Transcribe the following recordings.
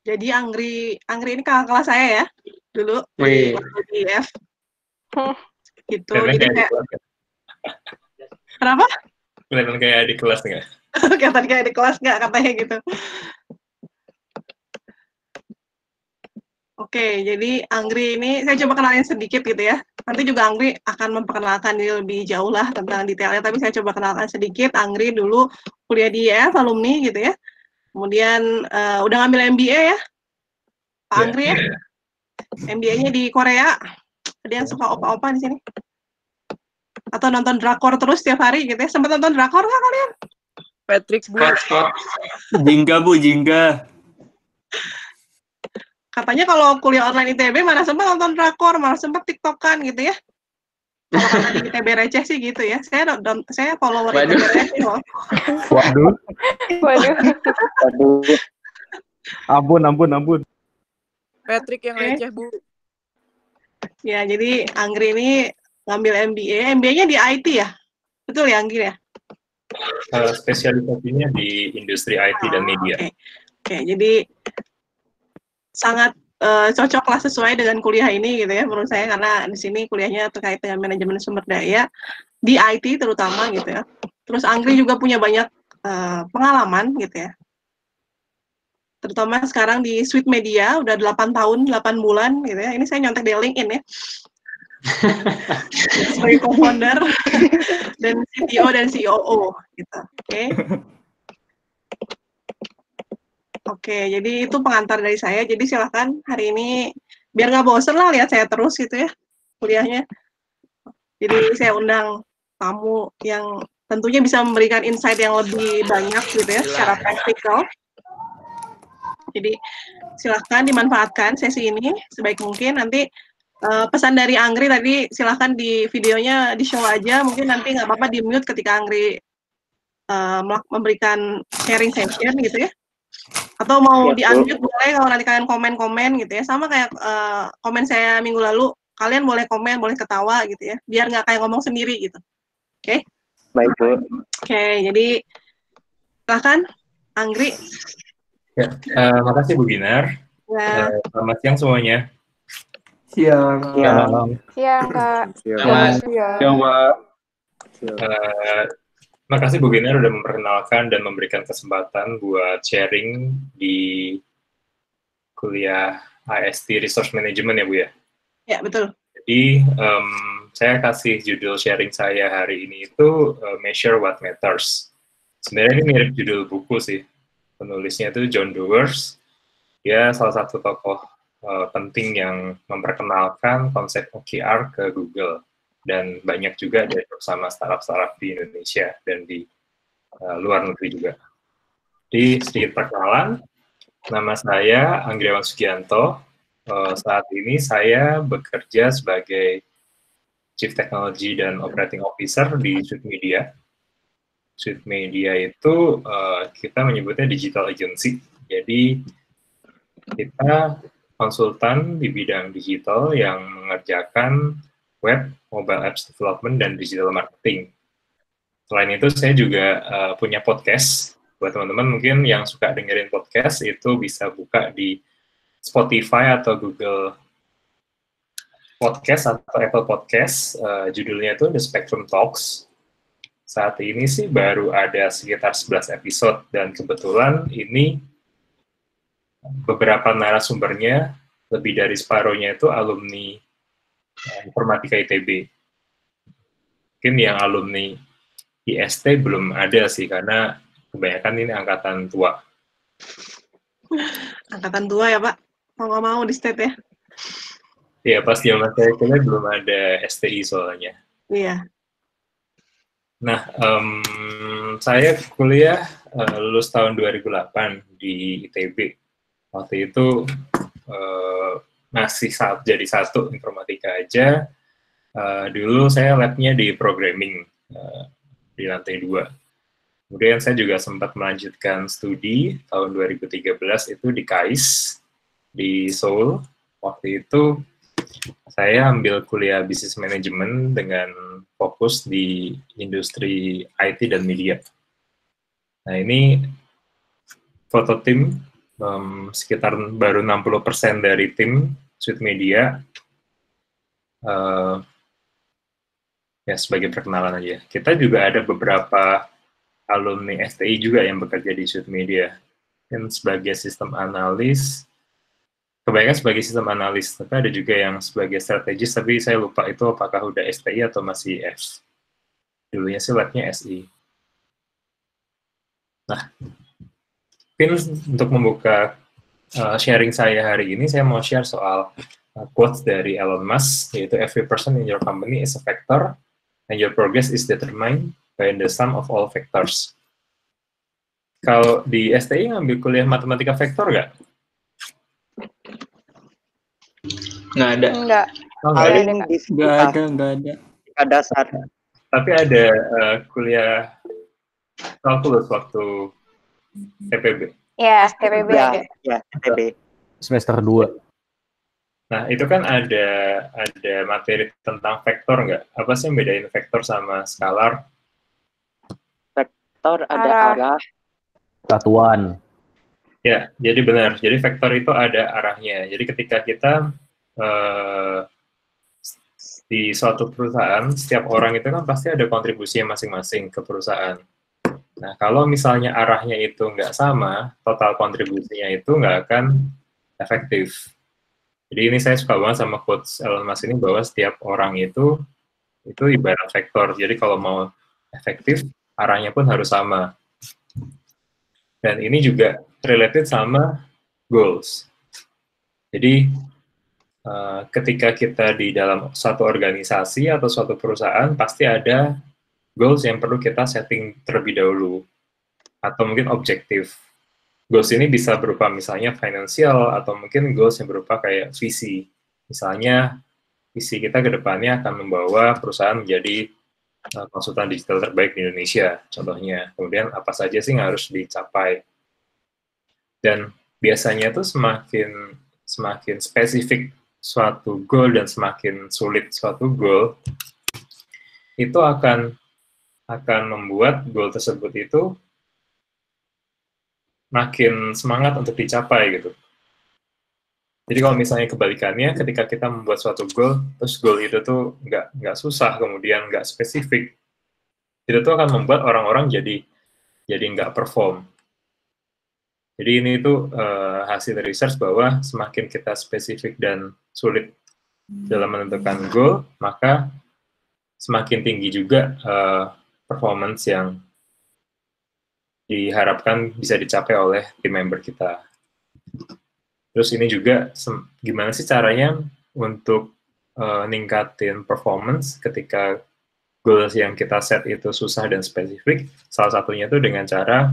Jadi Anggri ini kakak kelas saya ya, dulu Wih. waktu di IF. Gitu, Kelihatan jadi kayak di kayak, kelas nggak? kenapa? Kelihatan kayak di kelas nggak? Kayak di kelas nggak katanya gitu. Oke, jadi Anggri ini saya coba kenalin sedikit gitu ya. Nanti juga Anggri akan memperkenalkan diri lebih jauh lah tentang detailnya, tapi saya coba kenalkan sedikit. Anggri dulu kuliah di IF, alumni gitu ya. Kemudian udah ngambil MBA ya, Pak Anggri ya. MBA-nya di Korea. Ada yang suka opa-opa di sini? Atau nonton drakor terus tiap hari gitu ya? Sempat nonton drakor nggak kalian? Patrick Bu. Scott. Jingga Bu, jingga. Katanya kalau kuliah online ITB mana sempat nonton drakor, malah sempat tiktokan gitu ya. Kalau kata di ITB receh sih gitu ya. Saya follower Waduh. ITB receh loh. Waduh, Waduh. ampun. Patrick yang Oke. receh Bu. Ya, jadi Anggri ini ngambil MBA. MBA-nya di IT ya? Betul ya, Anggri ya? Spesialisasinya di industri IT dan media. Oke, jadi sangat cocok lah sesuai dengan kuliah ini gitu ya menurut saya, karena di sini kuliahnya terkait dengan manajemen sumber daya di IT terutama gitu ya. Terus Anggri juga punya banyak pengalaman gitu ya. Terutama sekarang di Sweet Media udah 8 tahun, 8 bulan gitu ya. Ini saya nyontek di LinkedIn ya. Sebagai co-founder dan CTO dan COO gitu. Oke, jadi itu pengantar dari saya. Jadi silahkan hari ini biar nggak bosen lah lihat saya terus gitu ya kuliahnya. Jadi saya undang tamu yang tentunya bisa memberikan insight yang lebih banyak gitu ya secara praktikal. Jadi silahkan dimanfaatkan sesi ini sebaik mungkin. Nanti pesan dari Anggri tadi silahkan di videonya di show aja. Mungkin nanti nggak apa-apa di mute ketika Anggri memberikan sharing session gitu ya. Atau mau di-unmute boleh kalau nanti kalian komen-komen gitu ya. Sama kayak komen saya minggu lalu, kalian boleh komen, boleh ketawa gitu ya. Biar nggak kayak ngomong sendiri gitu. Oke? Baik, Bu. Oke, jadi silahkan, Anggri. Ya, makasih Bu Ginar. Ya. Selamat siang semuanya. Siang. Siang Kak. Selamat Siang. Mbak. Makasih Bu Ginar udah memperkenalkan dan memberikan kesempatan buat sharing di kuliah AST Resource Management ya Bu ya. Ya, betul. Jadi saya kasih judul sharing saya hari ini itu Measure What Matters. Sebenarnya ini mirip judul buku sih. Penulisnya itu John Doers. Dia salah satu tokoh penting yang memperkenalkan konsep OKR ke Google. Dan banyak juga dari bersama startup-startup di Indonesia dan di luar negeri juga. Di sedikit perkenalan, nama saya Anggriawan Sugianto. Saat ini saya bekerja sebagai Chief Technology dan Operating Officer di Sweet Media. Sweet Media itu kita menyebutnya digital agency. Jadi kita konsultan di bidang digital yang mengerjakan web, mobile apps development, dan digital marketing. Selain itu, saya juga punya podcast. Buat teman-teman mungkin yang suka dengerin podcast, itu bisa buka di Spotify atau Google Podcast atau Apple Podcast. Judulnya itu The Spectrum Talks. Saat ini sih baru ada sekitar 11 episode, dan kebetulan ini beberapa narasumbernya, lebih dari separuhnya itu alumni Informatika ITB. Mungkin yang alumni IST belum ada sih, karena kebanyakan ini angkatan tua. Angkatan tua ya, Pak? Mau nggak mau di state ya? Iya, pas zaman saya kuliah belum ada STI soalnya. Iya. Nah, saya kuliah lulus tahun 2008 di ITB. Waktu itu masih jadi satu informatika aja. Dulu saya labnya di programming di lantai 2. Kemudian saya juga sempat melanjutkan studi tahun 2013 itu di KAIS di Seoul. Waktu itu saya ambil kuliah bisnis manajemen dengan fokus di industri IT dan media. Nah, ini foto tim sekitar baru 60% dari tim Sweet Media. Ya, sebagai perkenalan aja. Kita juga ada beberapa alumni STI juga yang bekerja di Sweet Media. Dan sebagai sistem analis, kebanyakan sebagai sistem analis, tapi ada juga yang sebagai strategis, tapi saya lupa itu apakah udah STI atau masih F. Dulunya sih labnya SI. Nah, mungkin untuk membuka sharing saya hari ini, saya mau share soal quotes dari Elon Musk, yaitu every person in your company is a factor, and your progress is determined by the sum of all factors. Kalau di STI ngambil kuliah matematika vektor nggak? Nggak ada. Enggak. Oh, nggak ada. Paling di Nggak ada. dasar. Tapi ada kuliah kalkulus waktu TPB. Ya, TPB ada. Ya, TB. Semester 2. Nah, itu kan ada materi tentang vektor nggak? Apa sih yang bedain vektor sama skalar? Vektor ada arah. Satuan. Ya, jadi benar. Jadi vektor itu ada arahnya. Jadi ketika kita di suatu perusahaan, setiap orang itu kan pasti ada kontribusinya masing-masing ke perusahaan. Nah, kalau misalnya arahnya itu nggak sama, total kontribusinya itu nggak akan efektif. Jadi ini saya suka banget sama quotes Elon Musk ini, bahwa setiap orang itu ibarat vektor. Jadi kalau mau efektif, arahnya pun harus sama. Dan ini juga related sama goals. Jadi ketika kita di dalam suatu organisasi atau suatu perusahaan, pasti ada goals yang perlu kita setting terlebih dahulu. Atau mungkin objektif. Goals ini bisa berupa misalnya finansial, atau mungkin goals yang berupa kayak visi. Misalnya, visi kita ke depannya akan membawa perusahaan menjadi konsultan digital terbaik di Indonesia, contohnya. Kemudian apa saja sih yang harus dicapai. Dan biasanya tuh semakin spesifik suatu goal dan semakin sulit suatu goal, itu akan membuat goal tersebut itu makin semangat untuk dicapai gitu. Jadi kalau misalnya kebalikannya, ketika kita membuat suatu goal, terus goal itu tuh nggak susah, kemudian nggak spesifik, itu tuh akan membuat orang-orang jadi nggak perform. Jadi ini tuh hasil research bahwa semakin kita spesifik dan sulit dalam menentukan goal, maka semakin tinggi juga performance yang diharapkan bisa dicapai oleh tim member kita. Terus ini juga gimana sih caranya untuk ningkatin performance ketika goals yang kita set itu susah dan spesifik. Salah satunya itu dengan cara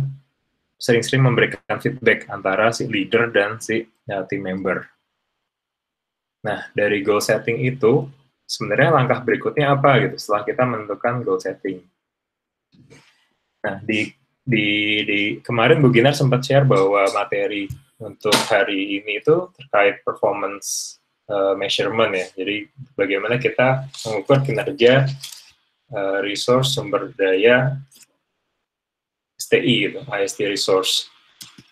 sering-sering memberikan feedback antara si leader dan si tim member. Nah, dari goal setting itu, sebenarnya langkah berikutnya apa gitu setelah kita menentukan goal setting. Nah, di kemarin Bu Ginar sempat share bahwa materi untuk hari ini itu terkait performance measurement ya. Jadi bagaimana kita mengukur kinerja resource sumber daya STI gitu, IST resource.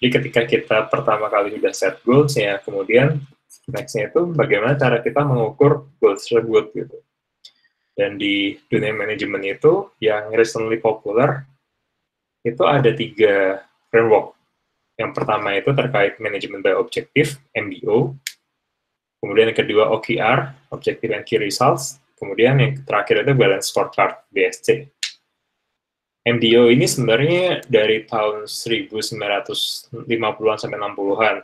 Jadi ketika kita pertama kali sudah set goals ya, kemudian next-nya itu bagaimana cara kita mengukur goals tersebut gitu. Dan di dunia manajemen itu yang recently popular itu ada 3 framework. Yang pertama itu terkait Management by Objective, MBO. Kemudian yang kedua OKR, Objective and Key Results. Kemudian yang terakhir itu Balance Scorecard, BSC. MBO ini sebenarnya dari tahun 1950-an sampai 60-an.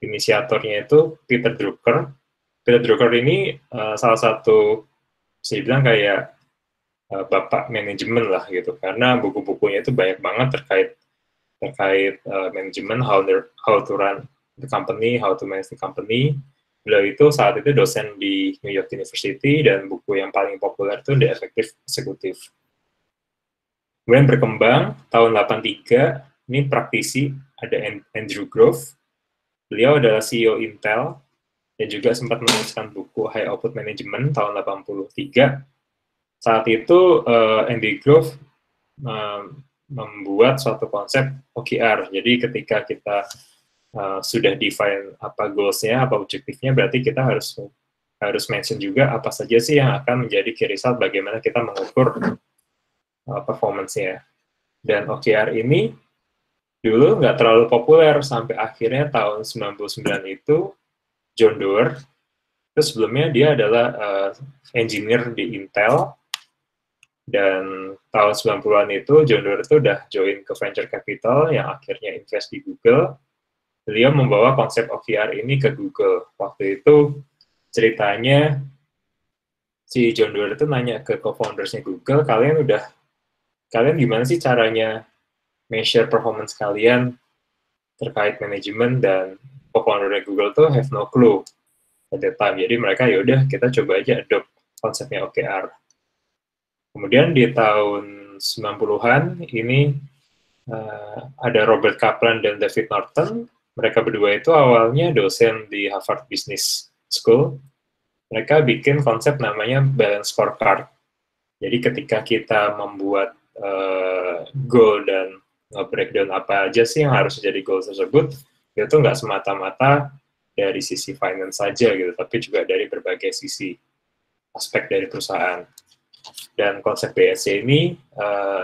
Inisiatornya itu Peter Drucker. Peter Drucker ini salah satu, bisa dibilang kayak bapak manajemen lah gitu, karena buku-bukunya itu banyak banget terkait manajemen, how to run the company, how to manage the company. Beliau itu saat itu dosen di New York University, dan buku yang paling populer itu The Effective Executive. Kemudian berkembang tahun 83, ini praktisi, ada Andrew Grove. Beliau adalah CEO Intel dan juga sempat menuliskan buku High Output Management tahun 83. Saat itu Andy Grove membuat suatu konsep OKR. Jadi ketika kita sudah define apa goals-nya, apa objektifnya, berarti kita harus mention juga apa saja sih yang akan menjadi key result, bagaimana kita mengukur performance-nya. Dan OKR ini dulu nggak terlalu populer, sampai akhirnya tahun 99 itu John Doerr, itu sebelumnya dia adalah engineer di Intel, dan tahun 90-an itu John Doerr itu udah join ke venture capital yang akhirnya invest di Google. Beliau membawa konsep OKR ini ke Google. Waktu itu ceritanya si John Doerr itu nanya ke co-foundersnya Google, kalian gimana sih caranya measure performance kalian terkait manajemen, dan co-foundernya Google tuh have no clue at that time. Jadi mereka yaudah kita coba aja adopt konsepnya OKR. Kemudian di tahun 90-an ini ada Robert Kaplan dan David Norton. Mereka berdua itu awalnya dosen di Harvard Business School. Mereka bikin konsep namanya balance scorecard. Jadi ketika kita membuat goal dan nge-breakdown apa aja sih yang harus jadi goal tersebut, itu nggak semata-mata dari sisi finance saja gitu, tapi juga dari berbagai sisi aspek dari perusahaan. Dan konsep BSC ini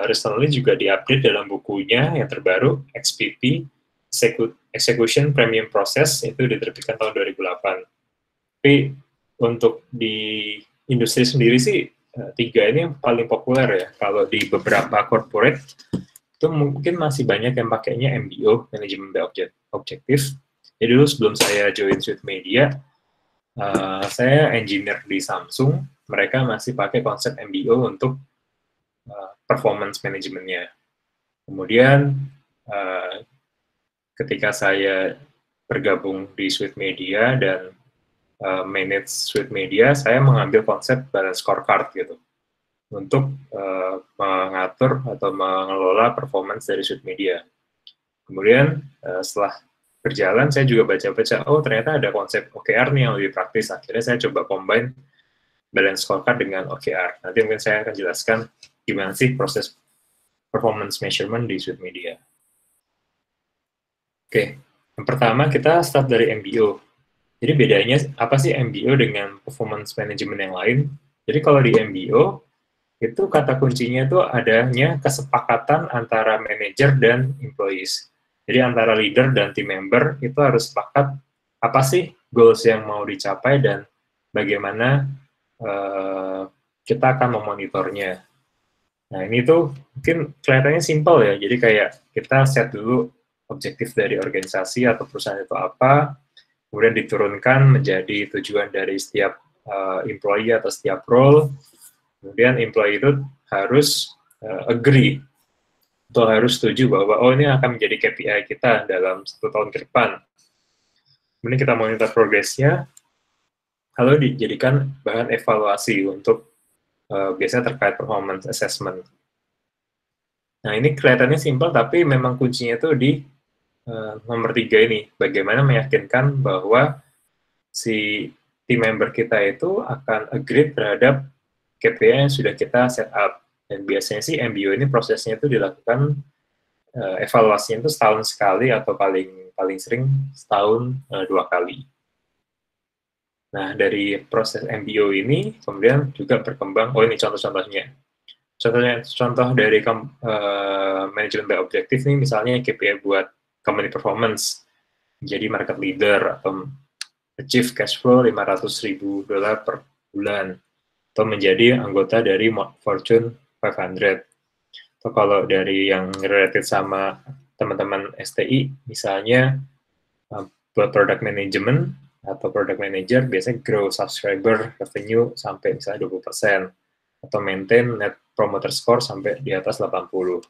recently juga diupdate dalam bukunya yang terbaru, XPP, Execution Premium Process, itu diterbitkan tahun 2008. Tapi untuk di industri sendiri sih, 3 ini yang paling populer ya. Kalau di beberapa corporate, itu mungkin masih banyak yang pakainya MBO, Management by Objective. Jadi dulu sebelum saya join Sweet Media, saya engineer di Samsung, mereka masih pakai konsep MBO untuk performance manajemennya. Kemudian ketika saya bergabung di Sweet Media dan manage Sweet Media, saya mengambil konsep balance scorecard gitu untuk mengatur atau mengelola performance dari Sweet Media. Kemudian setelah berjalan, saya juga baca-baca, oh ternyata ada konsep OKR nih yang lebih praktis. Akhirnya saya coba combine balance scorecard dengan OKR. Nanti mungkin saya akan jelaskan gimana sih proses performance measurement di Sweet Media. Oke, yang pertama kita start dari MBO. Jadi bedanya apa sih MBO dengan performance management yang lain? Jadi kalau di MBO, itu kata kuncinya itu adanya kesepakatan antara manajer dan employees. Jadi antara leader dan team member itu harus sepakat apa sih goals yang mau dicapai dan bagaimana kita akan memonitornya. Nah ini tuh mungkin kelihatannya simple ya, jadi kayak kita set dulu objektif dari organisasi atau perusahaan itu apa, kemudian diturunkan menjadi tujuan dari setiap employee atau setiap role, kemudian employee itu harus agree atau harus setuju bahwa oh ini akan menjadi KPI kita dalam 1 tahun ke depan. Kemudian kita monitor progresnya, lalu dijadikan bahan evaluasi untuk biasanya terkait performance assessment. Nah ini kelihatannya simpel, tapi memang kuncinya itu di nomor 3 ini, bagaimana meyakinkan bahwa si team member kita itu akan agree terhadap KPI yang sudah kita set up. Dan biasanya sih MBO ini prosesnya itu dilakukan evaluasinya itu setahun sekali atau paling sering setahun 2 kali. Nah, dari proses MBO ini kemudian juga berkembang, oh ini contoh-contohnya. Contoh dari management by objective nih, misalnya KPI buat company performance, menjadi market leader, atau achieve cash flow $500,000 per bulan, atau menjadi anggota dari Fortune 500. Atau kalau dari yang related sama teman-teman STI, misalnya buat product management atau product manager, biasanya grow subscriber revenue sampai misalnya 20%, atau maintain net promoter score sampai di atas 80.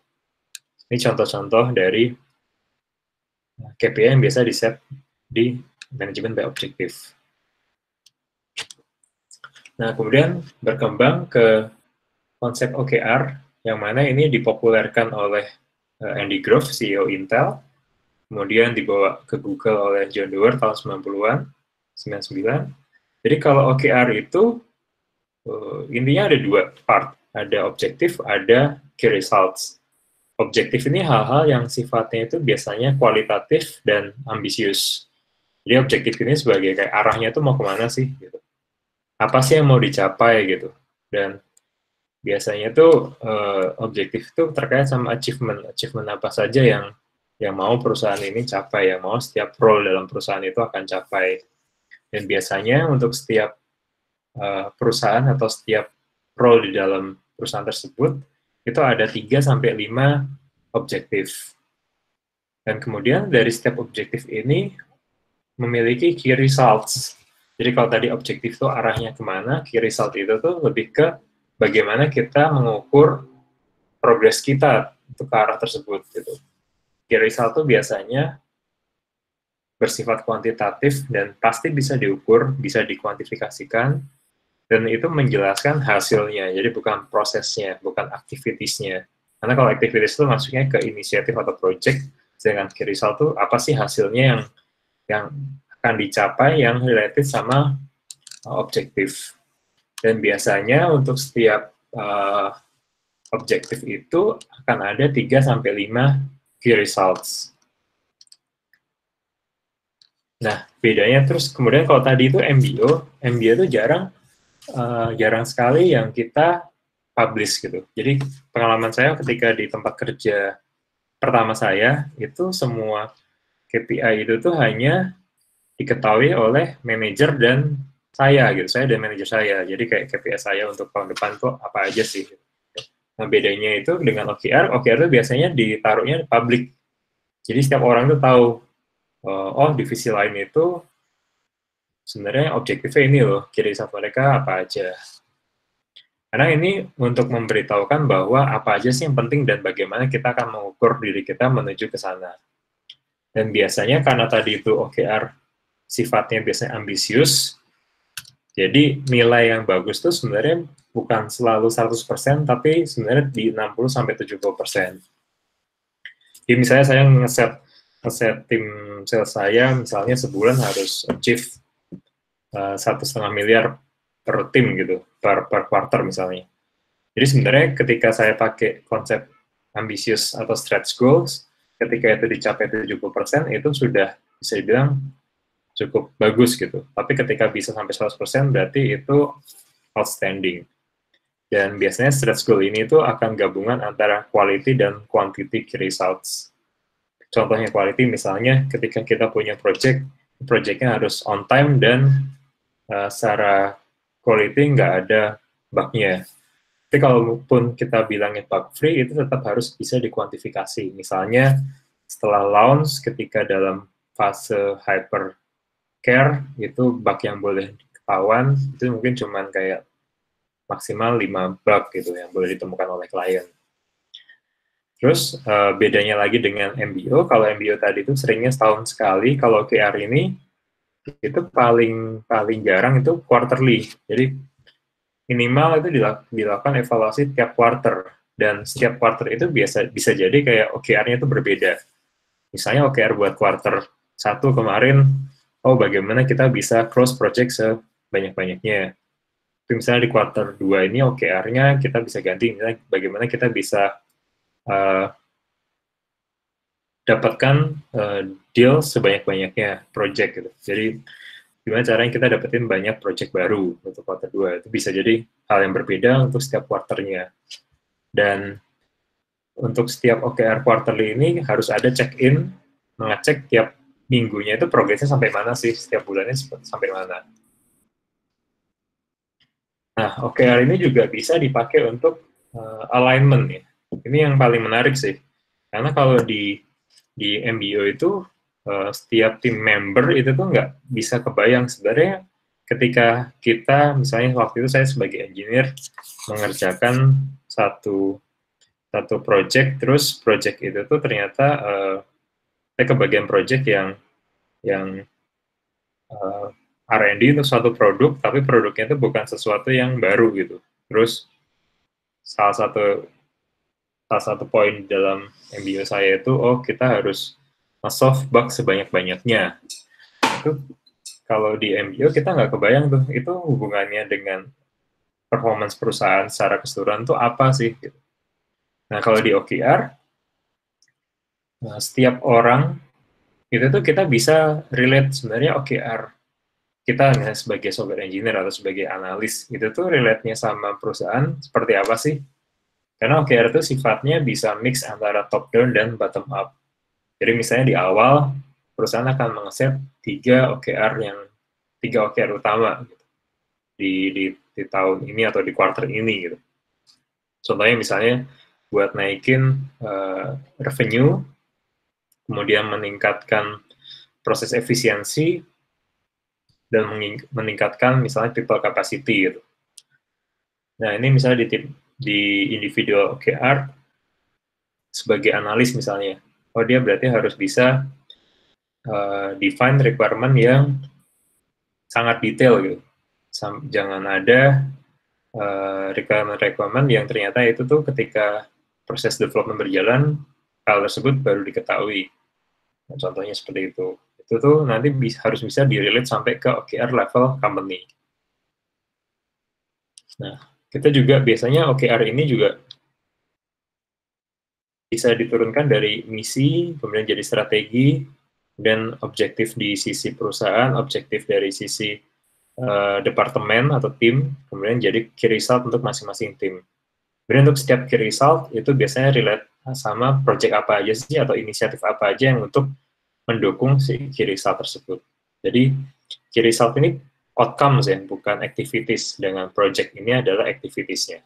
Ini contoh-contoh dari KPI yang biasa di-set di management by objective. Nah, kemudian berkembang ke konsep OKR, yang mana ini dipopulerkan oleh Andy Grove, CEO Intel, kemudian dibawa ke Google oleh John Doerr tahun 90-an, 99. Jadi kalau OKR itu intinya ada 2 part, ada objektif, ada key results. objektif ini hal-hal yang sifatnya itu biasanya kualitatif dan ambisius. Jadi objektif ini sebagai kayak arahnya itu mau kemana sih gitu. Apa sih yang mau dicapai gitu. Dan biasanya tuh objektif itu terkait sama achievement apa saja yang mau perusahaan ini capai, yang mau setiap role dalam perusahaan itu akan capai. Dan biasanya untuk setiap perusahaan atau setiap role di dalam perusahaan tersebut itu ada 3-5 objektif. Dan kemudian dari setiap objektif ini memiliki key results. Jadi kalau tadi objektif itu arahnya kemana, key result itu tuh lebih ke bagaimana kita mengukur progres kita untuk ke arah tersebut. Gitu. Key result itu biasanya bersifat kuantitatif dan pasti bisa diukur, bisa dikuantifikasikan, dan itu menjelaskan hasilnya, jadi bukan prosesnya, bukan activities-nya. Karena kalau activities itu masuknya ke inisiatif atau project, sedangkan key result itu apa sih hasilnya yang akan dicapai yang related sama objektif. Dan biasanya untuk setiap objektif itu akan ada 3-5 key results. Nah, bedanya terus kemudian kalau tadi itu MBO itu jarang sekali yang kita publish gitu. Jadi pengalaman saya ketika di tempat kerja pertama saya, itu semua KPI itu tuh hanya diketahui oleh manajer dan saya gitu. Saya dan manajer saya. Jadi kayak KPI saya untuk tahun depan tuh apa aja sih. Nah bedanya itu dengan OKR itu biasanya ditaruhnya di publik. Jadi setiap orang tuh tahu, oh divisi lain itu sebenarnya objektifnya ini loh, key result mereka apa aja. Karena ini untuk memberitahukan bahwa apa aja sih yang penting dan bagaimana kita akan mengukur diri kita menuju ke sana. Dan biasanya karena tadi itu OKR sifatnya biasanya ambisius, jadi nilai yang bagus tuh sebenarnya bukan selalu 100%, tapi sebenarnya di 60-70%. Jadi misalnya saya ngeset tim sales saya, misalnya sebulan harus achieve 1,5 miliar per tim gitu, per quarter misalnya. Jadi sebenarnya ketika saya pakai konsep ambisius atau stretch goals, ketika itu dicapai 70%, itu sudah bisa dibilang cukup bagus gitu. Tapi ketika bisa sampai 100%, berarti itu outstanding. Dan biasanya stretch goal ini itu akan gabungan antara quality dan quantity key results. Contohnya quality misalnya ketika kita punya project-nya harus on time dan secara quality nggak ada bug-nya. Tapi kalaupun kita bilangnya bug free, itu tetap harus bisa dikuantifikasi. Misalnya setelah launch, ketika dalam fase hypercare, itu bug yang boleh ketahuan, itu mungkin cuman kayak maksimal 5 bug gitu yang boleh ditemukan oleh klien. Terus bedanya lagi dengan MBO, kalau MBO tadi itu seringnya setahun sekali, kalau OKR ini itu paling jarang itu quarterly. Jadi minimal itu dilakukan evaluasi tiap quarter, dan setiap quarter itu bisa jadi kayak OKR-nya itu berbeda. Misalnya OKR buat quarter 1 kemarin, bagaimana kita bisa close project sebanyak-banyaknya. Tapi misalnya di quarter 2 ini OKR-nya kita bisa ganti, misalnya bagaimana kita bisa dapatkan deal sebanyak-banyaknya project gitu. Jadi gimana caranya kita dapetin banyak project baru untuk quarter 2. Itu bisa jadi hal yang berbeda untuk setiap quarternya. Dan untuk setiap OKR quarterly ini harus ada check-in, mengecek tiap minggunya itu progresnya sampai mana sih, setiap bulannya sampai mana. Nah, OKR ini juga bisa dipakai untuk alignment ya. Ini yang paling menarik sih. Karena kalau di MBO itu setiap tim member itu tuh nggak bisa kebayang sebenarnya ketika kita, misalnya waktu itu saya sebagai engineer mengerjakan satu project, terus project itu tuh ternyata saya kebagian project yang R&D untuk suatu produk, tapi produknya itu bukan sesuatu yang baru gitu. Terus salah satu poin dalam MBO saya itu, kita harus nge-solve bug sebanyak-banyaknya. Itu kalau di MBO kita nggak kebayang tuh, itu hubungannya dengan performance perusahaan secara keseluruhan tuh apa sih? Gitu. Nah kalau di OKR, setiap orang itu tuh kita bisa relate sebenarnya OKR kita misalnya sebagai software engineer atau sebagai analis itu tuh relate-nya sama perusahaan seperti apa sih? Karena OKR itu sifatnya bisa mix antara top down dan bottom up. Jadi misalnya di awal perusahaan akan mengeset 3 OKR utama gitu, di tahun ini atau di quarter ini gitu. Contohnya misalnya buat naikin revenue, kemudian meningkatkan proses efisiensi, dan meningkatkan misalnya people capacity gitu. Nah ini misalnya di individual OKR sebagai analis misalnya, oh dia berarti harus bisa define requirement yang sangat detail gitu. Jangan ada requirement yang ternyata itu tuh ketika proses development berjalan hal tersebut baru diketahui. Nah, contohnya seperti itu. Itu tuh nanti harus bisa di-relate sampai ke OKR level company. Nah, kita juga biasanya OKR ini juga bisa diturunkan dari misi, kemudian jadi strategi, dan objektif di sisi perusahaan, objektif dari sisi departemen atau tim, kemudian jadi key result untuk masing-masing tim. Kemudian untuk setiap key result itu biasanya relate sama project apa aja sih atau inisiatif apa aja yang untuk mendukung si key result tersebut. Jadi key result ini outcomes ya, bukan activities. Dengan project ini adalah activities-nya.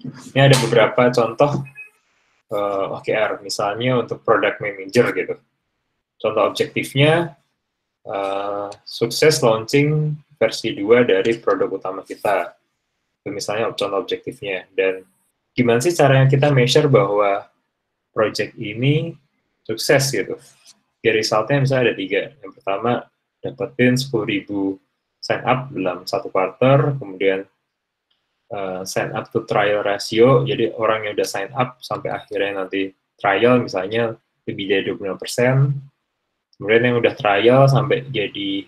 Ini ada beberapa contoh OKR, misalnya untuk product manager gitu. Contoh objektifnya sukses launching versi 2 dari produk utama kita. Itu misalnya contoh objektifnya. Dan gimana sih caranya kita measure bahwa project ini sukses gitu. Key result-nya misalnya ada 3. Yang pertama, dapetin 10.000 sign up dalam 1 quarter, kemudian sign up to trial ratio, jadi orang yang udah sign up sampai akhirnya nanti trial misalnya lebih dari 25%, kemudian yang udah trial sampai jadi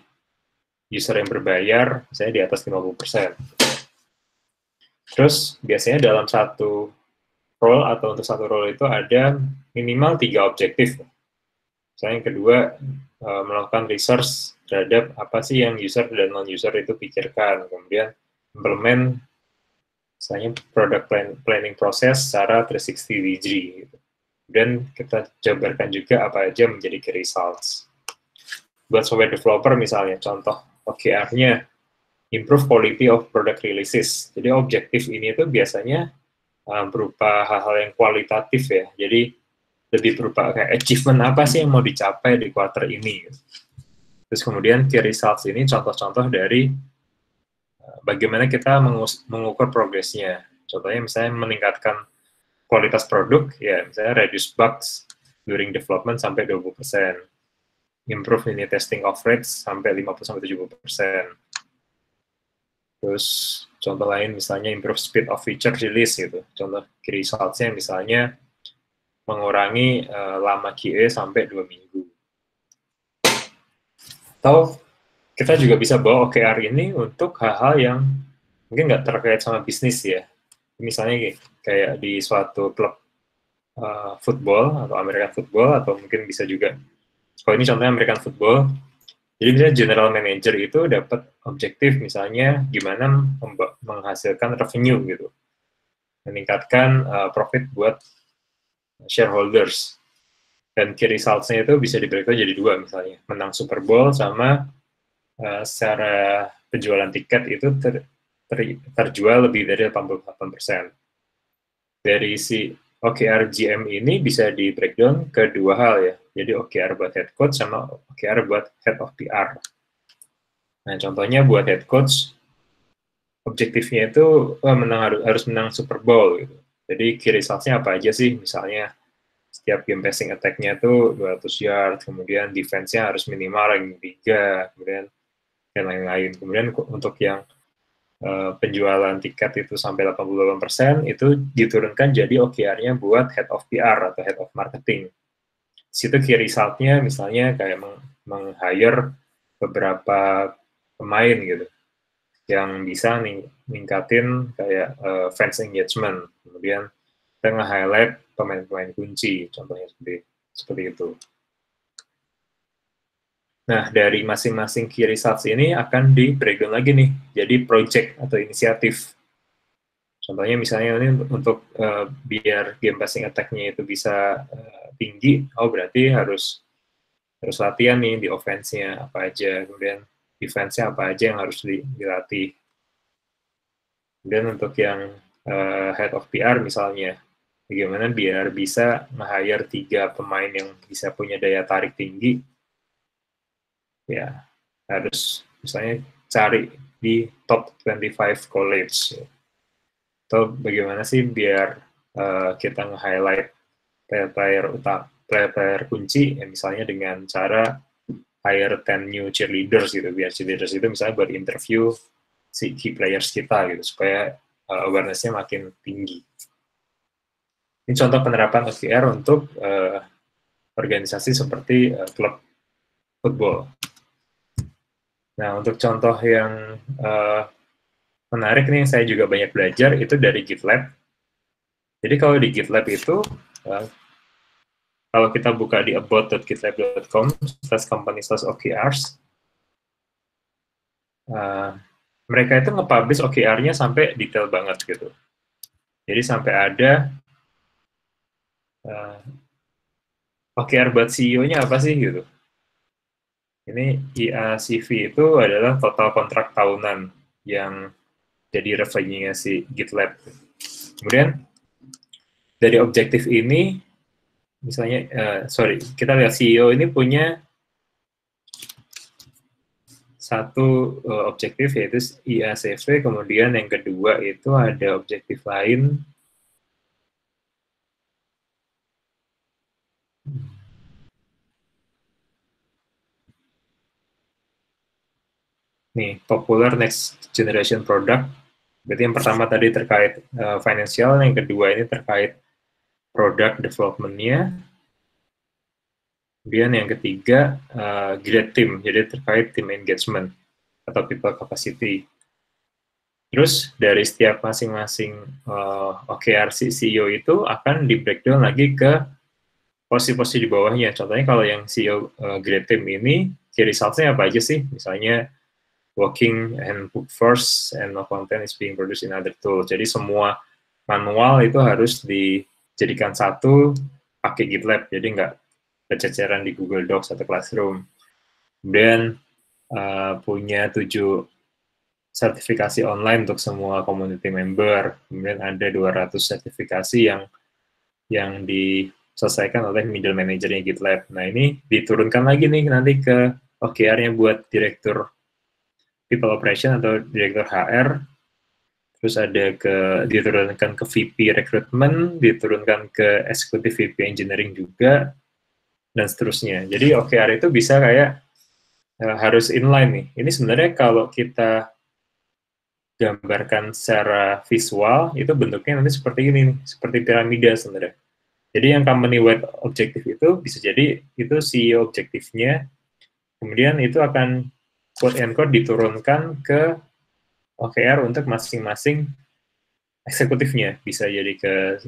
user yang berbayar, misalnya di atas 50%. Terus biasanya dalam satu role atau untuk satu role itu ada minimal 3 objektif. Misalnya yang kedua, melakukan research terhadap apa sih yang user dan non-user itu pikirkan, kemudian implement misalnya product planning proses secara 360 degree. Gitu. Dan kita jabarkan juga apa aja menjadi key results. Buat software developer misalnya, contoh OKR-nya, improve quality of product releases. Jadi objektif ini tuh biasanya berupa hal-hal yang kualitatif ya. Jadi lebih berupa kayak achievement apa sih yang mau dicapai di quarter ini. Terus kemudian key results ini contoh-contoh dari bagaimana kita mengukur progresnya. Contohnya misalnya meningkatkan kualitas produk, ya misalnya reduce bugs during development sampai 20%. Improve unit testing of rates sampai 50-70%. Terus contoh lain misalnya improve speed of feature release gitu. Contoh key results-nya misalnya mengurangi lama QA sampai 2 minggu. Atau kita juga bisa bawa OKR ini untuk hal-hal yang mungkin nggak terkait sama bisnis ya. Misalnya kayak di suatu klub football atau American football, atau mungkin bisa juga, kalau ini contohnya American football, jadi misalnya general manager itu dapat objektif misalnya gimana menghasilkan revenue gitu, meningkatkan profit buat shareholders. Dan key results-nya itu bisa dibagi jadi 2 misalnya, menang Super Bowl sama secara penjualan tiket itu terjual lebih dari 88%. Dari si OKR GM ini bisa di breakdown ke 2 hal ya. Jadi OKR buat head coach sama OKR buat head of PR. Nah, contohnya buat head coach, objektifnya itu harus menang Super Bowl gitu. Jadi key results-nya apa aja sih? Misalnya setiap game passing attack-nya itu 200 yard, kemudian defense-nya harus minimal ranking 3, kemudian dan lain-lain. Kemudian untuk yang penjualan tiket itu sampai 88%, itu diturunkan jadi OKR-nya buat head of PR atau head of marketing. Situ key result-nya misalnya kayak meng-hire beberapa pemain gitu, yang bisa ningkatin kayak fans engagement. Kemudian kita nge-highlight pemain-pemain kunci, contohnya seperti itu. Nah, dari masing-masing key results ini akan di breakdown lagi nih, jadi project atau inisiatif. Contohnya misalnya ini untuk biar game passing attack-nya itu bisa tinggi, berarti harus latihan nih di offense-nya apa aja, kemudian defense-nya apa aja yang harus dilatih. Kemudian untuk yang head of PR misalnya, bagaimana biar bisa nge-hire 3 pemain yang bisa punya daya tarik tinggi, ya harus misalnya cari di top 25 college. Atau bagaimana sih biar kita nge-highlight player kunci, ya misalnya dengan cara hire 10 new cheerleaders gitu, biar cheerleaders itu misalnya buat interview si key players kita gitu, supaya awareness-nya makin tinggi. Ini contoh penerapan OKR untuk organisasi seperti klub football. Nah, untuk contoh yang menarik nih, yang saya juga banyak belajar, itu dari GitLab. Jadi kalau di GitLab itu, kalau kita buka di about.gitlab.com/company/OKRs, mereka itu nge-publish OKR-nya sampai detail banget gitu. Jadi sampai ada OKR buat CEO-nya apa sih gitu. Ini IACV itu adalah total kontrak tahunan yang jadi revenue-nya si GitLab. Kemudian dari objektif ini, misalnya, kita lihat CEO ini punya satu objektif, yaitu IACV, kemudian yang kedua itu ada objektif lain. Nih, popular next generation product. Berarti yang pertama tadi terkait financial, yang kedua ini terkait product development-nya. Kemudian yang ketiga, great team, jadi terkait team engagement atau people capacity. Terus dari setiap masing-masing OKR CEO itu akan di breakdown lagi ke posisi-posisi di bawahnya. Contohnya kalau yang CEO great team ini, key results-nya apa aja sih? Misalnya, working and book first and no content is being produced in other tools. Jadi semua manual itu harus dijadikan satu pakai GitLab, jadi nggak berceceran di Google Docs atau Classroom. Kemudian punya 7 sertifikasi online untuk semua community member. Kemudian ada 200 sertifikasi yang diselesaikan oleh middle manager-nya GitLab. Nah, ini diturunkan lagi nih nanti ke OKR-nya buat direktur People Operation atau Direktur HR, terus ada diturunkan ke VP Recruitment, diturunkan ke Executive VP Engineering juga, dan seterusnya. Jadi OKR itu bisa kayak harus inline nih. Ini sebenarnya kalau kita gambarkan secara visual, itu bentuknya nanti seperti ini nih, seperti piramida sebenarnya. Jadi yang company-wide objektif itu bisa jadi itu CEO objektifnya, kemudian itu akan quote-unquote diturunkan ke OKR untuk masing-masing eksekutifnya. Bisa jadi ke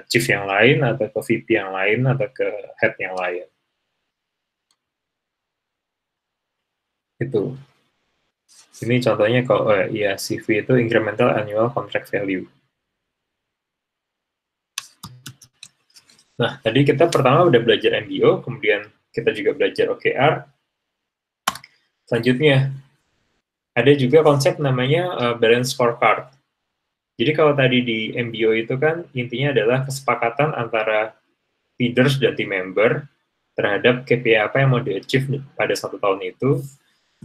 chief yang lain, atau ke VP yang lain, atau ke head yang lain. Itu. Ini contohnya kalau CV itu incremental annual contract value. Nah, tadi kita pertama udah belajar MBO, kemudian kita juga belajar OKR. Selanjutnya, ada juga konsep namanya balance scorecard. Jadi kalau tadi di MBO itu kan intinya adalah kesepakatan antara leaders dan team member terhadap KPI apa yang mau di-achieve pada 1 tahun itu.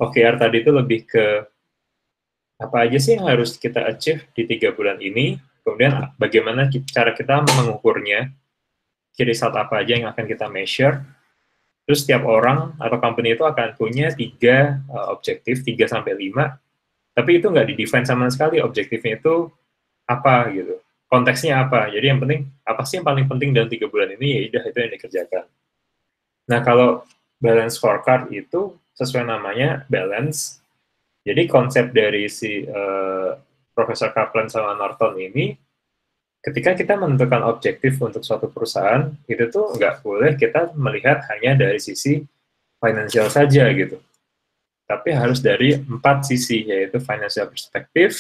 OKR tadi itu lebih ke apa aja sih yang harus kita achieve di 3 bulan ini, kemudian bagaimana cara kita mengukurnya, key result apa aja yang akan kita measure. Terus setiap orang atau company itu akan punya 3 objektif, 3-5, tapi itu nggak di-define sama sekali objektifnya itu apa gitu, konteksnya apa. Jadi yang penting, apa sih yang paling penting dalam 3 bulan ini, ya udah itu yang dikerjakan. Nah, kalau balance scorecard itu sesuai namanya balance. Jadi konsep dari si Profesor Kaplan sama Norton ini ketika kita menentukan objektif untuk suatu perusahaan, itu tuh nggak boleh kita melihat hanya dari sisi finansial saja gitu. Tapi harus dari 4 sisi, yaitu financial perspective,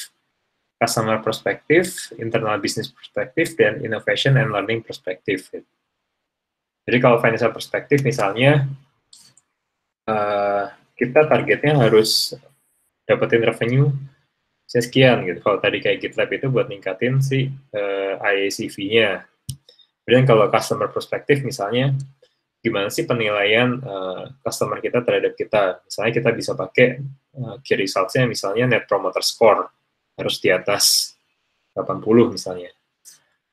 customer perspective, internal business perspective, dan innovation and learning perspective. Jadi kalau financial perspective misalnya, kita targetnya harus dapetin revenue sekian gitu. Kalau tadi kayak GitLab itu buat ningkatin si IACV-nya. Kemudian kalau customer perspective misalnya, gimana sih penilaian customer kita terhadap kita. Misalnya kita bisa pakai key results-nya misalnya Net Promoter Score, harus di atas 80 misalnya.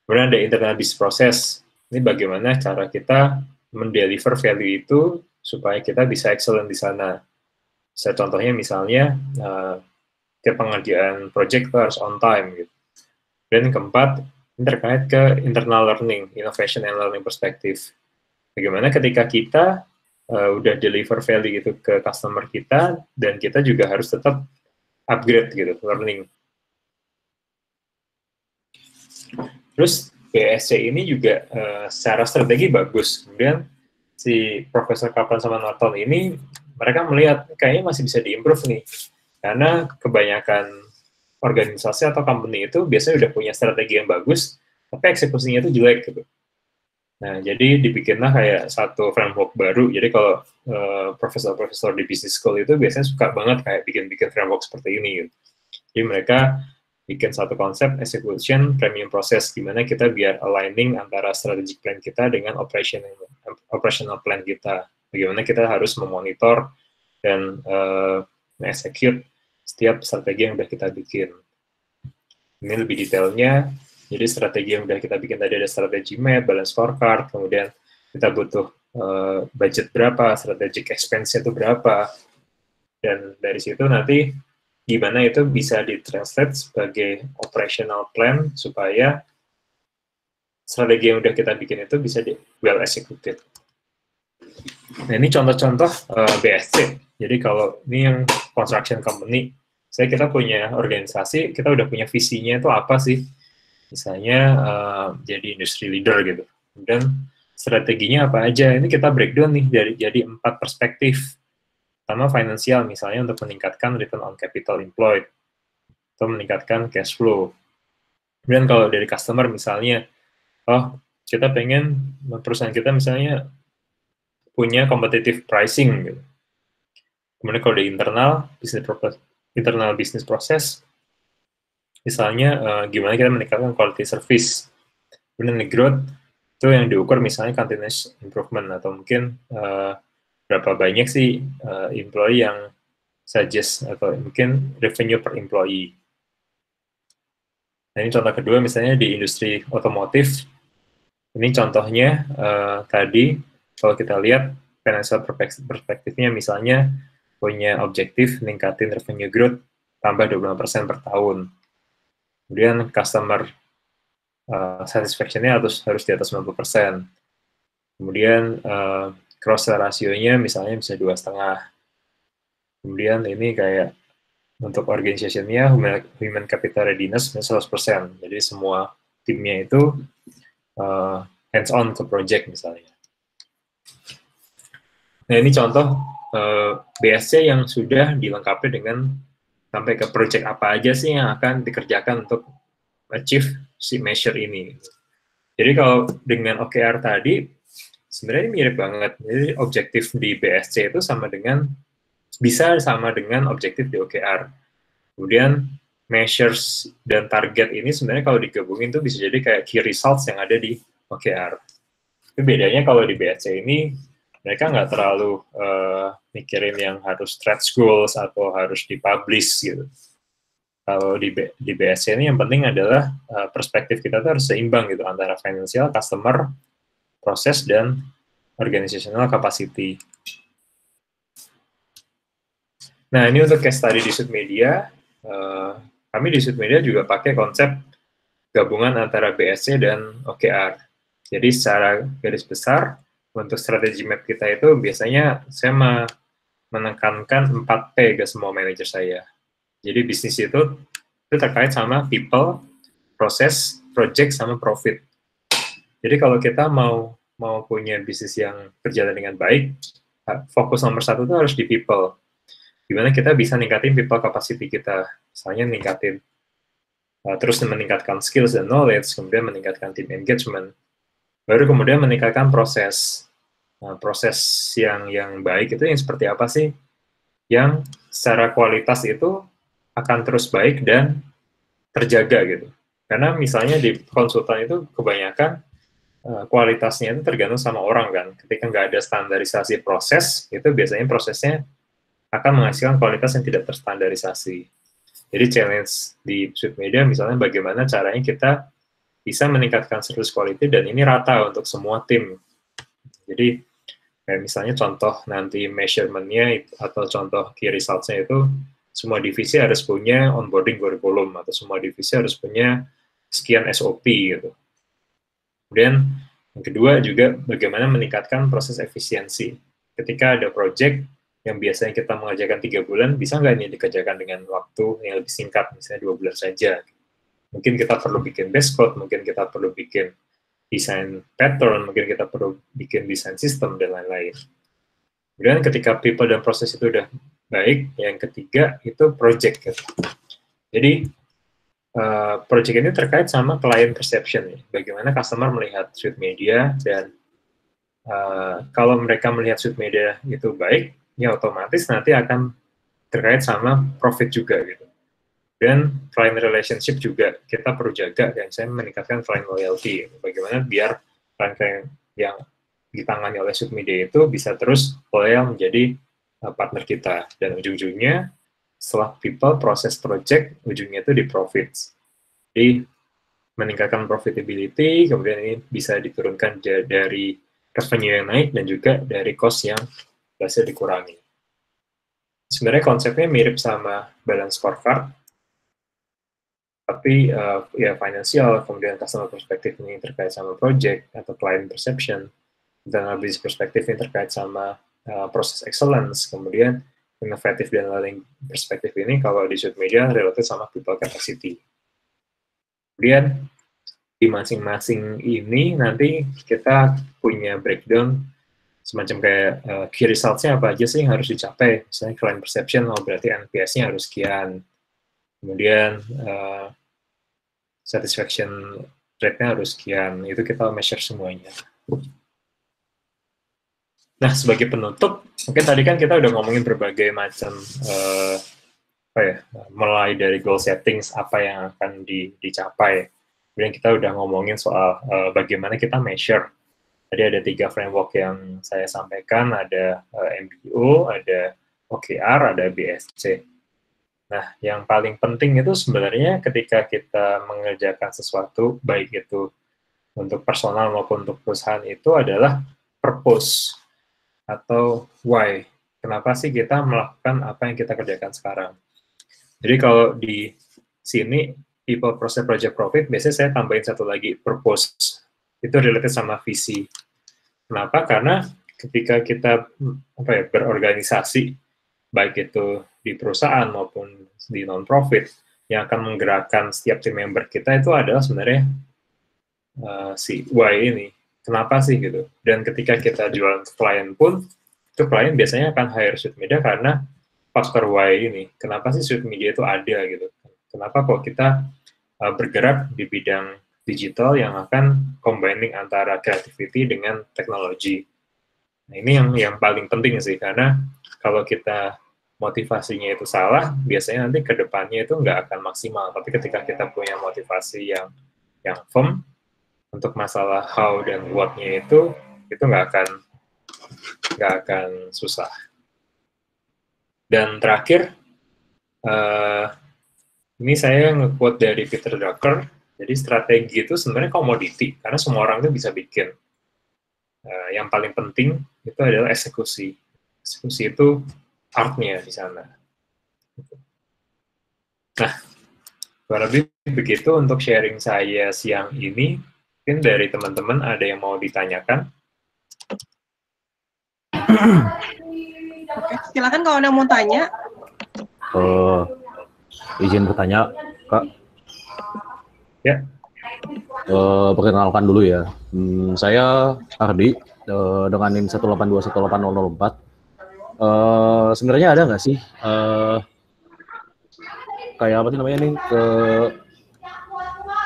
Kemudian ada internal business process. Ini bagaimana cara kita mendeliver value itu supaya kita bisa excellent di sana. Contohnya misalnya, tiap pengerjaan project harus on time gitu. Dan keempat, ini terkait ke internal learning, innovation and learning perspective. Bagaimana ketika kita udah deliver value gitu ke customer kita, dan kita juga harus tetap upgrade gitu, learning. Terus BSC ini juga secara strategi bagus. Kemudian si Profesor Kaplan sama Norton ini, mereka melihat kayaknya masih bisa diimprove nih. Karena kebanyakan organisasi atau company itu biasanya udah punya strategi yang bagus, tapi eksekusinya itu jelek gitu. Nah, jadi dibikinlah kayak satu framework baru. Jadi kalau profesor-profesor di business school itu biasanya suka banget kayak bikin-bikin framework seperti ini gitu. Jadi mereka bikin satu konsep execution premium process, gimana kita biar aligning antara strategic plan kita dengan operational plan kita. Bagaimana kita harus memonitor dan execute setiap strategi yang udah kita bikin. Ini lebih detailnya. Jadi strategi yang udah kita bikin tadi ada strategi map, balance scorecard, kemudian kita butuh budget berapa, strategic expense itu berapa, dan dari situ nanti gimana itu bisa ditranslate sebagai operational plan supaya strategi yang udah kita bikin itu bisa well executed. Nah, ini contoh-contoh BSC. Jadi kalau ini yang construction company, kita punya organisasi, kita udah punya visinya itu apa sih? Misalnya jadi industry leader gitu. Dan strateginya apa aja? Ini kita breakdown nih jadi 4 perspektif. Pertama finansial, misalnya untuk meningkatkan return on capital employed, atau meningkatkan cash flow. Kemudian kalau dari customer misalnya, kita pengen perusahaan kita misalnya punya competitive pricing gitu. Kemudian kalau di internal business process, misalnya gimana kita meningkatkan quality service. Kemudian di growth, itu yang diukur misalnya continuous improvement, atau mungkin berapa banyak sih employee yang suggest, atau mungkin revenue per employee. Nah, ini contoh kedua misalnya di industri otomotif. Ini contohnya tadi, kalau kita lihat financial perspektifnya misalnya punya objektif meningkatin revenue growth tambah 25% per tahun. Kemudian customer satisfaction-nya harus di atas 90%. Kemudian cross-sell rasionya misalnya bisa 2,5. Kemudian ini kayak untuk organization-nya human capital readiness 100%. Jadi semua timnya itu hands-on ke project misalnya. Nah, ini contoh BSC yang sudah dilengkapi dengan sampai ke project apa aja sih yang akan dikerjakan untuk achieve si measure ini. Jadi kalau dengan OKR tadi, sebenarnya ini mirip banget. Jadi objektif di BSC itu bisa sama dengan objektif di OKR. Kemudian measures dan target ini sebenarnya kalau digabungin tuh bisa jadi kayak key results yang ada di OKR. Tapi bedanya kalau di BSC ini, mereka nggak terlalu mikirin yang harus stretch goals atau harus dipublish gitu. Kalau di BSC ini yang penting adalah perspektif kita tuh harus seimbang gitu antara financial, customer, proses, dan organizational capacity. Nah, ini untuk case study di Sud Media. Kami di Sud Media juga pakai konsep gabungan antara BSC dan OKR. Jadi secara garis besar, untuk strategi map kita itu biasanya saya menekankan 4P ke semua manajer saya. Jadi bisnis itu terkait sama people, process, project sama profit. Jadi kalau kita mau punya bisnis yang berjalan dengan baik, fokus nomor satu itu harus di people. Gimana kita bisa ningkatin people capacity kita, misalnya ningkatin terus meningkatkan skills dan knowledge, kemudian meningkatkan team engagement, baru kemudian meningkatkan proses. Nah, proses yang baik itu yang seperti apa sih? Yang secara kualitas itu akan terus baik dan terjaga gitu. Karena misalnya di konsultan itu kebanyakan kualitasnya itu tergantung sama orang kan. Ketika nggak ada standarisasi proses, itu biasanya prosesnya akan menghasilkan kualitas yang tidak terstandarisasi. Jadi challenge di Sweet Media misalnya bagaimana caranya kita bisa meningkatkan service quality dan ini rata untuk semua tim. Jadi kayak misalnya contoh nanti measurement-nya atau contoh key results-nya itu semua divisi harus punya onboarding curriculum atau semua divisi harus punya sekian SOP gitu. Kemudian yang kedua juga bagaimana meningkatkan proses efisiensi. Ketika ada project yang biasanya kita mengerjakan 3 bulan, bisa nggak ini dikerjakan dengan waktu yang lebih singkat, misalnya 2 bulan saja. Mungkin kita perlu bikin base code, mungkin kita perlu bikin desain pattern, mungkin kita perlu bikin desain sistem, dan lain-lain. Kemudian ketika people dan proses itu udah baik, yang ketiga itu project. Gitu. Jadi, project ini terkait sama client perception, bagaimana customer melihat Sweet Media, dan kalau mereka melihat Sweet Media itu baik, ya otomatis nanti akan terkait sama profit juga gitu. Dan client relationship juga kita perlu jaga, dan saya meningkatkan client loyalty. Bagaimana biar client yang ditangani oleh Sweet Media itu bisa terus loyal menjadi partner kita, dan ujung-ujungnya setelah people proses project, ujungnya itu di profits. Jadi meningkatkan profitability, kemudian ini bisa diturunkan dari revenue yang naik dan juga dari cost yang berhasil dikurangi. Sebenarnya konsepnya mirip sama balance scorecard, tapi ya financial, kemudian customer perspective ini terkait sama project atau client perception, dan business perspective ini terkait sama proses excellence, kemudian innovative dan learning perspektif ini kalau di Sweet Media relatif sama people capacity. Kemudian di masing-masing ini nanti kita punya breakdown semacam kayak key results-nya apa aja sih yang harus dicapai. Misalnya client perception, berarti NPS-nya harus sekian. Kemudian satisfaction rate-nya harus sekian. Itu kita measure semuanya. Nah, sebagai penutup, mungkin tadi kan kita udah ngomongin berbagai macam, mulai dari goal settings, apa yang akan dicapai. Kemudian kita udah ngomongin soal bagaimana kita measure. Tadi ada 3 framework yang saya sampaikan, ada MBO, ada OKR, ada BSC. Nah, yang paling penting itu sebenarnya ketika kita mengerjakan sesuatu, baik itu untuk personal maupun untuk perusahaan, itu adalah purpose atau why. Kenapa sih kita melakukan apa yang kita kerjakan sekarang? Jadi kalau di sini, people, process, project, profit, biasanya saya tambahin satu lagi, purpose. Itu related sama visi. Kenapa? Karena ketika kita berorganisasi, baik itu di perusahaan maupun di non-profit, yang akan menggerakkan setiap tim member kita itu adalah sebenarnya si why ini. Kenapa sih gitu? Dan ketika kita jualan ke klien pun, itu klien biasanya akan hire Sweet Media karena faktor why ini. Kenapa sih Sweet Media itu ada gitu? Kenapa kok kita bergerak di bidang digital yang akan combining antara creativity dengan teknologi? Nah, ini yang paling penting sih, karena kalau kita motivasinya itu salah, biasanya nanti ke depannya itu nggak akan maksimal. Tapi ketika kita punya motivasi yang firm, untuk masalah how dan what-nya itu nggak akan susah. Dan terakhir, ini saya nge-quote dari Peter Drucker. Jadi strategi itu sebenarnya komoditi, karena semua orang itu bisa bikin. Yang paling penting itu adalah eksekusi. Eksekusi itu art-nya di sana. Nah, kurang lebih begitu untuk sharing saya siang ini. Mungkin dari teman-teman ada yang mau ditanyakan? Oke, silakan kalau ada mau tanya. Izin bertanya, Kak. Ya. Perkenalkan dulu ya. Saya Ardi dengan NIM 1821804. Sebenarnya ada nggak sih kayak apa sih namanya nih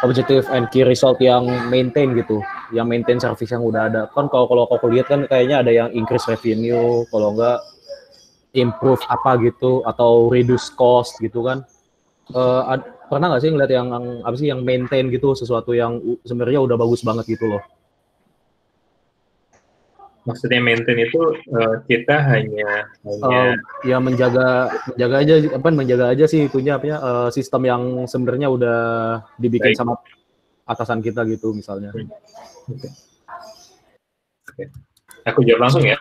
objective and key result yang maintain gitu, yang maintain service yang udah ada. Kan kalau aku lihat kan kayaknya ada yang increase revenue, kalau enggak improve apa gitu atau reduce cost gitu kan. Pernah nggak sih ngeliat yang apa sih yang maintain gitu sesuatu yang sebenarnya udah bagus banget gitu loh? Maksudnya maintain itu kita hanya ya menjaga aja sih itunya sistem yang sebenarnya udah dibikin sama atasan kita gitu misalnya. Oke. Aku jawab langsung ya.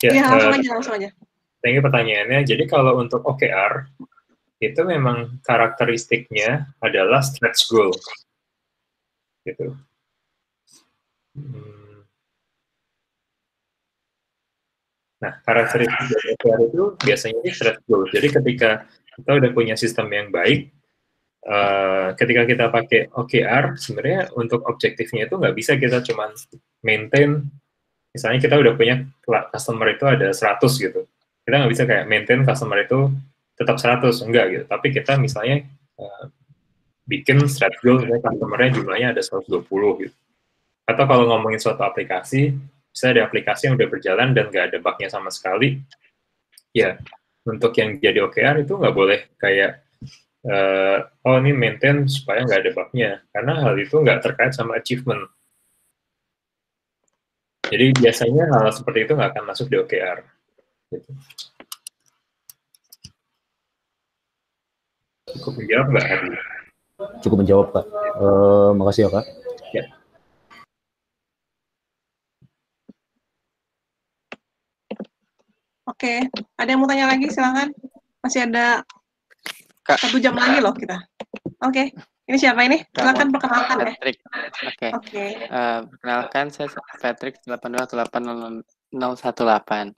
Ya, langsung aja. Ini pertanyaannya, jadi kalau untuk OKR itu memang karakteristiknya adalah stretch goal, gitu. Nah, karakteristik dari OKR itu biasanya itu stretch goal. Jadi ketika kita udah punya sistem yang baik, ketika kita pakai OKR, sebenarnya untuk objektifnya itu nggak bisa kita cuma maintain. Misalnya kita udah punya customer itu ada 100 gitu. Kita nggak bisa kayak maintain customer itu tetap 100, enggak gitu. Tapi kita misalnya bikin stretch goal, misalnya customer-nya jumlahnya ada 120 gitu. Atau kalau ngomongin suatu aplikasi, bisa ada aplikasi yang udah berjalan dan nggak ada bug-nya sama sekali. Ya, untuk yang jadi OKR itu nggak boleh kayak, oh ini maintain supaya nggak ada bug-nya. Karena hal itu nggak terkait sama achievement. Jadi biasanya hal seperti itu nggak akan masuk di OKR. Gitu. Cukup menjawab nggak, Hadi? Cukup menjawab, Kak. Makasih ya, Kak. Ya. Oke, ada yang mau tanya lagi? Silakan. Masih ada 1 jam lagi loh kita. Oke. Ini siapa ini? Silakan perkenalkan ya. Patrick. Oke. Perkenalkan saya Patrick 8288018.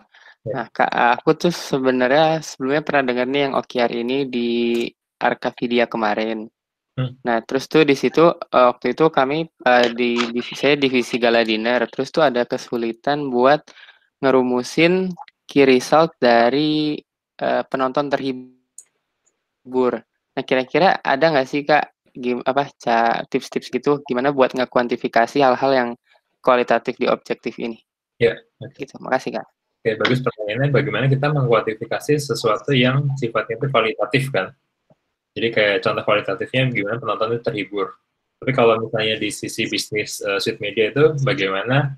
Nah, Kak, aku tuh sebenarnya sebelumnya pernah dengar nih yang OKR ini di Arkavidia kemarin. Nah, terus tuh di situ waktu itu kami saya divisi gala dinner, terus tuh ada kesulitan buat ngerumusin key result dari penonton terhibur. Nah, kira-kira ada nggak sih, Kak, tips-tips gitu gimana buat ngekuantifikasi hal-hal yang kualitatif di objektif ini? Ya. Gitu. Makasih, Kak. Oke, bagus pertanyaannya, bagaimana kita mengkuantifikasi sesuatu yang sifatnya itu kualitatif kan? Jadi kayak contoh kualitatifnya gimana penonton itu terhibur. Tapi kalau misalnya di sisi bisnis suite media itu bagaimana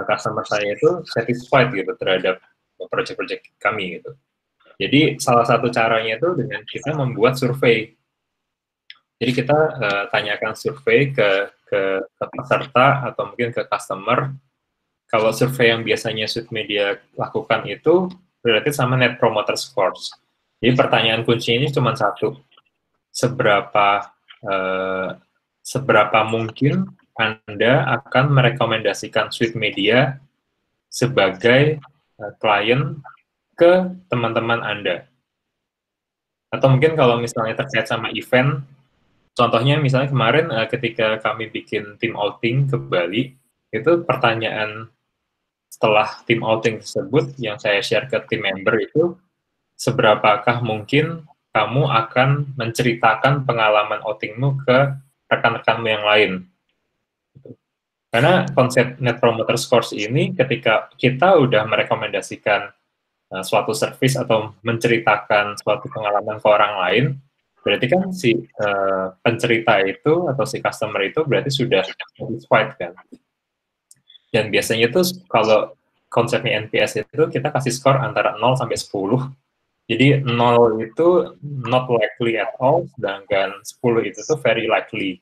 customer saya itu satisfied gitu terhadap project-project kami gitu. Jadi salah satu caranya itu dengan kita membuat survei. Jadi kita tanyakan survei ke peserta atau mungkin ke customer. Kalau survei yang biasanya suite media lakukan itu relatif sama Net Promoter Scores. Jadi pertanyaan kuncinya ini cuma satu. Seberapa mungkin Anda akan merekomendasikan suite media sebagai klien ke teman-teman Anda? Atau mungkin kalau misalnya terkait sama event, contohnya misalnya kemarin ketika kami bikin tim outing ke Bali, itu pertanyaan setelah tim outing tersebut yang saya share ke tim member itu, seberapakah mungkin kamu akan menceritakan pengalaman outingmu ke rekan-rekanmu yang lain. Karena konsep Net Promoter Scores ini ketika kita udah merekomendasikan suatu service atau menceritakan suatu pengalaman ke orang lain, berarti kan si pencerita itu atau si customer itu berarti sudah satisfied kan. Dan biasanya itu kalau konsepnya NPS itu kita kasih skor antara 0 sampai 10. Jadi 0 itu not likely at all, sedangkan 10 itu tuh very likely.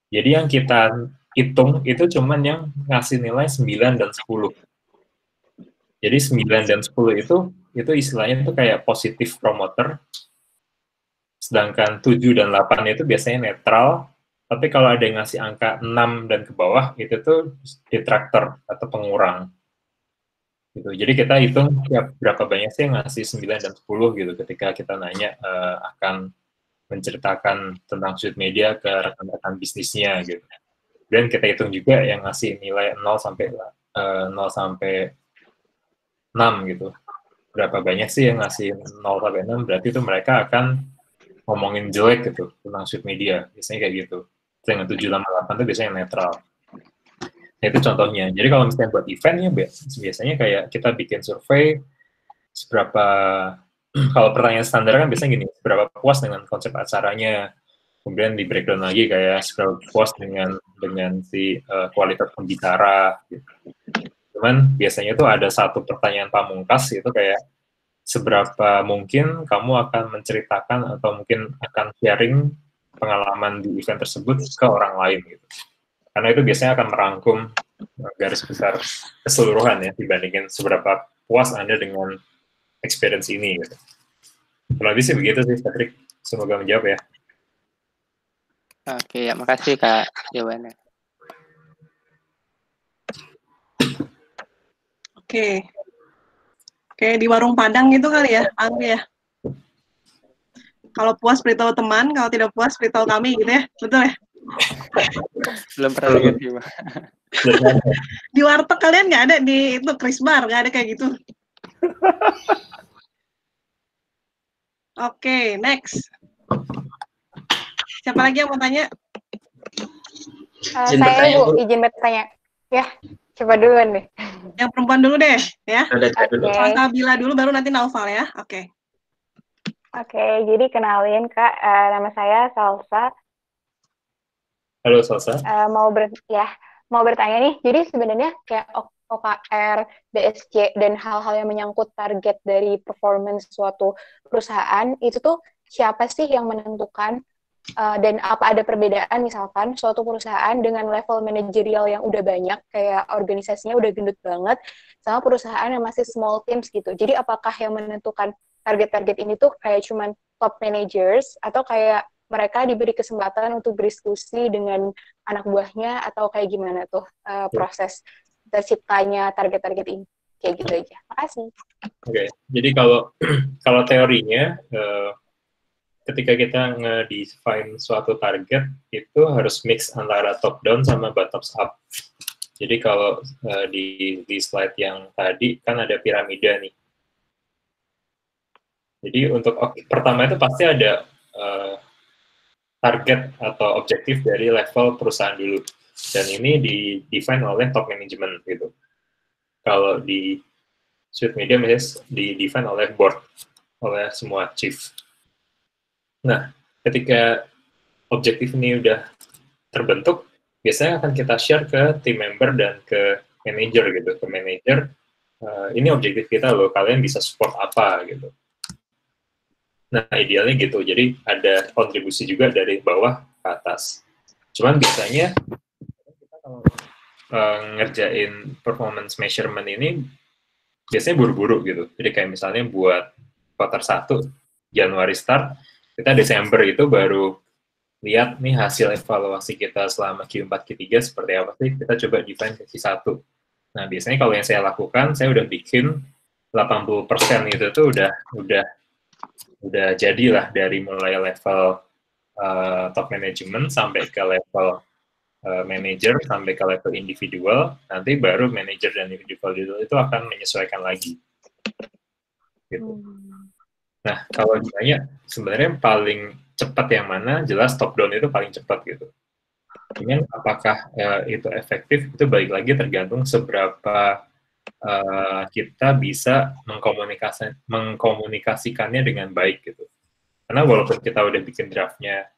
Jadi yang kita hitung itu cuman yang ngasih nilai 9 dan 10. Jadi 9 dan 10 itu istilahnya itu kayak positive promoter, sedangkan 7 dan 8 itu biasanya netral, tapi kalau ada yang ngasih angka 6 dan ke bawah, itu tuh detractor atau pengurang. Gitu. Jadi kita hitung berapa banyak sih yang ngasih 9 dan 10 gitu ketika kita nanya akan menceritakan tentang Sweet Media ke rekan-rekan bisnisnya gitu. Dan kita hitung juga yang ngasih nilai 0 sampai 6 gitu. Berapa banyak sih yang ngasih 0 sampai 6, berarti itu mereka akan ngomongin jelek gitu tentang Sweet Media. Biasanya kayak gitu. Dengan 7, 8 itu biasanya netral. Nah, itu contohnya. Jadi kalau misalnya buat eventnya, biasanya kayak kita bikin survei seberapa, kalau pertanyaan standar kan biasanya gini, seberapa puas dengan konsep acaranya, kemudian di breakdown lagi kayak seberapa puas dengan si kualitas pembicara gitu. Cuman biasanya itu ada satu pertanyaan pamungkas, itu kayak seberapa mungkin kamu akan menceritakan atau mungkin akan sharing pengalaman di event tersebut ke orang lain gitu. Karena itu biasanya akan merangkum garis besar keseluruhan ya, dibandingin seberapa puas Anda dengan experience ini gitu. Kalau lebih sih begitu sih, Patrick. Semoga menjawab ya. Oke, ya makasih Kak jawabannya. Oke. Kayak di warung Padang gitu kali ya, Anggi ya. Kalau puas beritahu teman, kalau tidak puas beritahu kami gitu ya, betul ya? Belum pernah lihat sih, Pak. Di warteg kalian nggak ada, di itu Chris Bar nggak ada kayak gitu. Oke, next. Siapa lagi yang mau tanya? Saya Bu, izin bertanya. Ya, coba duluan deh. Yang perempuan dulu deh, ya. Oke. Salsabila dulu, baru nanti Naufal ya. Oke. Oke, jadi kenalin Kak, nama saya Salsa. Halo Salsa. Mau bertanya nih. Jadi sebenarnya kayak OKR, BSC dan hal-hal yang menyangkut target dari performance suatu perusahaan itu tuh siapa sih yang menentukan? Dan apa ada perbedaan misalkan suatu perusahaan dengan level manajerial yang udah banyak, kayak organisasinya udah gendut banget, sama perusahaan yang masih small teams gitu. Jadi apakah yang menentukan target-target ini tuh kayak cuman top managers, atau kayak mereka diberi kesempatan untuk berdiskusi dengan anak buahnya, atau kayak gimana tuh proses terciptanya target-target ini? Kayak gitu aja. Makasih. Oke, jadi kalau teorinya, ketika kita nge-define suatu target, itu harus mix antara top down sama bottom up. Jadi kalau di slide yang tadi kan ada piramida nih. Jadi untuk pertama itu pasti ada target atau objektif dari level perusahaan dulu. Dan ini di-define oleh top management gitu. Kalau di Sweet Media misalnya di-define oleh board, oleh semua chief. Nah, ketika objektif ini udah terbentuk, biasanya akan kita share ke team member dan ke manager gitu. Ke manager, ini objektif kita loh, kalian bisa support apa gitu. Nah, idealnya gitu. Jadi ada kontribusi juga dari bawah ke atas. Cuman biasanya kita kalau ngerjain performance measurement ini biasanya buru-buru gitu. Jadi kayak misalnya buat quarter 1, Januari start, kita Desember itu baru lihat nih hasil evaluasi kita selama Q4, Q3 seperti apa sih, kita coba define ke Q1. Nah, biasanya kalau yang saya lakukan, saya udah bikin 80% itu tuh udah jadilah dari mulai level top management sampai ke level manager, sampai ke level individual, nanti baru manager dan individual itu akan menyesuaikan lagi. Gitu. Nah, kalau ditanya, sebenarnya paling cepat yang mana, jelas top down itu paling cepat gitu. Kemudian apakah itu efektif, itu balik lagi tergantung seberapa kita bisa mengkomunikasikannya dengan baik gitu. Karena walaupun kita udah bikin draftnya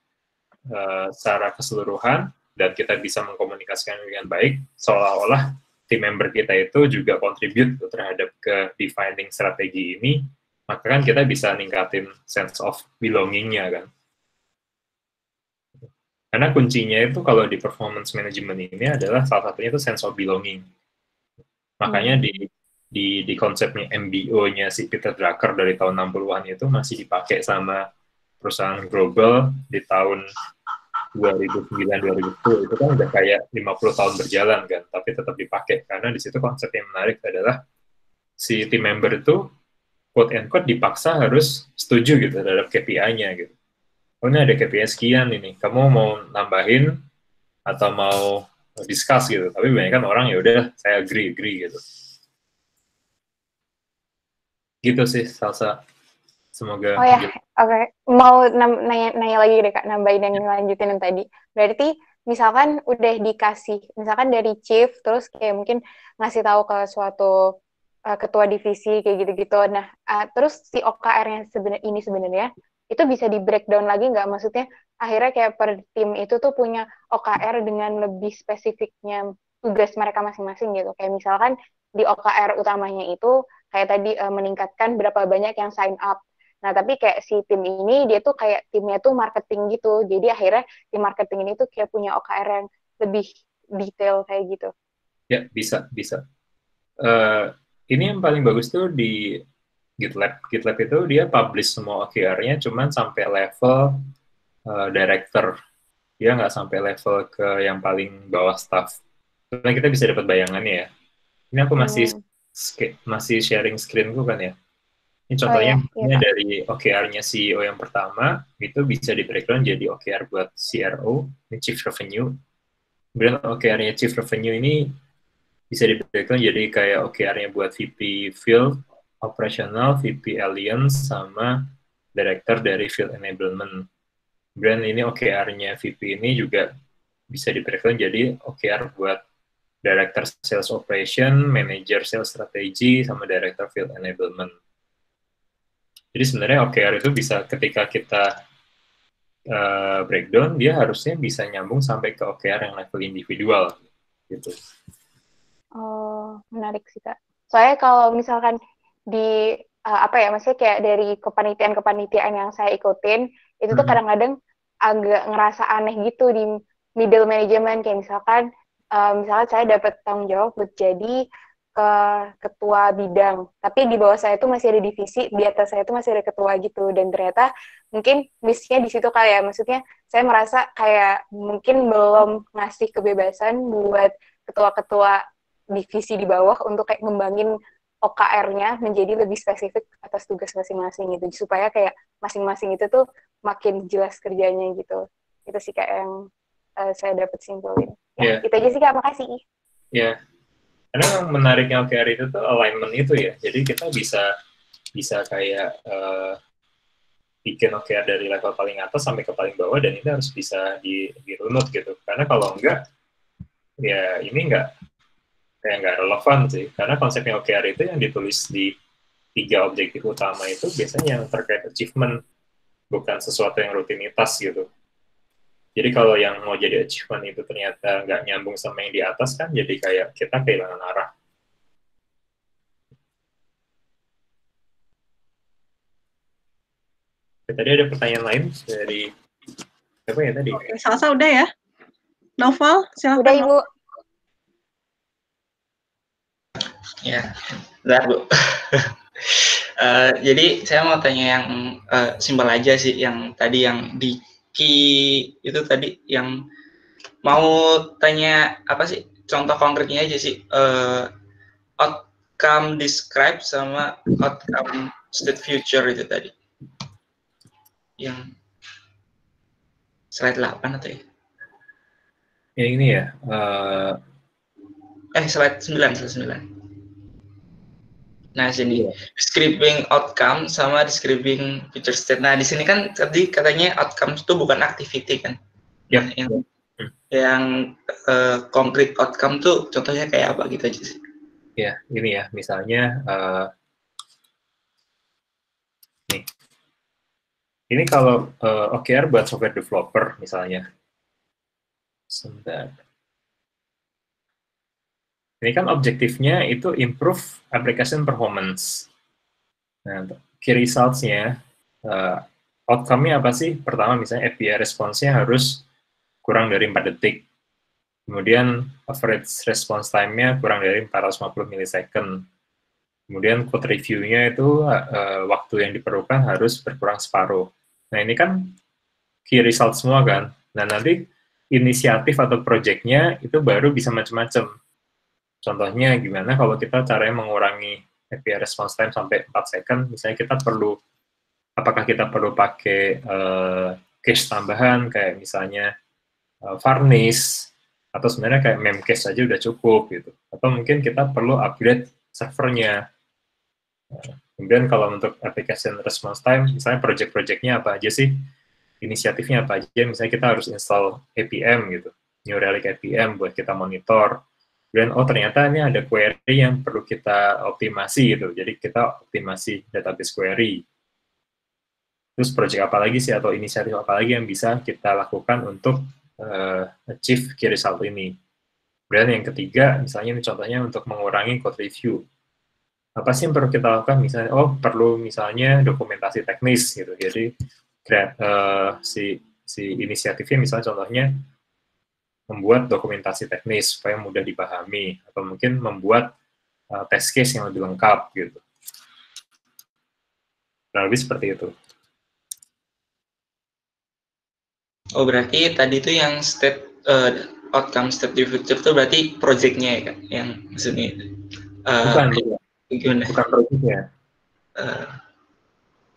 secara keseluruhan, dan kita bisa mengkomunikasikan dengan baik, seolah-olah tim member kita itu juga contribute terhadap ke defining strategi ini, maka kan kita bisa ningkatin sense of belonging-nya kan. Karena kuncinya itu kalau di performance management ini adalah salah satunya itu sense of belonging. Makanya di konsepnya MBO-nya si Peter Drucker dari tahun 60-an itu masih dipakai sama perusahaan global di tahun 2009-2010. Itu kan udah kayak 50 tahun berjalan kan, tapi tetap dipakai. Karena di situ konsep yang menarik adalah si team member itu quote-unquote dipaksa harus setuju gitu terhadap KPI-nya gitu. oh ini ada KPI sekian ini, kamu mau nambahin atau mau discuss gitu. Tapi banyak kan orang ya udah saya agree gitu. Gitu sih Salsa. Semoga. Oh ya, oke. Mau nanya lagi deh Kak, nambahin yang lanjutin yang tadi. Berarti misalkan udah dikasih, misalkan dari chief, terus kayak mungkin ngasih tahu ke suatu ketua divisi kayak gitu-gitu. Nah, terus si OKR-nya sebenarnya itu bisa di breakdown lagi nggak? Maksudnya akhirnya kayak per tim itu tuh punya OKR dengan lebih spesifiknya tugas mereka masing-masing gitu. Kayak misalkan di OKR utamanya itu kayak tadi meningkatkan berapa banyak yang sign up. Nah, tapi kayak si tim ini, dia tuh kayak timnya tuh marketing gitu. Jadi akhirnya tim marketing ini tuh kayak punya OKR yang lebih detail kayak gitu. Ya, bisa. Ini yang paling bagus tuh di GitLab. GitLab itu dia publish semua OKR-nya cuman sampai level director. Dia nggak sampai level ke yang paling bawah staff. Karena kita bisa dapat bayangannya ya. Ini aku masih sharing screen-ku kan ya. Ini contohnya dari OKR-nya CEO yang pertama, itu bisa di-breakdown jadi OKR buat CRO, ini Chief Revenue. Kemudian OKR-nya Chief Revenue ini bisa di-breakdown jadi kayak OKR-nya buat VP Field, Operational, VP Alliance, sama Director dari Field Enablement. Kemudian ini OKR-nya VP ini juga bisa di-breakdown jadi OKR buat Director Sales Operation, Manager Sales Strategy, sama Director Field Enablement. Jadi sebenarnya OKR itu bisa ketika kita breakdown, dia harusnya bisa nyambung sampai ke OKR yang level individual, gitu. Oh, menarik sih Kak. Soalnya kalau misalkan di maksudnya kayak dari kepanitiaan yang saya ikutin, itu tuh kadang-kadang agak ngerasa aneh gitu di middle management, kayak misalkan saya dapat tanggung jawab buat jadi ketua bidang, tapi di bawah saya itu masih ada divisi, di atas saya itu masih ada ketua gitu, dan ternyata mungkin misinya di situ kali ya, maksudnya saya merasa kayak mungkin belum ngasih kebebasan buat ketua-ketua divisi di bawah untuk kayak ngembangin OKR-nya menjadi lebih spesifik atas tugas masing-masing gitu, supaya kayak masing-masing itu tuh makin jelas kerjanya gitu. Itu sih kayak yang saya dapat simpulin. Ya, itu aja sih Kak, makasih. Ya. Karena yang menariknya OKR itu tuh alignment itu ya. Jadi kita bisa kayak bikin OKR dari level paling atas sampai ke paling bawah, dan ini harus bisa dirunut gitu. Karena kalau enggak, ya ini nggak relevan sih. Karena konsepnya OKR itu yang ditulis di 3 objektif utama itu biasanya yang terkait achievement, bukan sesuatu yang rutinitas gitu. Jadi kalau yang mau jadi achievement itu ternyata nggak nyambung sama yang di atas, kan jadi kayak kita kehilangan arah. Tadi ada pertanyaan lain dari siapa ya tadi? Oke, Salsa udah ya? Novel, silakan. Udah Ibu. Ya, bentar Bu. Jadi saya mau tanya yang simpel aja sih, yang tadi yang di itu tadi yang mau tanya apa sih contoh konkretnya aja sih, outcome describe sama outcome state future itu tadi yang slide 8 atau ya? Ya ini ya. Slide 9. Nah, sini describing outcome sama describing future state. Nah, di sini kan tadi katanya outcome itu bukan activity kan? Yep. Yang konkret outcome tuh contohnya kayak apa gitu aja sih? Ya, ini ya, misalnya nih. Ini kalau OKR buat software developer misalnya. Sebentar. Ini kan objektifnya itu improve application performance. Nah, key results-nya, outcome-nya apa sih? Pertama, misalnya API response-nya harus kurang dari 4 detik. Kemudian average response time-nya kurang dari 450 millisecond. Kemudian code review-nya itu waktu yang diperlukan harus berkurang separuh. Nah, ini kan key result semua kan. Nah, nanti inisiatif atau project-nya itu baru bisa macam-macam. Contohnya gimana kalau kita caranya mengurangi API response time sampai 4 second, misalnya apakah kita perlu pakai case tambahan kayak misalnya varnish, atau sebenarnya kayak memcached aja udah cukup gitu. Atau mungkin kita perlu upgrade servernya. Kemudian kalau untuk application response time, misalnya project-projectnya apa aja sih, inisiatifnya apa aja, misalnya kita harus install APM gitu, New Relic APM buat kita monitor. Dan ternyata ini ada query yang perlu kita optimasi gitu, jadi kita optimasi database query. Terus project apa lagi sih, atau inisiatif apa lagi yang bisa kita lakukan untuk achieve key result ini. Kemudian yang ketiga, misalnya ini contohnya untuk mengurangi code review. Apa sih yang perlu kita lakukan? Misalnya, perlu misalnya dokumentasi teknis gitu. Jadi si inisiatifnya misalnya contohnya membuat dokumentasi teknis supaya mudah dipahami, atau mungkin membuat test case yang lebih lengkap gitu. Nah, lebih seperti itu. Oh, berarti tadi itu yang outcome step di future itu berarti project-nya ya, Kak? Yang maksudnya Bukan project-nya.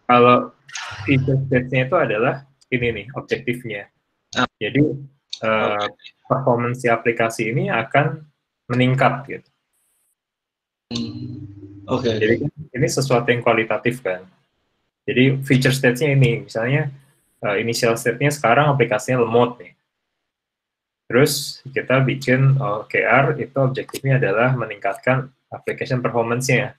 Kalau feature state-nya itu adalah ini nih, objektifnya. Jadi, performance aplikasi ini akan meningkat gitu. Oke. Jadi ini sesuatu yang kualitatif kan. Jadi feature state-nya ini, misalnya initial state-nya sekarang aplikasinya lemot nih. Terus kita bikin OKR, itu objektifnya adalah meningkatkan application performance-nya.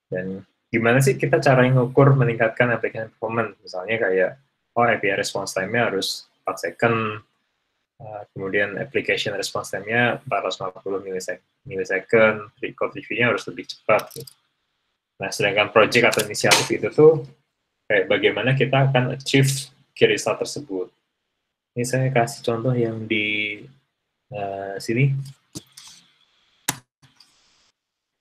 Dan gimana sih kita cara ngukur meningkatkan application performance? Misalnya kayak, API response time-nya harus 4 second, kemudian application response time-nya 450 millisecond, code review-nya harus lebih cepat. Gitu. Nah, sedangkan project atau inisiatif itu tuh, kayak bagaimana kita akan achieve key result tersebut. Ini saya kasih contoh yang di sini.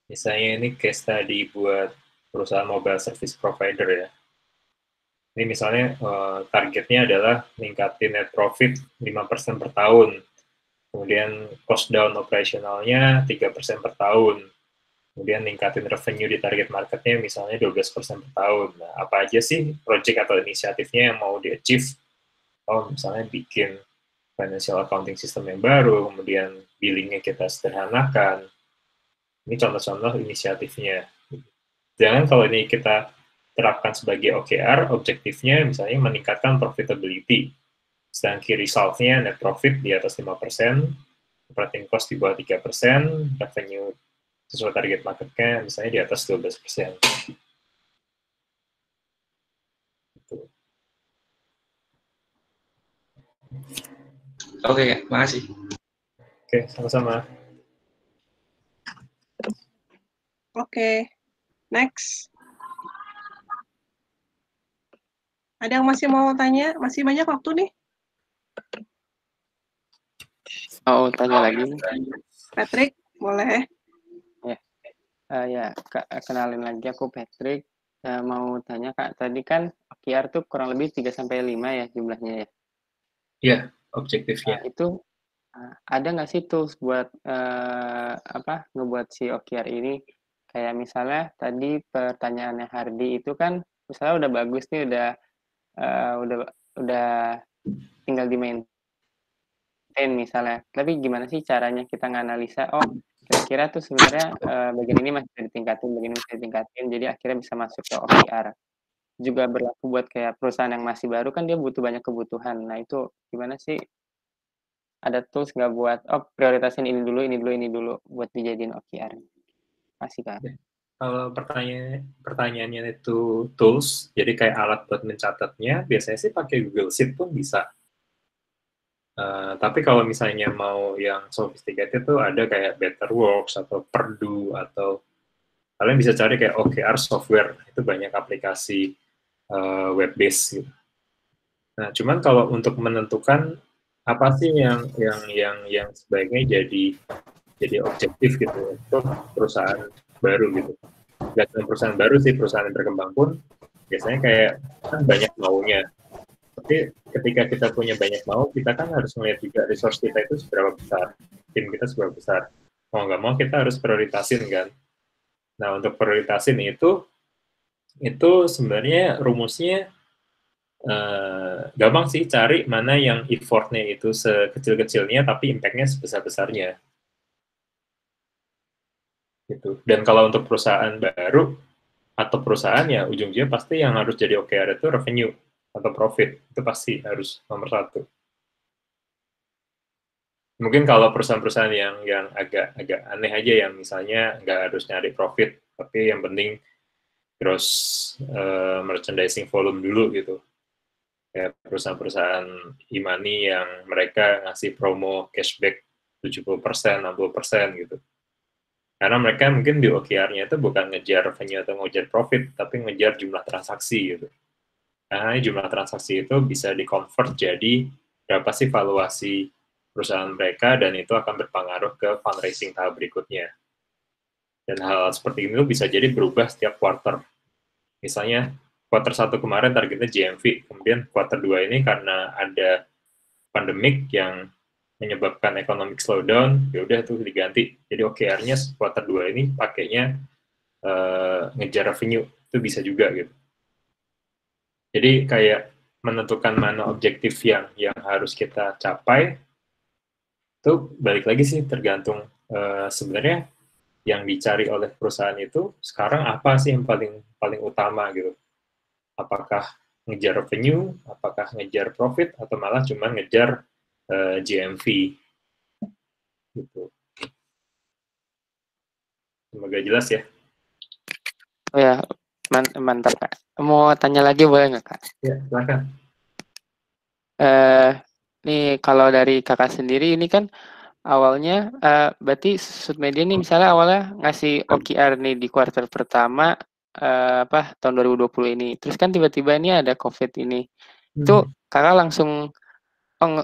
Misalnya ini case study buat perusahaan mobile service provider ya. Ini misalnya targetnya adalah meningkatin net profit 5% per tahun. Kemudian cost down operasionalnya 3% per tahun. Kemudian ningkatin revenue di target marketnya misalnya 12% per tahun. Nah, apa aja sih project atau inisiatifnya yang mau di-achieve? Misalnya bikin financial accounting system yang baru, kemudian billingnya kita sederhanakan. Ini contoh-contoh inisiatifnya. Jangan kalau ini kita terapkan sebagai OKR, objektifnya misalnya meningkatkan profitability. Sedangkan key result-nya net profit di atas 5%, operating cost di bawah 3%, revenue sesuai target marketnya misalnya di atas 12%. Oke, makasih. Oke, sama-sama. Oke, next. Ada yang masih mau tanya? Masih banyak waktu nih. Mau tanya lagi? Patrick, boleh. Ya, Kak, kenalin lagi aku Patrick. Mau tanya Kak, tadi kan OKR tuh kurang lebih 3-5 ya jumlahnya ya? Iya, objektifnya. Nah, itu ada nggak sih tools buat ngebuat si OKR ini? Kayak misalnya tadi pertanyaannya Hardi itu kan misalnya udah bagus nih, udah tinggal di maintain misalnya. Tapi gimana sih caranya kita nganalisa, kira-kira tuh sebenarnya bagian ini masih bisa ditingkatin, bagian ini bisa ditingkatin, jadi akhirnya bisa masuk ke OKR. Juga berlaku buat kayak perusahaan yang masih baru kan dia butuh banyak kebutuhan. Nah itu gimana sih? Ada tools nggak buat, prioritasin ini dulu buat dijadiin OKR? Masih Kak. Kalau pertanyaannya itu tools, jadi kayak alat buat mencatatnya, biasanya sih pakai Google Sheet pun bisa. Tapi kalau misalnya mau yang sophisticated tuh ada kayak Betterworks atau Perdue, atau kalian bisa cari kayak OKR software, itu banyak aplikasi web based gitu. Nah, cuman kalau untuk menentukan apa sih yang sebaiknya jadi objektif gitu untuk perusahaan baru gitu. Gak cuma perusahaan baru sih, perusahaan yang berkembang pun biasanya kayak kan banyak maunya. Tapi ketika kita punya banyak mau, kita kan harus melihat juga resource kita itu seberapa besar, tim kita seberapa besar. Mau nggak mau kita harus prioritasin kan. Nah, untuk prioritasin itu sebenarnya rumusnya gampang sih cari mana yang effortnya itu sekecil-kecilnya tapi impact-nya sebesar-besarnya. Gitu. Dan kalau untuk perusahaan baru atau perusahaan ya ujung-ujungnya pasti yang harus jadi OKR itu revenue atau profit. Itu pasti harus nomor satu. Mungkin kalau perusahaan-perusahaan yang agak aneh aja yang misalnya nggak harus nyari profit, tapi yang penting terus merchandising volume dulu gitu. Kayak perusahaan-perusahaan e-money yang mereka ngasih promo cashback 70%, 60% gitu. Karena mereka mungkin di OKR-nya itu bukan ngejar revenue atau ngejar profit, tapi ngejar jumlah transaksi gitu. Karena jumlah transaksi itu bisa di-convert jadi berapa sih valuasi perusahaan mereka, dan itu akan berpengaruh ke fundraising tahap berikutnya. Dan hal seperti ini bisa jadi berubah setiap quarter. Misalnya, quarter 1 kemarin targetnya GMV, kemudian quarter 2 ini karena ada pandemik yang menyebabkan economic slowdown, ya udah tuh diganti. Jadi OKR-nya quarter 2 ini pakainya ngejar revenue, itu bisa juga gitu. Jadi kayak menentukan mana objektif yang harus kita capai, itu balik lagi sih tergantung sebenarnya yang dicari oleh perusahaan itu sekarang apa sih yang paling utama gitu. Apakah ngejar revenue, apakah ngejar profit, atau malah cuma ngejar GMV gitu. Semoga jelas ya. Oh ya, mantap Kak. Mau tanya lagi boleh nggak Kak? Ya, silakan. Nih kalau dari Kakak sendiri ini kan awalnya berarti Sudmedia nih misalnya awalnya ngasih OKR nih di kuartal pertama tahun 2020 ini. Terus kan tiba-tiba ini ada COVID ini. Itu Kakak langsung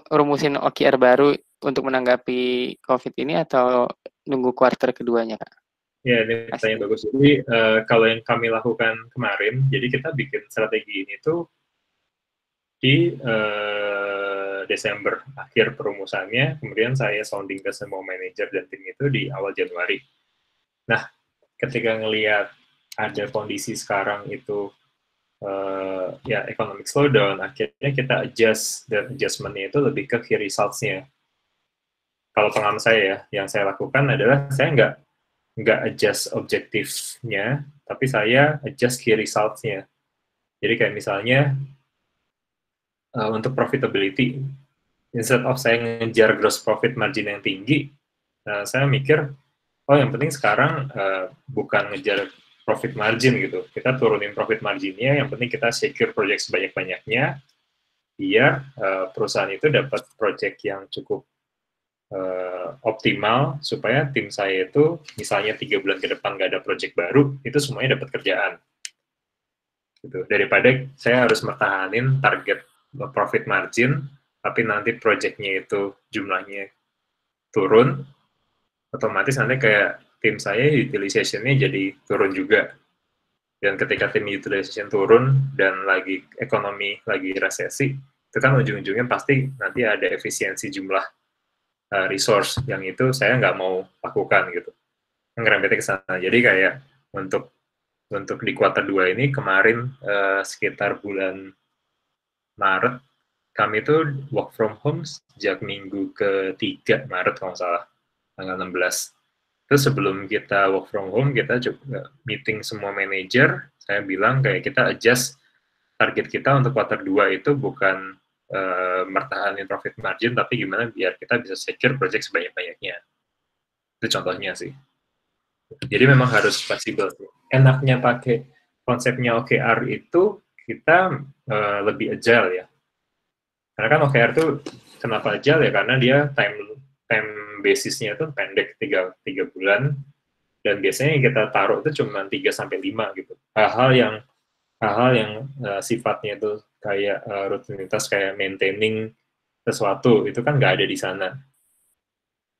rumusin OKR baru untuk menanggapi COVID ini atau nunggu kuartal keduanya, Kak? Ya, ini pertanyaan bagus. Jadi, kalau yang kami lakukan kemarin, jadi kita bikin strategi ini tuh di Desember, akhir perumusannya, kemudian saya sounding ke semua manajer dan tim itu di awal Januari. Nah, ketika ngelihat ada kondisi sekarang itu ya economic slowdown, akhirnya kita adjust, dan adjustment-nya itu lebih ke key results-nya. Kalau pengalaman saya ya, yang saya lakukan adalah saya nggak adjust objektifnya, tapi saya adjust key results-nya. Jadi kayak misalnya untuk profitability, instead of saya ngejar gross profit margin yang tinggi, saya mikir, oh yang penting sekarang bukan ngejar profit margin gitu. Kita turunin profit marginnya, yang penting kita secure project sebanyak-banyaknya, biar perusahaan itu dapat project yang cukup optimal, supaya tim saya itu, misalnya 3 bulan ke depan nggak ada project baru, itu semuanya dapat kerjaan. Gitu. Daripada saya harus mertahanin target profit margin, tapi nanti project-nya itu jumlahnya turun, otomatis nanti kayak tim saya utilization-nya jadi turun juga. Dan ketika tim utilization turun dan lagi ekonomi lagi resesi, itu kan ujung-ujungnya pasti nanti ada efisiensi jumlah resource, yang itu saya nggak mau lakukan gitu. Ngerempetnya ke sana. Jadi kayak untuk di kuartal 2 ini kemarin sekitar bulan Maret, kami tuh work from home sejak minggu ke-3 Maret kalau nggak salah, tanggal 16. Terus sebelum kita work from home, kita juga meeting semua manajer, saya bilang kayak kita adjust target kita untuk kuartal 2 itu bukan mertahanin profit margin, tapi gimana biar kita bisa secure project sebanyak-banyaknya. Itu contohnya sih. Jadi memang harus fleksibel. Enaknya pakai konsepnya OKR itu kita lebih agile ya. Karena kan OKR itu kenapa agile ya? Karena dia time basisnya itu pendek, 3 bulan, dan biasanya yang kita taruh itu cuma 3-5 gitu. Hal-hal yang sifatnya itu kayak rutinitas, kayak maintaining sesuatu, itu kan nggak ada di sana.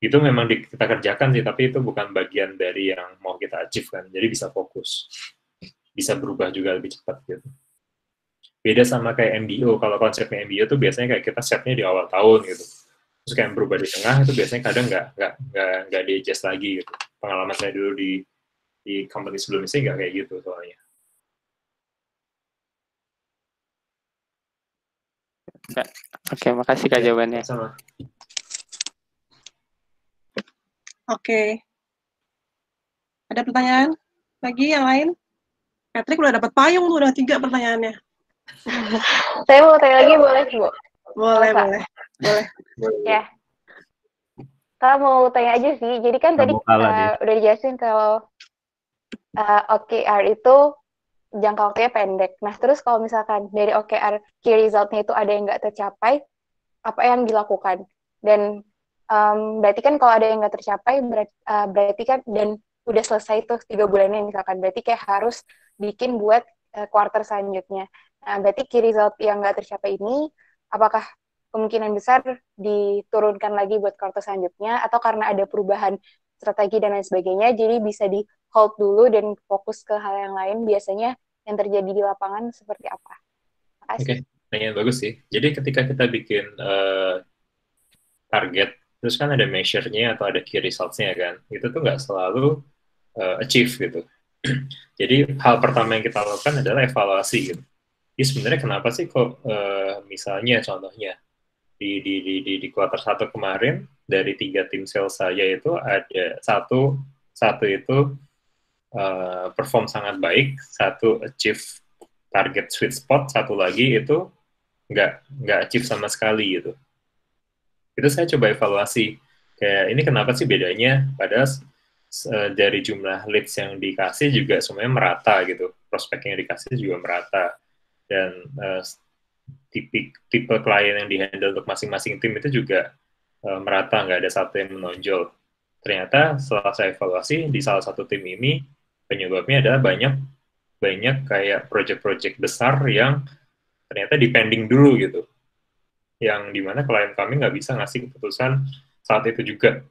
Itu memang kita kerjakan sih, tapi itu bukan bagian dari yang mau kita achieve kan. Jadi bisa fokus, bisa berubah juga lebih cepat gitu. Beda sama kayak MBO. Kalau konsepnya MBO tuh biasanya kayak kita setnya di awal tahun gitu. Terus kayak berubah di tengah, itu biasanya kadang nggak di-adjust lagi gitu. Pengalaman saya dulu di company sebelumnya sih nggak kayak gitu soalnya. Oke, makasih Kak jawabannya. Sama. Oke. Ada pertanyaan lagi yang lain? Patrick udah dapat payung tuh, udah 3 pertanyaannya. Saya mau tanya lagi, boleh, Bu? Boleh, Masa? boleh. Ya. Kalau mau tanya aja sih, jadi kan tadi Kamu kalah udah dijelasin kalau OKR itu jangka waktunya pendek. Nah, terus kalau misalkan dari OKR key result-nya itu ada yang nggak tercapai, apa yang dilakukan? Dan berarti kan kalau ada yang nggak tercapai, berarti kan, dan udah selesai tuh 3 bulannya misalkan, berarti kayak harus bikin buat quarter selanjutnya. Nah, berarti key result yang nggak tercapai ini, apakah kemungkinan besar diturunkan lagi buat quarter selanjutnya, atau karena ada perubahan strategi dan lain sebagainya, jadi bisa di hold dulu dan fokus ke hal yang lain, biasanya yang terjadi di lapangan seperti apa? Oke, pertanyaan bagus sih. Jadi ketika kita bikin target, terus kan ada measure-nya atau ada key results-nya kan, itu tuh nggak selalu achieve gitu. Jadi hal pertama yang kita lakukan adalah evaluasi gitu. Jadi sebenarnya kenapa sih kok misalnya contohnya di kuartal 1 kemarin dari 3 tim sales saya itu ada satu itu perform sangat baik, satu achieve target sweet spot, satu lagi itu nggak achieve sama sekali gitu. Itu saya coba evaluasi kayak ini kenapa sih bedanya, padahal dari jumlah leads yang dikasih juga semuanya merata gitu, prospek yang dikasih juga merata, dan tipe klien yang dihandle untuk masing-masing tim itu juga merata, nggak ada satu yang menonjol. Ternyata setelah saya evaluasi di salah satu tim ini, penyebabnya adalah banyak kayak project-project besar yang ternyata depending dulu gitu, yang dimana klien kami nggak bisa ngasih keputusan saat itu juga.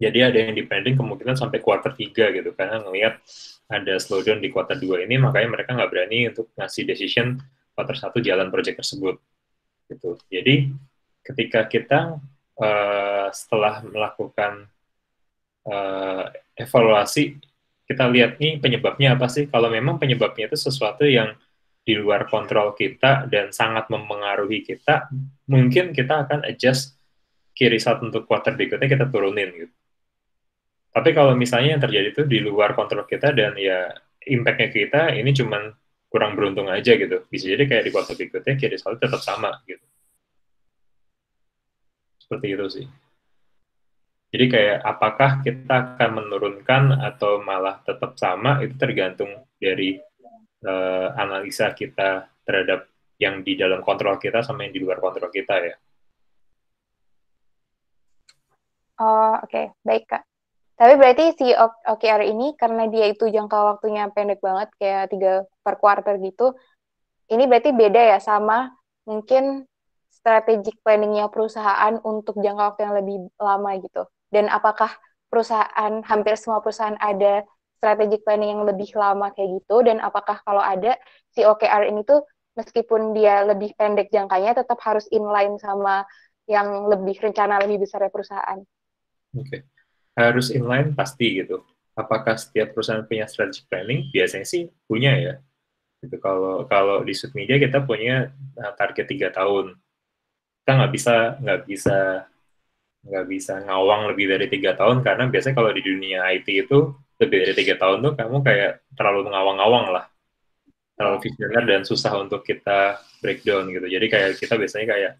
Jadi ada yang depending kemungkinan sampai kuartal 3 gitu, karena ngelihat ada slowdown di kuartal 2 ini, makanya mereka nggak berani untuk ngasih decision kuartal 1 jalan project tersebut. Gitu. Jadi ketika kita setelah melakukan evaluasi, kita lihat nih penyebabnya apa sih. Kalau memang penyebabnya itu sesuatu yang di luar kontrol kita dan sangat mempengaruhi kita, mungkin kita akan adjust key result untuk kuartal berikutnya, kita turunin gitu. Tapi kalau misalnya yang terjadi itu di luar kontrol kita dan ya impact-nya kita ini cuman kurang beruntung aja gitu, bisa jadi kayak di kuartal berikutnya key result tetap sama gitu. Seperti itu sih. Jadi kayak apakah kita akan menurunkan atau malah tetap sama, itu tergantung dari analisa kita terhadap yang di dalam kontrol kita sama yang di luar kontrol kita ya. Oh, oke. Baik, Kak. Tapi berarti si OKR ini, karena dia itu jangka waktunya pendek banget, kayak 3 per quarter gitu, ini berarti beda ya sama mungkin strategic planning-nya perusahaan untuk jangka waktu yang lebih lama gitu. Dan apakah hampir semua perusahaan ada strategic planning yang lebih lama kayak gitu, dan apakah kalau ada, si OKR ini tuh meskipun dia lebih pendek jangkanya, tetap harus inline sama yang rencana lebih besar ya perusahaan? Oke. Harus inline pasti gitu. Apakah setiap perusahaan punya strategic planning? Biasanya sih punya ya. Gitu. Kalau di Sud Media kita punya target 3 tahun. Kita nggak bisa ngawang lebih dari 3 tahun, karena biasanya kalau di dunia IT itu lebih dari 3 tahun tuh kamu kayak terlalu mengawang-awang lah, terlalu visioner dan susah untuk kita breakdown gitu. Jadi kayak kita biasanya kayak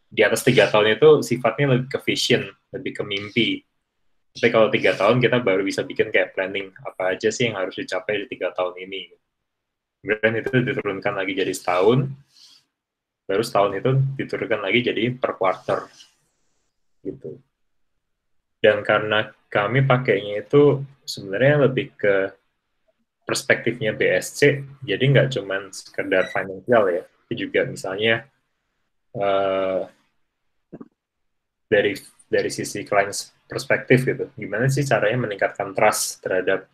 di atas 3 tahun itu sifatnya lebih ke vision, lebih ke mimpi. Tapi kalau 3 tahun kita baru bisa bikin kayak planning apa aja sih yang harus dicapai di 3 tahun ini. Kemudian itu diturunkan lagi jadi setahun, baru setahun itu diturunkan lagi jadi per quarter gitu. Dan karena kami pakainya itu sebenarnya lebih ke perspektifnya BSC, jadi nggak cuma sekedar financial ya, tapi juga misalnya dari sisi client perspektif gitu, gimana sih caranya meningkatkan trust terhadap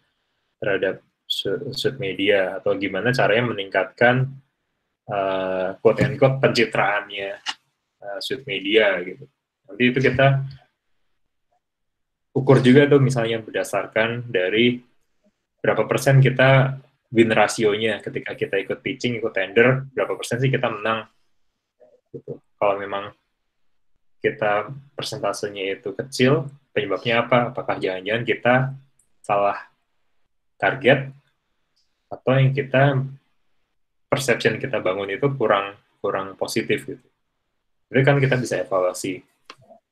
Sud Media, atau gimana caranya meningkatkan quote and quote pencitraannya Sud Media gitu. Nanti itu kita ukur juga tuh, misalnya berdasarkan dari berapa persen kita win rasionya ketika kita ikut pitching, ikut tender, berapa persen sih kita menang gitu. Kalau memang kita persentasenya itu kecil, penyebabnya apa? Apakah jangan-jangan kita salah target, atau yang kita perception kita bangun itu kurang positif gitu. Jadi kan kita bisa evaluasi.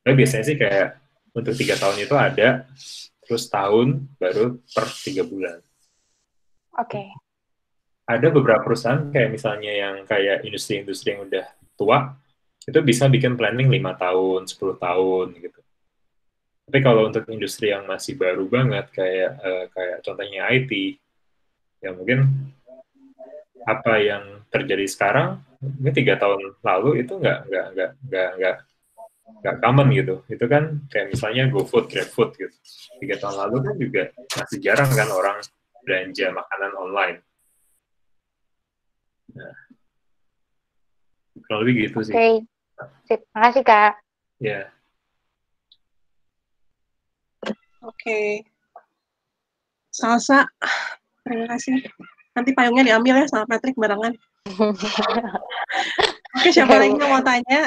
Tapi biasanya sih kayak untuk 3 tahun itu ada, terus tahun baru per 3 bulan. Oke. Ada beberapa perusahaan kayak misalnya yang kayak industri-industri yang udah tua, itu bisa bikin planning 5 tahun, 10 tahun gitu. Tapi kalau untuk industri yang masih baru banget, kayak contohnya IT, ya mungkin apa yang terjadi sekarang, ini 3 tahun lalu itu nggak common gitu. Itu kan kayak misalnya GoFood, GrabFood gitu. 3 tahun lalu kan juga masih jarang kan orang belanja makanan online. Nah, kurang lebih gitu sih. Oke. Sip. Makasih, Kak. Ya. Oke. Salsa, terima kasih. Nanti payungnya diambil ya sama Patrick barengan. Oke, siapa lagi yang mau tanya?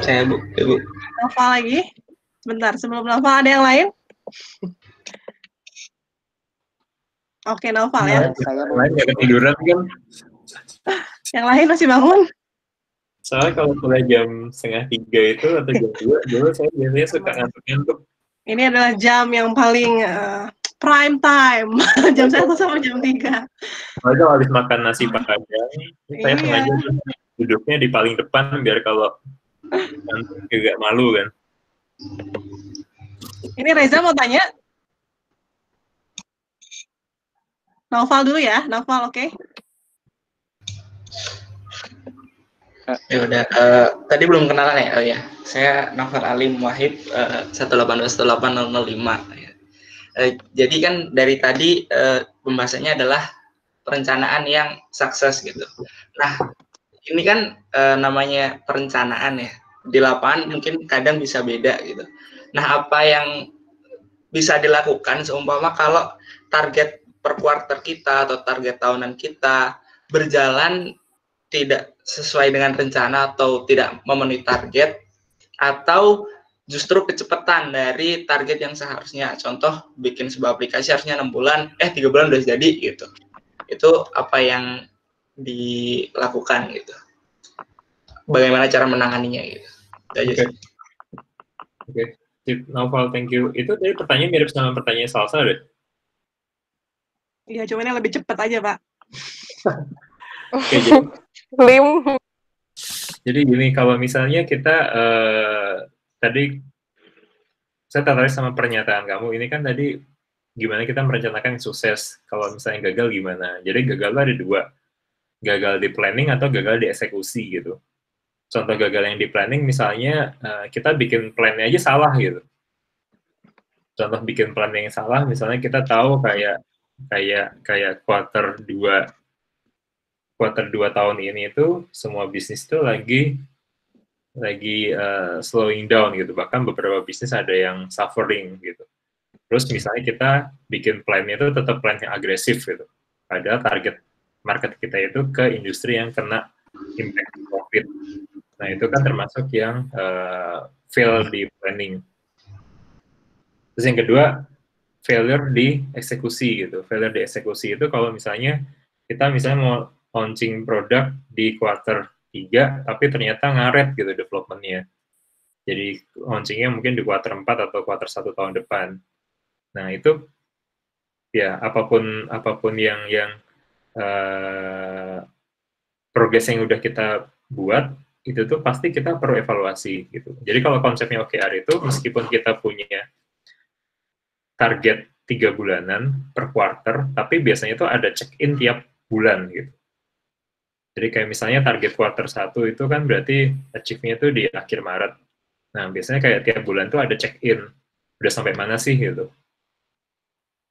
Saya, Bu. Ibu. Naufal lagi? Sebentar, sebelum Naufal ada yang lain? Oke, Naufal ya. Saya Lain nggak ketiduran kan? Yang lain masih bangun? Soalnya kalau mulai jam 2:30 itu atau jam 2, dulu saya biasanya suka ngantuk-ngantuk. Ini adalah jam yang paling prime time. Jam 1 sama jam 3. Kalau habis makan nasi padang, saya Iya. sengaja duduknya di paling depan biar kalau ngantuk juga malu kan. Ini Reza mau tanya? Naufal dulu ya, Naufal, oke? Ya udah, tadi belum kenalan ya. Oh ya, saya Naufal Alim Wahid, 1818005. Jadi kan dari tadi pembahasannya adalah perencanaan yang sukses gitu. Nah, ini kan namanya perencanaan ya. Di lapangan mungkin kadang bisa beda gitu. Nah, apa yang bisa dilakukan seumpama kalau target per kuarter kita atau target tahunan kita berjalan tidak sesuai dengan rencana atau tidak memenuhi target, atau justru kecepatan dari target yang seharusnya. Contoh, bikin sebuah aplikasi harusnya 6 bulan, 3 bulan udah jadi gitu. Itu apa yang dilakukan gitu. Bagaimana cara menanganinya gitu. Oke. Naufal, thank you. Itu tadi pertanyaan mirip sama pertanyaan Salsa deh. Iya, cuman yang lebih cepat aja, Pak. Oke, jadi gini, kalau misalnya kita tadi saya tertarik sama pernyataan kamu. Ini kan tadi gimana kita merencanakan yang sukses. Kalau misalnya gagal gimana? Jadi gagal ada 2. Gagal di planning atau gagal di eksekusi gitu. Contoh gagal yang di planning misalnya kita bikin plan-nya aja salah gitu. Contoh bikin plan yang salah, misalnya kita tahu kayak quarter 2 tahun ini itu semua bisnis itu lagi slowing down gitu, bahkan beberapa bisnis ada yang suffering gitu. Terus misalnya kita bikin plan-nya itu tetap plan yang agresif gitu, padahal target market kita itu ke industri yang kena impact profit. Nah itu kan termasuk yang fail di planning. Terus yang kedua, failure di eksekusi gitu. Failure di eksekusi itu kalau misalnya kita mau launching produk di quarter 3, tapi ternyata ngaret gitu development-nya. Jadi launching-nya mungkin di quarter 4 atau quarter 1 tahun depan. Nah itu ya apapun yang progress yang udah kita buat, itu tuh pasti kita perlu evaluasi gitu. Jadi kalau konsepnya OKR itu, meskipun kita punya target 3 bulanan per quarter, tapi biasanya itu ada check-in tiap bulan gitu. Jadi kayak misalnya target quarter 1 itu kan berarti achieve-nya itu di akhir Maret. Nah, biasanya kayak tiap bulan tuh ada check-in. Udah sampai mana sih gitu.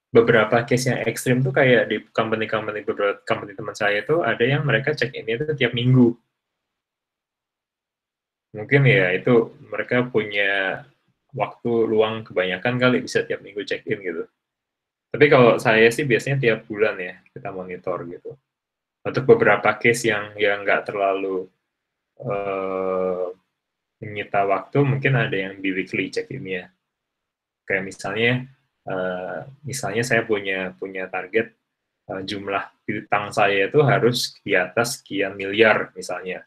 Beberapa case yang ekstrim tuh kayak di beberapa company teman saya itu ada yang mereka check-in-nya itu tiap minggu. Mungkin ya itu mereka punya waktu luang kebanyakan kali bisa tiap minggu check-in gitu. Tapi kalau saya sih biasanya tiap bulan ya kita monitor gitu. Untuk beberapa case yang nggak terlalu menyita waktu, mungkin ada yang di weekly check-in-nya. Kayak misalnya saya punya target jumlah utang saya itu harus di atas sekian miliar misalnya.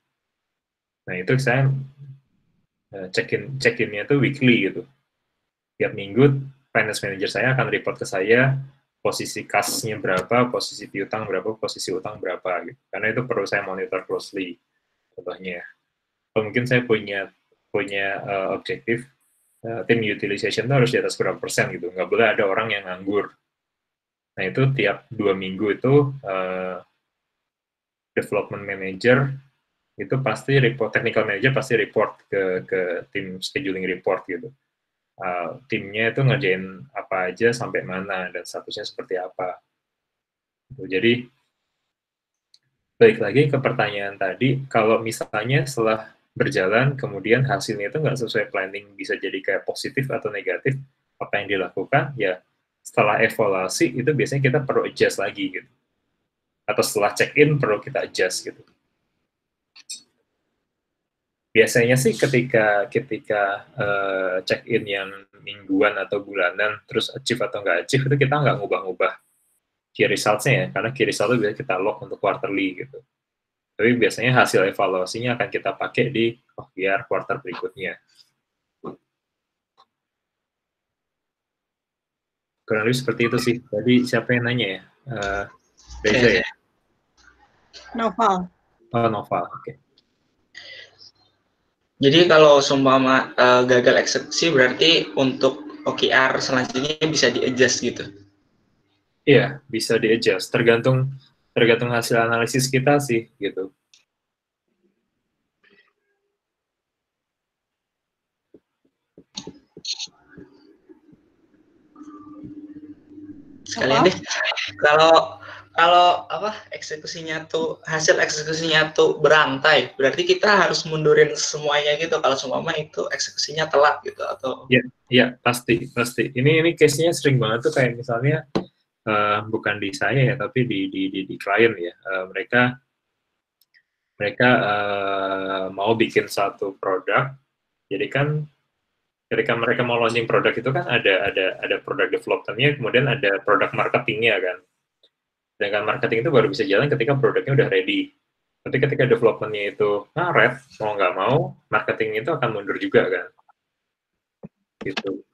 Nah itu saya check-in-nya itu weekly gitu. Tiap minggu finance manager saya akan report ke saya posisi kas-nya berapa, posisi piutang berapa, posisi utang berapa gitu. Karena itu perlu saya monitor closely. Contohnya, kalau mungkin saya punya objektif tim utilization itu harus di atas berapa persen gitu. Nggak boleh ada orang yang nganggur. Nah itu tiap 2 minggu itu development manager itu pasti report, technical manager pasti report ke tim scheduling report gitu. Timnya itu ngerjain apa aja sampai mana dan statusnya seperti apa. Jadi balik lagi ke pertanyaan tadi, kalau misalnya setelah berjalan kemudian hasilnya itu nggak sesuai planning, bisa jadi kayak positif atau negatif, apa yang dilakukan ya setelah evaluasi itu biasanya kita perlu adjust lagi gitu. Atau setelah check-in perlu kita adjust gitu. Biasanya sih ketika check-in yang mingguan atau bulanan, terus achieve atau nggak achieve, itu kita nggak ngubah-ngubah key results-nya ya, karena key result itu biasanya kita lock untuk quarterly gitu. Tapi biasanya hasil evaluasinya akan kita pakai di OKR quarter berikutnya. Kurang lebih seperti itu sih. Tadi siapa yang nanya ya? Reza ya? Novel. Oh, Novel, oke. Jadi kalau seumpama gagal eksekusi berarti untuk OKR selanjutnya bisa di-adjust gitu? Iya, bisa di-adjust. Tergantung hasil analisis kita sih, gitu. Sekalian deh, kalau apa hasil eksekusinya tuh berantai, berarti kita harus mundurin semuanya gitu kalau seumpama itu eksekusinya telat gitu atau? Iya, pasti. Ini case-nya sering banget tuh kayak misalnya bukan di saya ya, tapi di klien ya. Mereka mau bikin satu produk, jadi kan ketika mereka mau launching produk itu kan ada produk development-nya, kemudian ada produk marketingnya kan. Sedangkan marketing itu baru bisa jalan ketika produknya udah ready. Tapi ketika development-nya itu ngaret, mau nggak mau, marketing itu akan mundur juga kan. Gitu.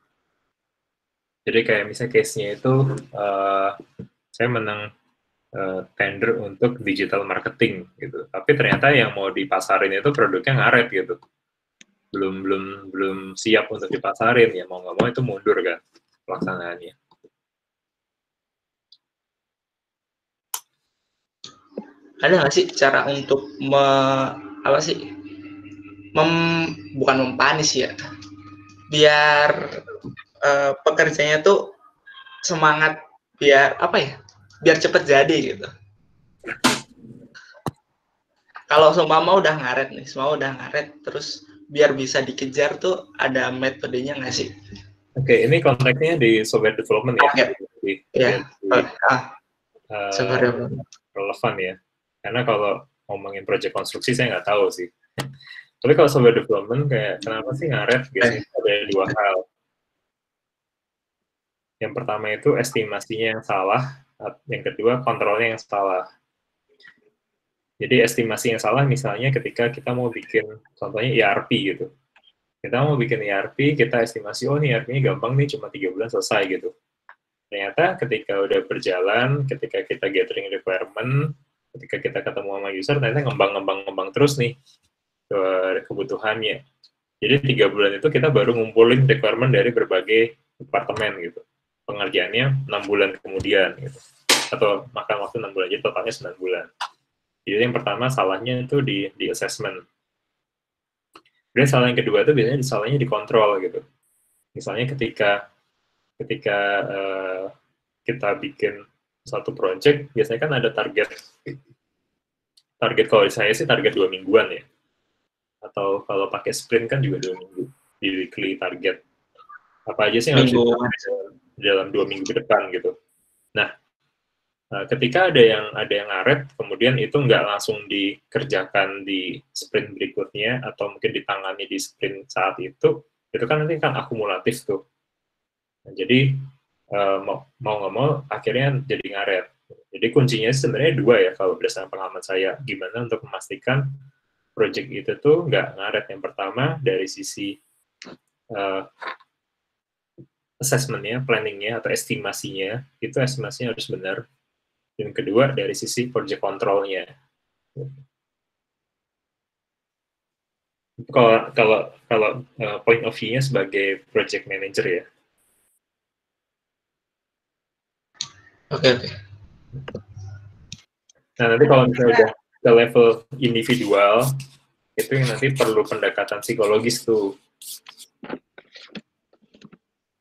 Jadi kayak misalnya case-nya itu, saya menang tender untuk digital marketing gitu. Tapi ternyata yang mau dipasarin itu produknya ngaret gitu. Belum siap untuk dipasarin, ya mau nggak mau itu mundur kan pelaksanaannya. Ada nggak sih cara untuk bukan mempanis ya, biar pekerjanya tuh semangat, biar cepet jadi gitu. Kalau seumpama udah ngaret terus biar bisa dikejar tuh ada metodenya nggak sih? Oke, ini konteksnya di software development ya. Relevan ya. Karena kalau ngomongin project konstruksi saya nggak tahu sih. Tapi kalau software development kayak kenapa sih ngaret? Biasanya ada dua hal. Yang pertama itu estimasinya yang salah, yang kedua kontrolnya yang salah. Jadi estimasi yang salah misalnya ketika kita mau bikin contohnya ERP gitu. Kita mau bikin ERP, kita estimasi, oh ini ERP-nya gampang nih, cuma 3 bulan selesai gitu. Ternyata ketika udah berjalan, ketika kita gathering requirement, ketika kita ketemu sama user, ternyata ngembang terus nih kebutuhannya. Jadi 3 bulan itu kita baru ngumpulin requirement dari berbagai departemen gitu. Pengerjaannya 6 bulan kemudian gitu. Atau makan waktu 6 bulan, jadi totalnya 9 bulan. Jadi yang pertama salahnya itu di assessment. Kemudian salah yang kedua itu biasanya salahnya di kontrol gitu. Misalnya ketika kita bikin satu project, biasanya kan ada target kalau saya sih target 2 mingguan ya. Atau kalau pakai sprint kan juga 2 minggu di weekly target. Apa aja sih yang harus dalam 2 minggu ke depan gitu. Nah, ketika ada yang ngaret, kemudian itu nggak langsung dikerjakan di sprint berikutnya atau mungkin ditangani di sprint saat itu kan nanti kan akumulatif tuh. Nah, jadi mau nggak mau akhirnya jadi ngaret. Jadi kuncinya sebenarnya dua ya kalau berdasarkan pengalaman saya, gimana untuk memastikan project itu tuh nggak ngaret. Yang pertama dari sisi assessment-nya, planning-nya atau estimasinya, itu estimasinya harus benar. Dan kedua dari sisi project control-nya. Kalau point of view-nya sebagai project manager ya. Oke. Nah, nanti kalau misalnya udah ke level individual, itu yang nanti perlu pendekatan psikologis tuh.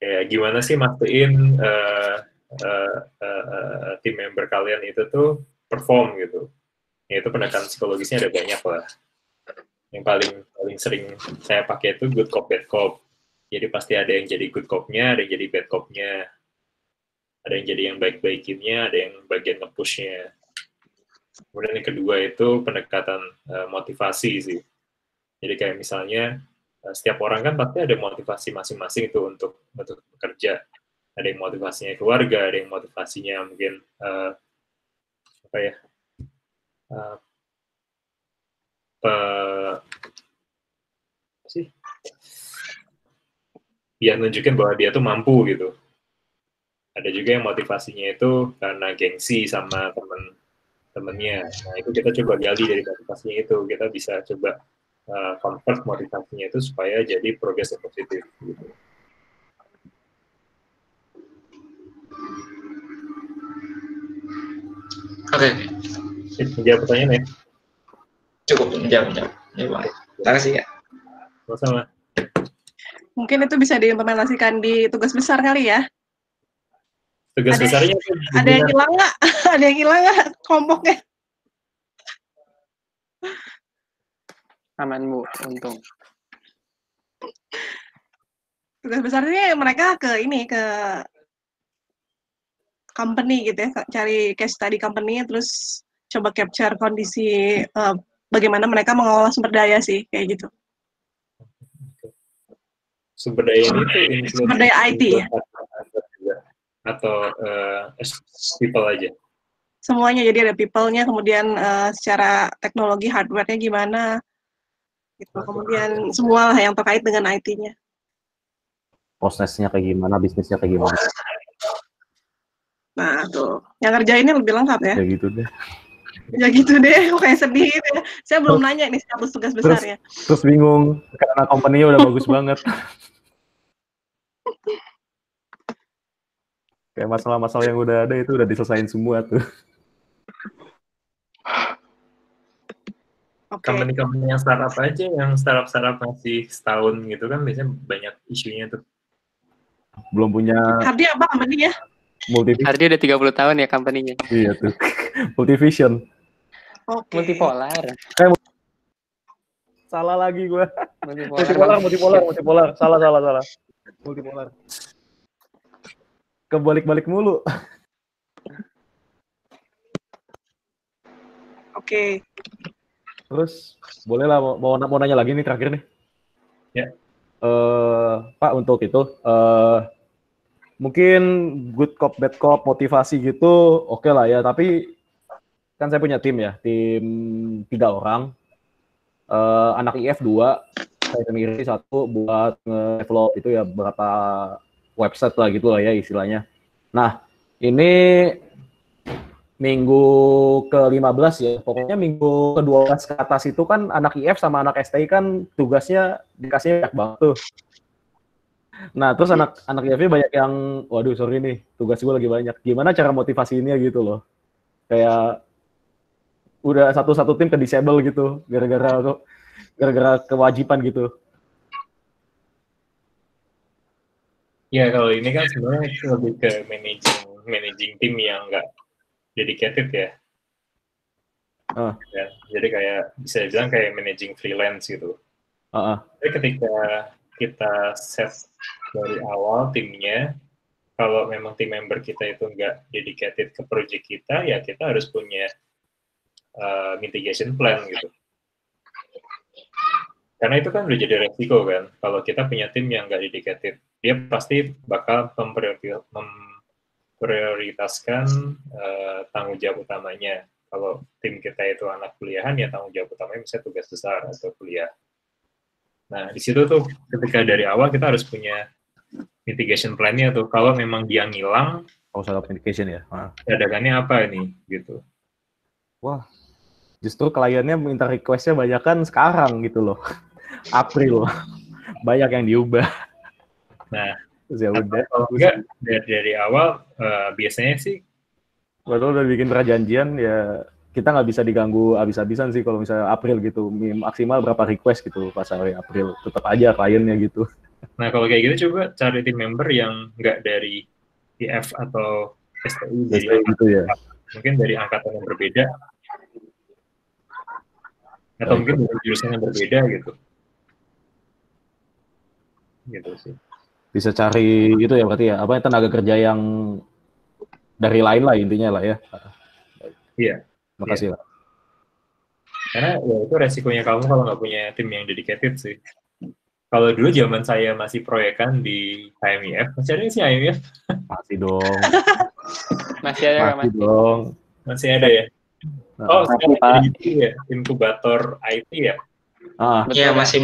Ya, gimana sih mastiin tim member kalian itu tuh perform gitu. Ya, itu pendekatan psikologisnya ada banyak lah. Yang paling sering saya pakai itu good cop, bad cop. Jadi pasti ada yang jadi good cop-nya, ada yang jadi bad cop-nya. Ada yang jadi yang baik-baikinnya, ada yang bagian nge-push-nya. Kemudian yang kedua itu pendekatan motivasi sih. Jadi kayak misalnya setiap orang kan pasti ada motivasi masing-masing itu untuk bekerja. Ada yang motivasinya keluarga, ada yang motivasinya mungkin dia nunjukin bahwa dia tuh mampu gitu. Ada juga yang motivasinya itu karena gengsi sama temen-temennya. Nah, itu kita coba gali dari motivasinya itu. Kita bisa coba convert motivasinya itu supaya jadi progres yang positif. Gitu. Oke. Menjawab pertanyaan ya? Cukup, menjawab. Terima kasih ya. Sama-sama. Mungkin itu bisa diimplementasikan di tugas besar kali ya? Tugas besarnya ada yang hilang nggak? Ada yang hilang nggak kelompoknya? Aman Bu, untung. Tugas besarnya mereka ke company gitu ya, cari case study company, terus coba capture kondisi bagaimana mereka mengelola sumber daya sih, kayak gitu. Sumber daya itu sumber daya IT ya? Atau people aja? Semuanya, jadi ada people-nya, kemudian secara teknologi hardware-nya gimana, gitu. Kemudian semua lah yang terkait dengan IT-nya. Prosesnya kayak gimana, bisnisnya kayak gimana. Nah, tuh. Yang ngerjainnya lebih lengkap ya? Ya gitu deh. Ya gitu deh, kayak sedih gitu ya. Saya belum nanya nih status tugas besarnya. Terus bingung, karena company-nya udah bagus banget. Kayak masalah-masalah yang udah ada itu udah diselesain semua tuh. Company-company yang startup aja, yang startup masih setahun gitu kan biasanya banyak isunya tuh. Belum punya... Hardi apa company ya? Hardi udah 30 tahun ya company-nya. Iya tuh. Multivision. Oke. Multipolar. Salah lagi gue. Multipolar. Salah. Multipolar. Kebalik-balik mulu. Oke. Terus boleh lah mau nanya lagi nih terakhir nih. Ya. Pak, untuk itu mungkin good cop bad cop motivasi gitu oke lah ya, tapi kan saya punya tim 3 orang. Anak IF 2, saya sendiri 1 buat nge-develop itu ya beberapa website lah gitu lah ya istilahnya. Nah, ini minggu ke-15 ya, pokoknya minggu ke-12 ke atas itu kan anak IF sama anak STI kan tugasnya dikasihnya banyak banget tuh. Nah, terus anak IF banyak yang, waduh sorry nih, tugas gue lagi banyak. Gimana cara motivasinya gitu loh. Kayak udah satu tim ke disable gitu, gara-gara kewajiban gitu. Ya, kalau ini kan sebenarnya lebih ke managing tim yang nggak dedicated ya. Ya. Jadi kayak bisa dibilang kayak managing freelance gitu. Jadi ketika kita set dari awal timnya, kalau memang tim member kita itu nggak dedicated ke project kita, ya kita harus punya mitigation plan gitu. Karena itu kan udah jadi resiko kan, kalau kita punya tim yang nggak dedicated, dia pasti bakal memprioritaskan tanggung jawab utamanya. Kalau tim kita itu anak kuliahan, ya tanggung jawab utamanya misalnya tugas besar atau kuliah. Nah, di situ tuh ketika dari awal kita harus punya mitigation plan-nya tuh. Kalau memang dia ngilang, Soal mitigation ya. cadangannya apa ini gitu. Wah, justru kliennya minta request-nya banyak kan sekarang gitu loh. April. Banyak yang diubah. Nah, ya udah. Kalau enggak dari awal biasanya sih Padahal udah bikin perjanjian ya kita nggak bisa diganggu habis-habisan sih kalau misalnya April gitu. Maksimal berapa request gitu pas hari April. Tetap aja kliennya gitu. Nah, kalau kayak gitu coba cari tim member yang nggak dari IF atau STI, jadi gitu ya. mungkin dari angkatan yang berbeda, atau mungkin dari jurusan yang berbeda gitu. Gitu sih. Bisa cari itu ya berarti ya, apa tenaga kerja yang dari lain lah intinya lah ya. Iya. Makasih lah. Karena ya itu resikonya kamu kalau nggak punya tim yang dedicated sih. Kalau dulu zaman saya masih proyekan di IMF, masih ada sih IMF? Masih dong. Masih ada nggak, Mas? dong. Masih ada ya? Oh, sekarang jadi ya, inkubator IT ya? Iya, masih.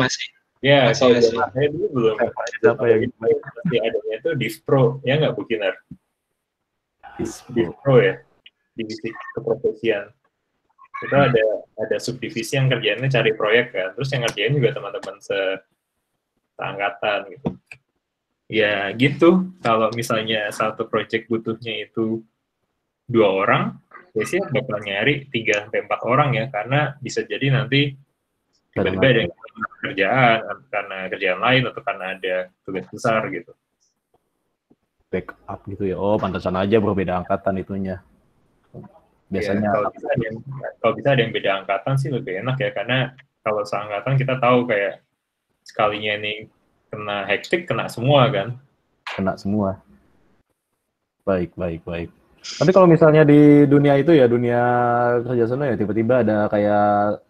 Ya, Masih, kalau masih. zaman saya dulu belum. Siapa yang masih adanya itu Divpro, ya nggak Bu Kinar? Divpro ya, divisi keprofesian. Itu ada subdivisi yang kerjanya cari proyek kan, terus yang ngerjain juga teman-teman seangkatan gitu. Ya gitu, kalau misalnya satu proyek butuhnya itu 2 orang, biasanya bakal nyari 3-4 orang ya, karena bisa jadi nanti tiba-tiba ada yang kerjaan, karena kerjaan lain atau karena ada tugas besar gitu. Backup gitu ya. Oh, pantesan aja berbeda angkatan itunya. Biasanya ya, kalau bisa ada yang beda angkatan sih lebih enak ya, karena kalau seangkatan kita tahu kayak sekalinya ini kena hektik, kena semua kan. Kena semua. Baik. Tapi kalau misalnya di dunia itu ya, dunia kerja sana ya, tiba-tiba ada kayak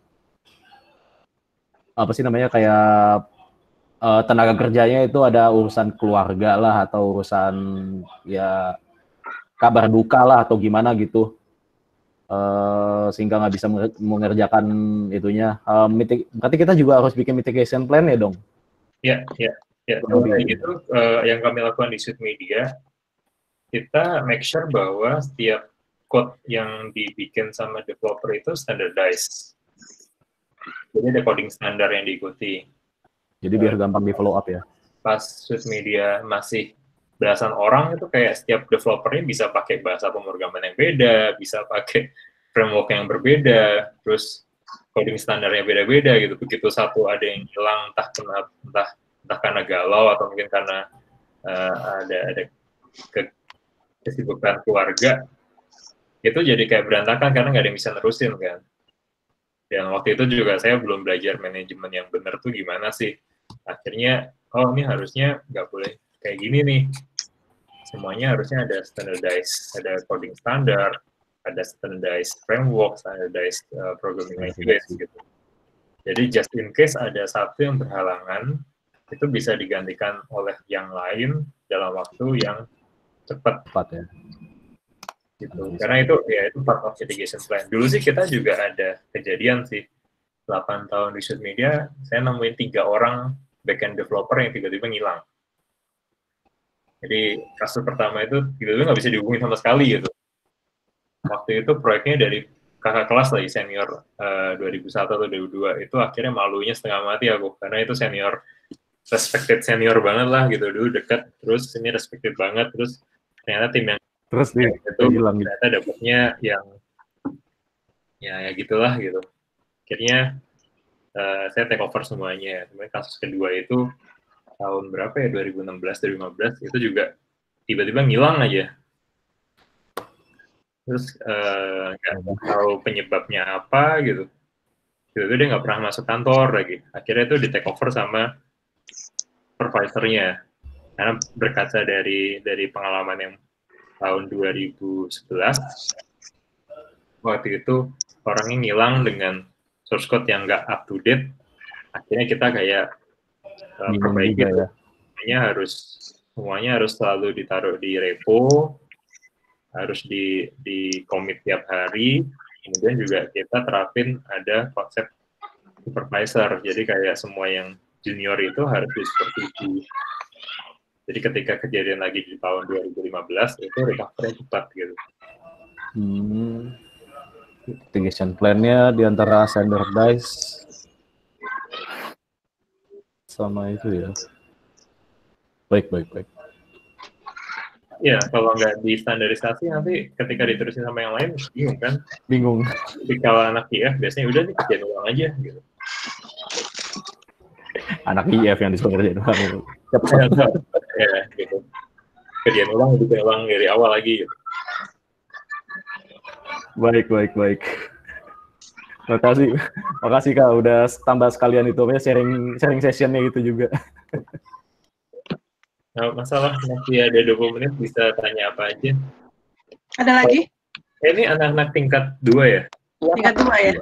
apa sih namanya, kayak tenaga kerjanya itu ada urusan keluarga lah atau urusan ya kabar duka lah atau gimana gitu, sehingga nggak bisa mengerjakan itunya. Berarti kita juga harus bikin mitigation plan ya dong? Ya. Kayak gitu, yang kami lakukan di Sweet Media, kita make sure bahwa setiap code yang dibikin sama developer itu standardized. Jadi ada coding standar yang diikuti. Jadi biar gampang di follow up ya. Pas Sweet Media masih belasan orang, itu kayak setiap developernya bisa pakai bahasa pemrograman yang beda, bisa pakai framework yang berbeda, terus coding standarnya beda-beda gitu. Begitu satu ada yang hilang, entah karena galau atau mungkin karena ada kesibukan keluarga, itu jadi kayak berantakan karena nggak ada yang bisa nerusin kan. Dan waktu itu juga saya belum belajar manajemen yang benar tuh gimana sih. Akhirnya, ini harusnya nggak boleh kayak gini nih. Semuanya harusnya ada standardized, ada coding standar, ada standardized framework, standardized programming language gitu. Jadi just in case ada satu yang berhalangan, itu bisa digantikan oleh yang lain dalam waktu yang cepat ya. Gitu. Karena itu part of mitigation plan. Dulu sih kita juga ada kejadian sih, 8 tahun di Sweet Media, saya nemuin 3 orang backend developer yang tiba-tiba ngilang. Jadi kasus pertama itu tiba-tiba nggak bisa dihubungin sama sekali gitu. Waktu itu proyeknya dari kakak kelas lagi, senior 2001 atau 2002, itu akhirnya malunya setengah mati aku, karena itu senior, respected senior banget lah gitu, dulu dekat, terus ini respected banget, terus ternyata tim yang terus itu ternyata dapetnya yang ya gitulah gitu. Akhirnya saya take over semuanya. Kemudian kasus kedua itu tahun berapa ya, 2016-2015, itu juga tiba-tiba ngilang aja. Terus nggak tahu penyebabnya apa gitu. Tiba-tiba dia nggak pernah masuk kantor lagi. Akhirnya itu di take over sama supervisornya. Karena berkaca dari pengalaman yang tahun 2011, waktu itu orangnya ngilang dengan source code yang nggak up to date. Akhirnya kita kayak perbaiki ya. semuanya harus selalu ditaruh di repo, harus di commit tiap hari. Kemudian juga kita terapin ada konsep supervisor. Jadi kayak semua yang junior itu harus disupervisi. Jadi ketika kejadian lagi di tahun 2015 itu recovery cepat gitu. Mitigation plan-nya di antara standardize sama itu ya. Baik. Ya, kalau nggak di standarisasi nanti ketika diterusin sama yang lain bingung kan? Bingung. Jadi kalau anak IF biasanya udah nih kerjaan ulang aja gitu. Anak IF yang disuruh kerjaan ulang itu. Ya, gitu. Kerjaan ulang dibikin ulang dari awal lagi gitu. Baik. Makasih Kak udah tambah sekalian itu sharing sessionnya gitu juga. Nah, masalah masih ada 20 menit bisa tanya apa aja. Ada lagi? Ini anak-anak tingkat 2 ya? Tingkat 2 ya?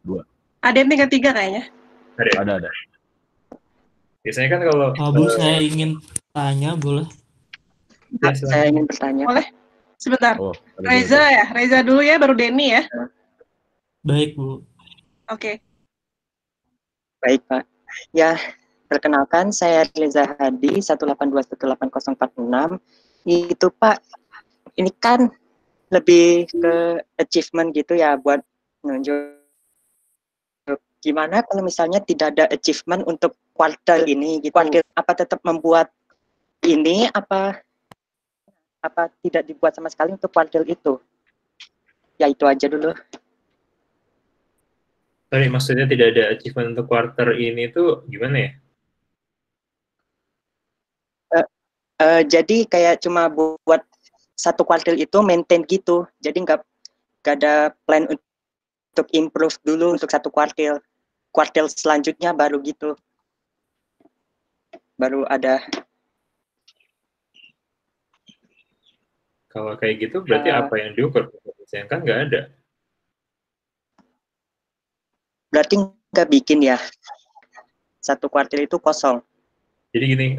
2. Ada yang tingkat 3 kayaknya. Ada. Biasanya kan kalau Bu, saya ingin tanya, boleh? Ya, saya ingin bertanya. Boleh? Sebentar. Oh, Reza ya? Reza dulu ya, baru Denny ya? Baik, Bu. Oke. Baik, Pak. Ya, perkenalkan saya Reza Hadi 182184046. Itu Pak, ini kan lebih ke achievement gitu ya buat nunjuk. Gimana kalau misalnya tidak ada achievement untuk kuartal ini gitu? Kuartal apa tetap membuat ini apa tidak dibuat sama sekali untuk kuartal itu? Ya itu aja dulu. Sorry, maksudnya tidak ada achievement untuk quarter ini tuh gimana ya? Jadi kayak cuma buat satu kuartal itu maintain gitu. Jadi nggak ada plan untuk improve dulu untuk satu kuartal. Kuartal selanjutnya baru gitu. Baru ada. Kalau kayak gitu berarti apa yang diukur? Misalnya kan nggak ada. Berarti nggak bikin ya. Satu kuartal itu kosong. Jadi gini,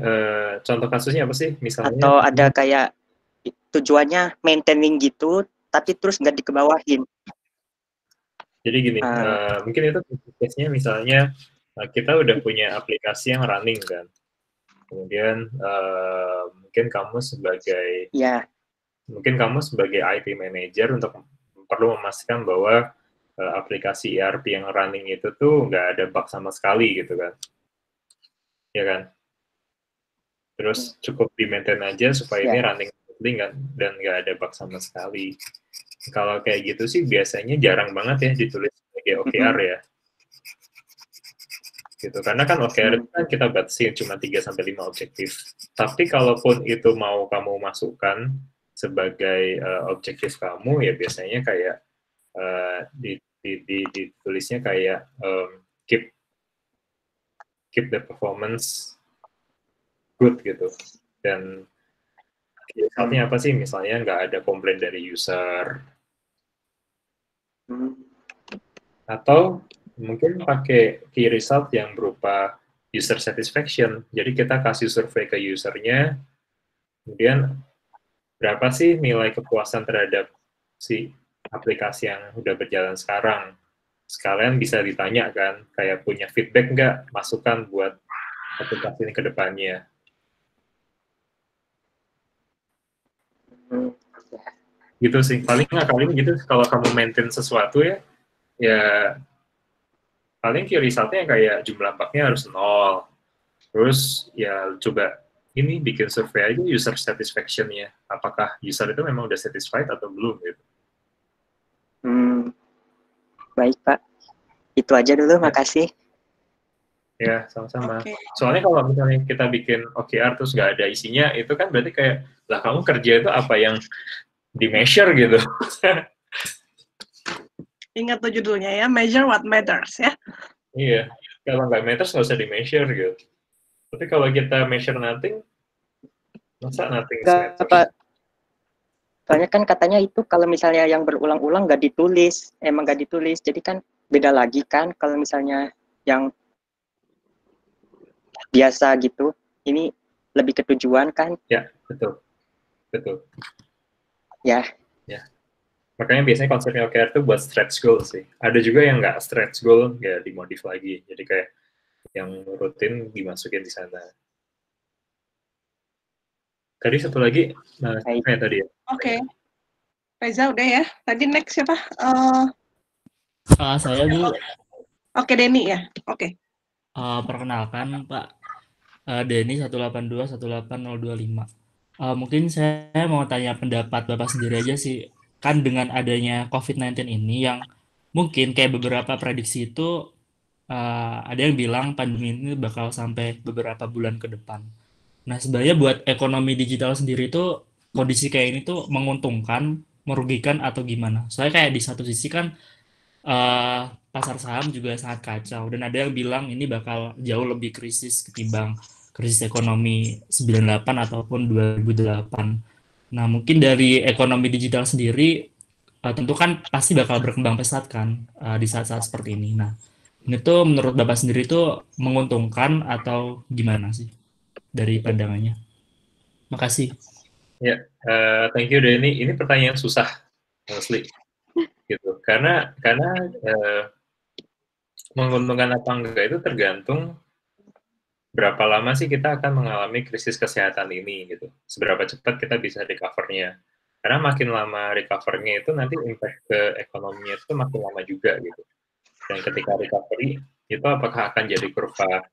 contoh kasusnya apa sih? Misalnya atau ada kayak tujuannya maintaining gitu, tapi terus nggak dikebawahin. Jadi gini, mungkin itu case-nya misalnya kita udah punya aplikasi yang running kan. Kemudian mungkin kamu sebagai IT manager untuk perlu memastikan bahwa aplikasi ERP yang running itu tuh nggak ada bug sama sekali gitu kan. Ya kan? Terus cukup di-maintain aja supaya ini running dan nggak ada bug sama sekali. Kalau kayak gitu sih biasanya jarang banget ya ditulis sebagai OKR ya. Gitu. Karena kan OKR itu kan kita batasin cuma 3-5 objektif. Tapi kalaupun itu mau kamu masukkan sebagai objektif kamu, ya biasanya kayak ditulisnya kayak keep the performance good gitu. Dan misalnya apa sih? Misalnya nggak ada komplain dari user. Atau mungkin pakai key result yang berupa user satisfaction. Jadi kita kasih survei ke usernya, kemudian berapa sih nilai kepuasan terhadap si aplikasi yang udah berjalan sekarang. Sekalian bisa ditanya kan, kayak punya feedback nggak, masukan buat aplikasi ini ke depannya. Gitu sih, paling gitu kalau kamu maintain sesuatu ya paling key resultnya kayak jumlah bugnya harus 0. Terus ya coba ini bikin survei aja user satisfaction-nya, apakah user itu memang udah satisfied atau belum gitu. Baik Pak, itu aja dulu, makasih. Ya, sama-sama. Soalnya kalau misalnya kita bikin OKR terus nggak ada isinya, itu kan berarti kayak, lah kamu kerja itu apa yang di-measure gitu. Ingat tuh judulnya ya, Measure What Matters ya. Iya, kalau nggak matters nggak usah di-measure gitu. Tapi kalau kita measure nothing, Masa nothing Nggak, matters? Pak. Soalnya kan katanya itu kalau misalnya yang berulang-ulang nggak ditulis, emang nggak ditulis. Jadi kan beda lagi kan kalau misalnya yang biasa gitu. Ini lebih ke tujuan kan? Ya, betul. Ya. Makanya biasanya konsepnya OKR itu buat stretch goal sih. Ada juga yang nggak stretch goal, ya dimodif lagi. Jadi kayak yang rutin dimasukin di sana. Tadi satu lagi, siapa ya tadi ya? Oke. Reza udah ya. Tadi next siapa? Saya Bu, Oke, Denny ya. Oke. perkenalkan Pak Denny 182 18025. Mungkin saya mau tanya pendapat Bapak sendiri aja sih. Kan dengan adanya COVID-19 ini yang mungkin kayak beberapa prediksi itu ada yang bilang pandemi ini bakal sampai beberapa bulan ke depan. Nah, sebenarnya buat ekonomi digital sendiri itu kondisi kayak ini tuh menguntungkan, merugikan atau gimana? Soalnya kayak di satu sisi kan eh, pasar saham juga sangat kacau dan ada yang bilang ini bakal jauh lebih krisis ketimbang krisis ekonomi 98 ataupun 2008. Nah, mungkin dari ekonomi digital sendiri tentu kan pasti bakal berkembang pesat kan di saat-saat seperti ini. Nah, ini tuh menurut Bapak sendiri tuh menguntungkan atau gimana sih dari pandangannya? Makasih. Ya, thank you Denny. Ini pertanyaan susah, honestly. Gitu. Karena menguntungkan apa enggak itu tergantung berapa lama sih kita akan mengalami krisis kesehatan ini gitu. Seberapa cepat kita bisa recover-nya. Karena makin lama recover-nya itu nanti impact ke ekonominya itu makin lama juga gitu. Dan ketika recovery itu apakah akan jadi kurva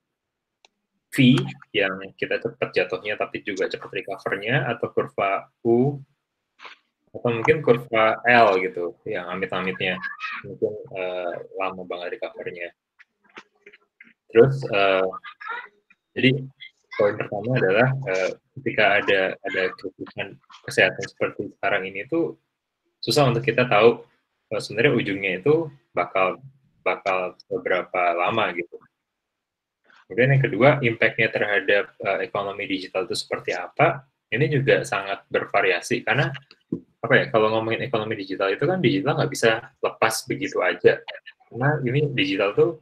V yang kita cepat jatuhnya tapi juga cepat recover-nya, atau kurva U, atau mungkin kurva L gitu yang amit-amitnya mungkin lama banget recover-nya. Terus jadi poin pertama adalah ketika ada kebutuhan kesehatan seperti sekarang ini tuh susah untuk kita tahu sebenarnya ujungnya itu bakal beberapa lama gitu. Kemudian yang kedua, impact-nya terhadap ekonomi digital itu seperti apa? Ini juga sangat bervariasi karena apa ya? Kalau ngomongin ekonomi digital itu kan digital nggak bisa lepas begitu aja. Karena ini digital tuh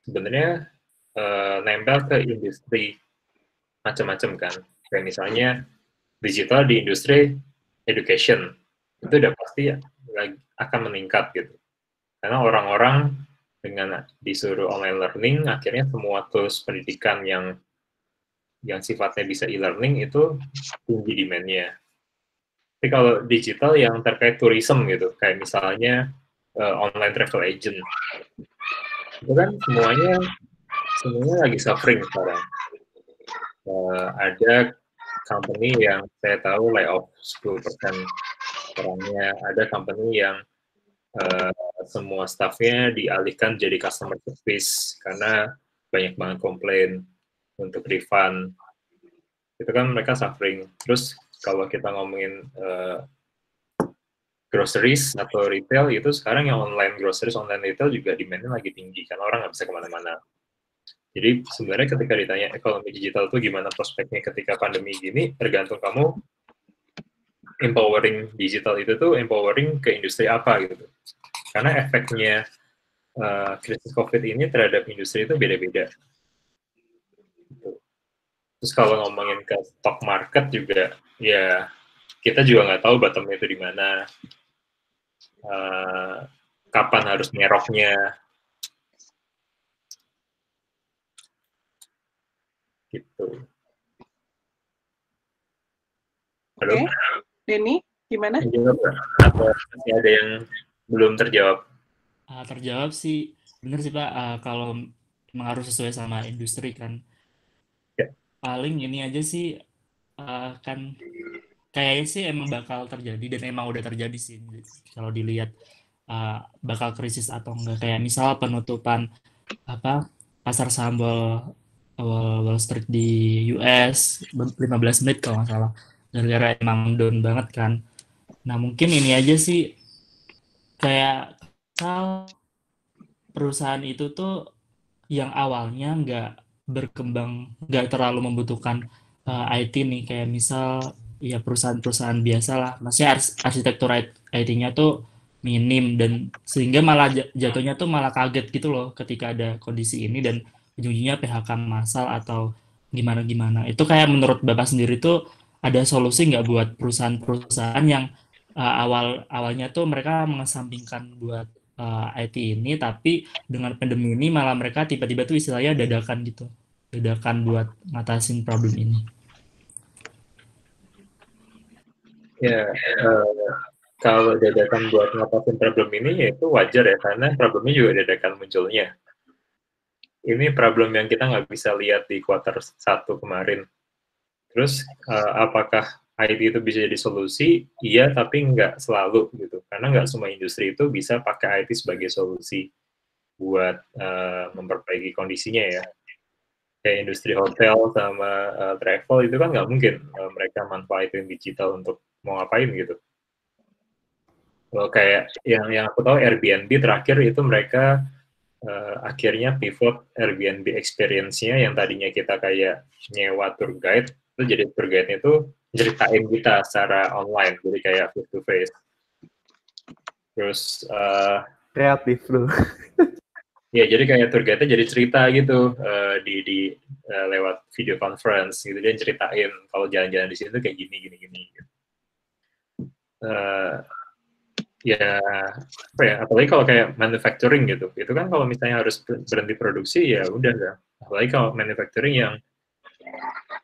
sebenarnya nempel ke industri macam-macam kan. Kayak misalnya digital di industri education itu udah pasti akan meningkat gitu. Karena orang-orang dengan disuruh online learning, akhirnya semua tools pendidikan yang sifatnya bisa e-learning itu tinggi demand-nya. Tapi kalau digital yang terkait tourism gitu, kayak misalnya online travel agent, itu kan semuanya lagi suffering sekarang. Ada company yang saya tahu layoff 10% orangnya, ada company yang semua staffnya dialihkan jadi customer service karena banyak banget komplain untuk refund. Itu kan mereka suffering. Terus kalau kita ngomongin groceries atau retail, itu sekarang yang online groceries, online retail juga demand-nya lagi tinggi karena orang nggak bisa kemana-mana. Jadi sebenarnya ketika ditanya ekonomi digital itu gimana prospeknya ketika pandemi gini, tergantung kamu empowering digital itu tuh empowering ke industri apa gitu. Karena efeknya krisis COVID ini terhadap industri itu beda-beda. Terus kalau ngomongin ke stock market juga, ya kita juga nggak tahu bottomnya itu di mana, kapan harus ngeroknya, gitu. Halo? Oke. Denny, gimana? Atau masih ada yang belum terjawab? Terjawab sih, bener sih Pak, kalau memang harus sesuai sama industri kan. Ya. Paling ini aja sih, kan kayaknya sih emang bakal terjadi dan emang udah terjadi sih. Kalau dilihat bakal krisis atau enggak. Kayak misal penutupan apa pasar saham Wall Street di US 15 menit kalau nggak salah. Gara-gara emang down banget kan. Nah mungkin ini aja sih kayak misal perusahaan itu tuh yang awalnya nggak berkembang, nggak terlalu membutuhkan IT nih, kayak misal ya perusahaan-perusahaan biasa lah, maksudnya arsitektur IT-nya tuh minim, dan sehingga malah jatuhnya tuh malah kaget gitu loh ketika ada kondisi ini, dan ujung-ujungnya PHK massal atau gimana-gimana. Itu kayak menurut Bapak sendiri tuh ada solusi nggak buat perusahaan-perusahaan yang awalnya tuh mereka mengesampingkan buat IT ini, tapi dengan pandemi ini malah mereka tiba-tiba tuh istilahnya dadakan buat ngatasin problem ini. Ya, kalau dadakan buat ngatasin problem ini ya itu wajar ya, karena problemnya juga dadakan munculnya. Ini problem yang kita nggak bisa lihat di kuartal 1 kemarin. Terus apakah IT itu bisa jadi solusi? Iya, tapi nggak selalu gitu. Karena nggak semua industri itu bisa pakai IT sebagai solusi buat memperbaiki kondisinya ya. Kayak industri hotel sama travel itu kan nggak mungkin mereka manfaatin digital untuk mau ngapain gitu. Well, kayak yang aku tahu Airbnb terakhir itu mereka akhirnya pivot Airbnb experience-nya yang tadinya kita kayak nyewa tour guide, itu jadi tour guide-nya itu ceritain kita secara online, jadi kayak face to face. Terus kreatif loh. Ya, jadi kayak tour guide-nya jadi cerita gitu di lewat video conference gitu, dia ceritain kalau jalan-jalan di sini tuh kayak gini gitu. Ya apa ya, apalagi kalau kayak manufacturing gitu, itu kan kalau misalnya harus berhenti produksi ya udah ya. Apalagi kalau manufacturing yang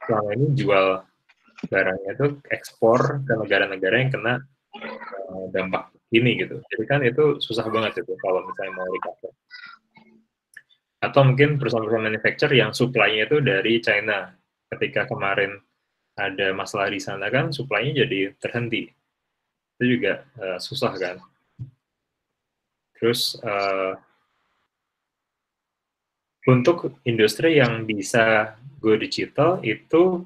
selama ini jual barangnya itu ekspor ke negara-negara yang kena dampak ini gitu. Jadi kan itu susah banget itu kalau misalnya mau recover. Atau mungkin perusahaan-perusahaan manufacturer yang supply-nya itu dari China. Ketika kemarin ada masalah di sana kan supply-nya jadi terhenti. Itu juga susah kan. Terus untuk industri yang bisa go digital itu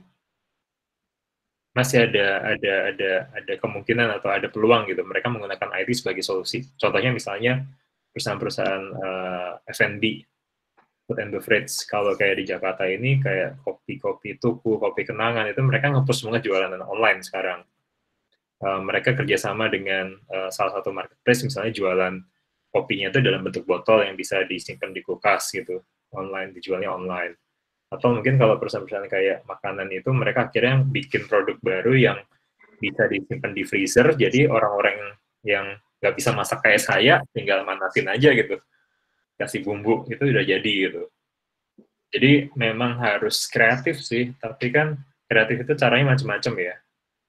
masih ada kemungkinan atau ada peluang gitu mereka menggunakan IT sebagai solusi. Contohnya misalnya perusahaan-perusahaan F&B, food and beverage. Kalau kayak di Jakarta ini kayak kopi tuku, kopi kenangan itu mereka nge-push banget jualan online sekarang. Mereka kerjasama dengan salah satu marketplace, misalnya jualan kopinya itu dalam bentuk botol yang bisa disimpan di kulkas gitu, online, dijualnya online. Atau mungkin kalau perusahaan-perusahaan kayak makanan itu, mereka akhirnya bikin produk baru yang bisa disimpan di freezer, jadi orang-orang yang nggak bisa masak kayak saya, tinggal manasin aja gitu, kasih bumbu, itu udah jadi gitu. Jadi memang harus kreatif sih, tapi kan kreatif itu caranya macam-macam ya.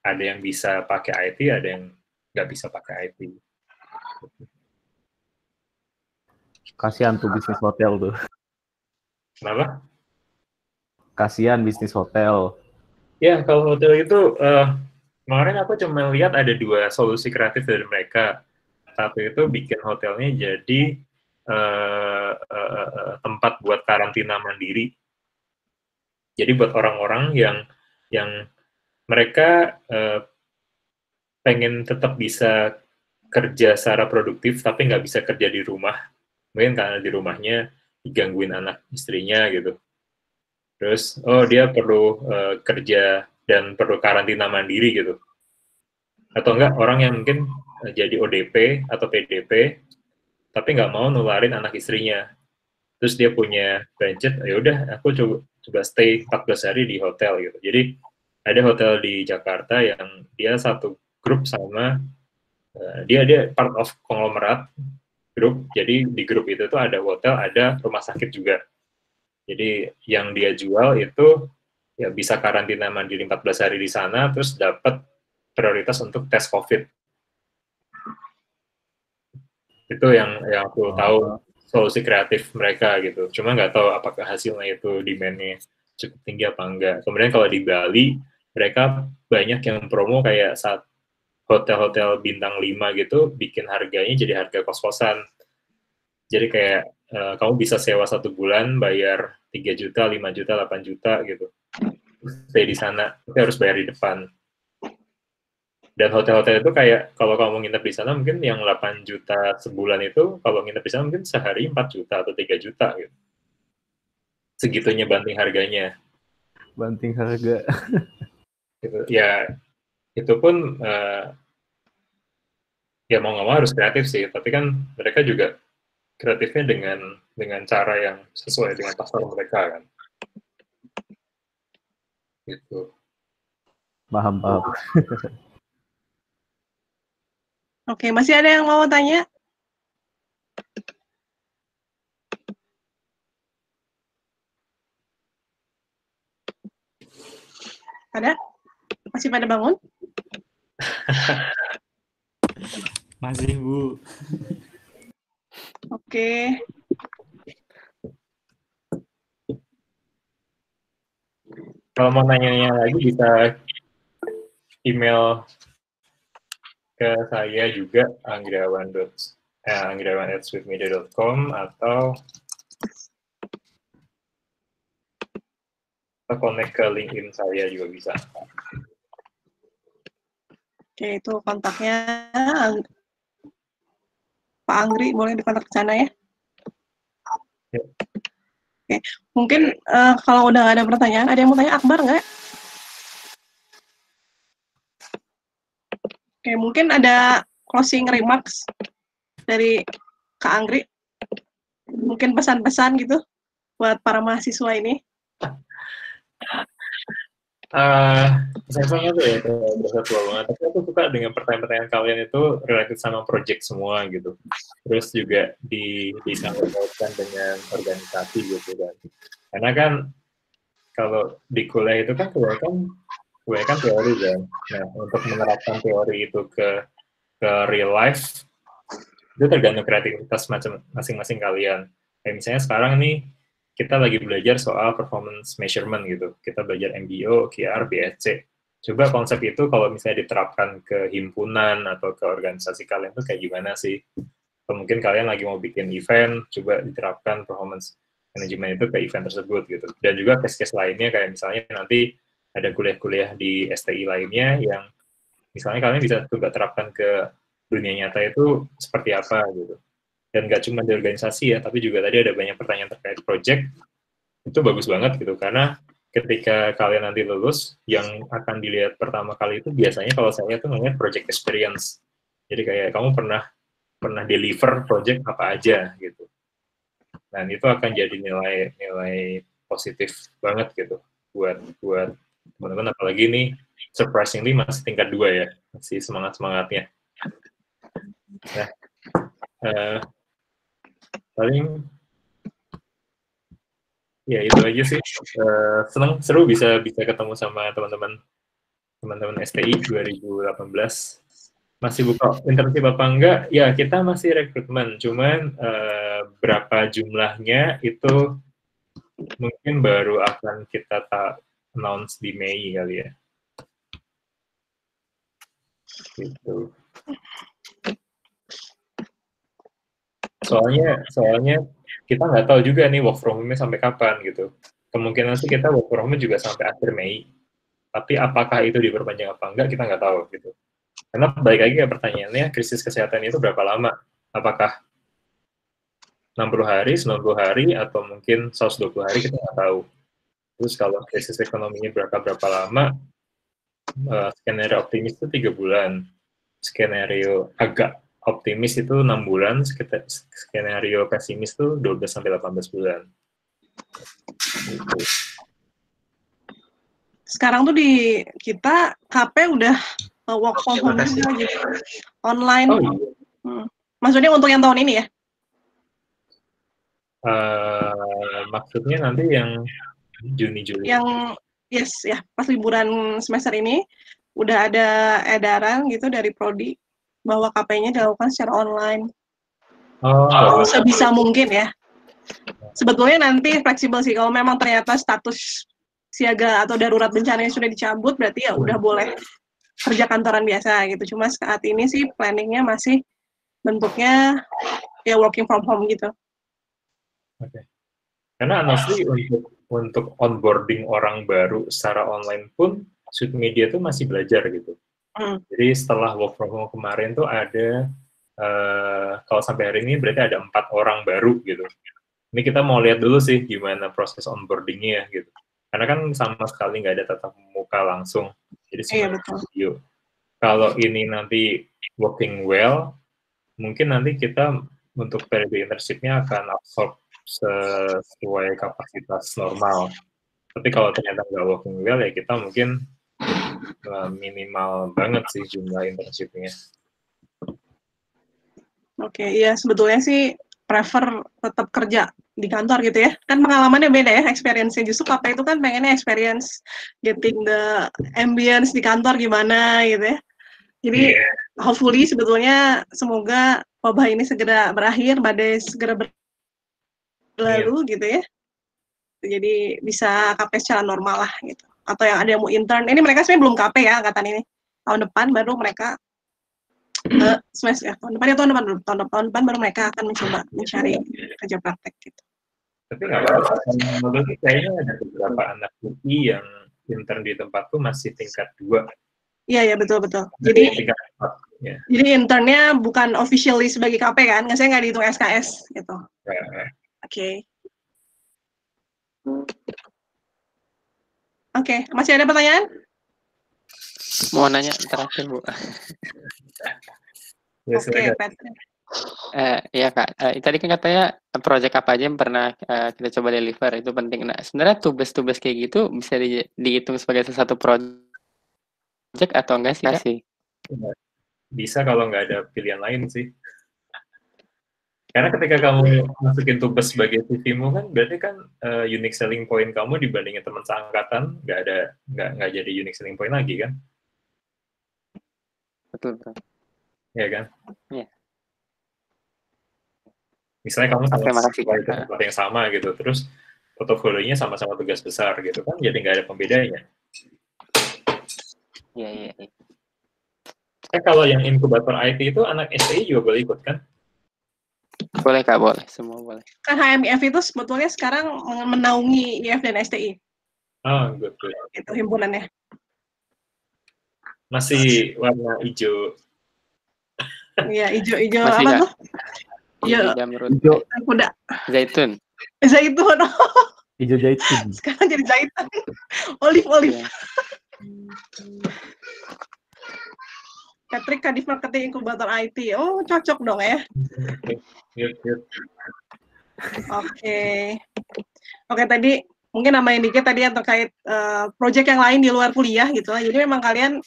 Ada yang bisa pakai IT, ada yang nggak bisa pakai IT. Kasihan tuh bisnis hotel tuh. Kenapa? Kasihan bisnis hotel. Ya, kalau hotel itu, kemarin aku cuma lihat ada 2 solusi kreatif dari mereka. Satu itu bikin hotelnya jadi tempat buat karantina mandiri. Jadi buat orang-orang yang mereka pengen tetap bisa kerja secara produktif, tapi nggak bisa kerja di rumah. Mungkin karena di rumahnya digangguin anak istrinya gitu. Terus, dia perlu kerja dan perlu karantina mandiri gitu. Atau enggak, orang yang mungkin jadi ODP atau PDP, tapi nggak mau nularin anak istrinya. Terus dia punya budget, ya udah aku coba stay 14 hari di hotel gitu. Jadi ada hotel di Jakarta yang dia satu grup sama dia part of konglomerat grup. Jadi di grup itu tuh ada hotel, ada rumah sakit juga. Jadi yang dia jual itu ya bisa karantina mandiri 14 hari di sana, terus dapat prioritas untuk tes COVID. Itu yang aku tahu solusi kreatif mereka gitu. Cuma nggak tahu apakah hasilnya itu demand-nya cukup tinggi apa enggak. Kemudian kalau di Bali, mereka banyak yang promo kayak saat hotel-hotel bintang 5 gitu, bikin harganya jadi harga kos-kosan. Jadi kayak kamu bisa sewa 1 bulan, bayar 3 juta, 5 juta, 8 juta gitu. Stay di sana, tapi harus bayar di depan. Dan hotel-hotel itu kayak, kalau kamu nginep di sana mungkin yang 8 juta sebulan itu, kalau nginep di sana mungkin sehari 4 juta atau 3 juta gitu. Segitunya banding harganya. Banting harga. Gitu. Ya itu pun ya mau nggak mau harus kreatif sih, tapi kan mereka juga kreatifnya dengan cara yang sesuai dengan pasar mereka kan. Gitu. Paham. Oke, masih ada yang mau tanya? Ada? Masih pada bangun? Masih, Bu. Oke. Kalau mau nanya-nanya lagi bisa email ke saya juga anggrawan@sweetmedia.com atau connect ke LinkedIn saya juga bisa. Oke, itu kontaknya Pak Anggri, boleh dikontak ke sana ya. Ya. Oke, mungkin kalau udah nggak ada pertanyaan, ada yang mau tanya Akbar nggak? Oke, mungkin ada closing remarks dari Kak Anggri. Mungkin pesan-pesan gitu buat para mahasiswa ini. Pesan-pesannya tuh ya, berasa tua banget. Tapi aku suka dengan pertanyaan-pertanyaan kalian itu related sama project semua gitu. Terus juga disangkut-pautkan dengan organisasi gitu kan. Karena kan kalau di kuliah itu kan kebanyakan teori kan. Nah, untuk menerapkan teori itu ke real life itu tergantung kreativitas masing-masing kalian. Kayak misalnya sekarang nih kita lagi belajar soal performance measurement gitu. Kita belajar MBO, OKR, BSC. Coba konsep itu kalau misalnya diterapkan ke himpunan atau ke organisasi kalian tuh kayak gimana sih? Atau mungkin kalian lagi mau bikin event, coba diterapkan performance management itu ke event tersebut gitu. Dan juga case-case lainnya kayak misalnya nanti ada kuliah-kuliah di STI lainnya yang misalnya kalian bisa coba terapkan ke dunia nyata itu seperti apa gitu. Dan nggak cuma di organisasi ya, tapi juga tadi ada banyak pertanyaan terkait project, itu bagus banget gitu, karena ketika kalian nanti lulus, yang akan dilihat pertama kali itu biasanya kalau saya tuh ngeliat project experience. Jadi kayak kamu pernah deliver project apa aja gitu. Dan itu akan jadi nilai positif banget gitu buat teman-teman, apalagi nih surprisingly masih tingkat 2 ya, masih semangatnya. Nah, paling ya itu aja sih. Seru bisa ketemu sama teman-teman STI 2018. Masih buka internship apa enggak? Ya, kita masih rekrutmen, cuman berapa jumlahnya itu mungkin baru akan kita announce di Mei kali ya. Gitu. Soalnya kita nggak tahu juga nih work from home-nya sampai kapan gitu. Kemungkinan sih kita work from home juga sampai akhir Mei. Tapi apakah itu diperpanjang apa enggak, kita nggak tahu gitu. Karena balik lagi ya pertanyaannya, krisis kesehatan itu berapa lama? Apakah 60 hari, 90 hari, atau mungkin 120 hari, kita nggak tahu. Terus kalau krisis ekonominya berapa lama, skenario optimis itu 3 bulan. Skenario agak optimis itu 6 bulan, skenario pesimis itu 12-18 bulan. Gitu. Sekarang tuh di kita KP udah work from home gitu, online. Oh, iya. Maksudnya untuk yang tahun ini ya? Maksudnya nanti yang Juni-Juli. Yang yes ya, pas liburan semester ini udah ada edaran gitu dari Prodi bahwa KP-nya dilakukan secara online. Sebisa mungkin ya. Sebetulnya nanti fleksibel sih, kalau memang ternyata status siaga atau darurat bencana yang sudah dicabut, berarti ya udah boleh kerja kantoran biasa gitu. Cuma saat ini sih planningnya masih bentuknya ya working from home gitu. Oke. Karena honestly untuk onboarding orang baru secara online pun Sweet Media tuh masih belajar gitu. Jadi setelah work from home kemarin tuh ada kalau sampai hari ini berarti ada 4 orang baru gitu. Ini kita mau lihat dulu sih gimana proses onboardingnya gitu. Karena kan sama sekali nggak ada tatap muka langsung, jadi Iya, semua betul. video. Kalau ini nanti working well, mungkin nanti kita untuk periode internship-nya akan absorb sesuai kapasitas normal. Tapi kalau ternyata nggak working well, ya kita mungkin minimal banget sih jumlah internship-nya. Oke, iya sebetulnya sih prefer tetap kerja di kantor gitu ya. Kan pengalamannya beda ya, experience-nya. Justru KP itu kan pengennya experience getting the ambience di kantor gimana gitu ya. Jadi hopefully sebetulnya semoga wabah ini segera berakhir, badai segera berlalu gitu ya. Jadi bisa KP secara normal lah gitu. Atau yang ada yang mau intern. Ini mereka sebenarnya belum KP ya angkatan ini. Tahun depan baru mereka semester tahun depan baru mereka akan mencoba mencari kerja praktek gitu. Tapi nggak apa-apa. Menurut kayaknya ada beberapa anak UI yang intern di tempatku masih tingkat 2. Iya, betul. Jadi tingkat 4. Ya. Jadi internnya bukan officially sebagai KP kan? Saya nggak dihitung SKS gitu. Oke. Oke, masih ada pertanyaan? Mau nanya terakhir, Bu. Oke, Patrick. Iya Kak, tadi kan katanya project apa aja yang pernah kita coba deliver itu penting. Nah, sebenarnya tugas-tugas kayak gitu bisa dihitung sebagai salah satu project atau enggak sih Kak? Bisa kalau nggak ada pilihan lain sih. Karena ketika kamu masukin tugas sebagai CV-mu kan, berarti kan unique selling point kamu dibandingin teman seangkatan nggak jadi unique selling point lagi kan? Betul. Iya kan? Iya. Misalnya kamu sama ke tempat yang sama gitu, terus portofolionya sama-sama tugas besar gitu kan, jadi nggak ada pembedanya. Iya. Kalau yang inkubator IT itu anak STI juga boleh ikut kan? Boleh Kak, boleh. Semua boleh. Kan HMIF itu sebetulnya sekarang menaungi IF dan STI. Oh, good. Itu himpunannya. Masih warna hijau. Iya, hijau apa Kak? Tuh? Hijau jamrud. Hijau kuda. Zaitun. Zaitun. Hijau zaitun. Sekarang jadi zaitun. Olive. Yeah. Patrick Kadif Marketing Inkubator IT. Oh, cocok dong ya. Yuk. Oke, tadi mungkin nambahin dikit tadi yang terkait project yang lain di luar kuliah gitu lah. Jadi memang kalian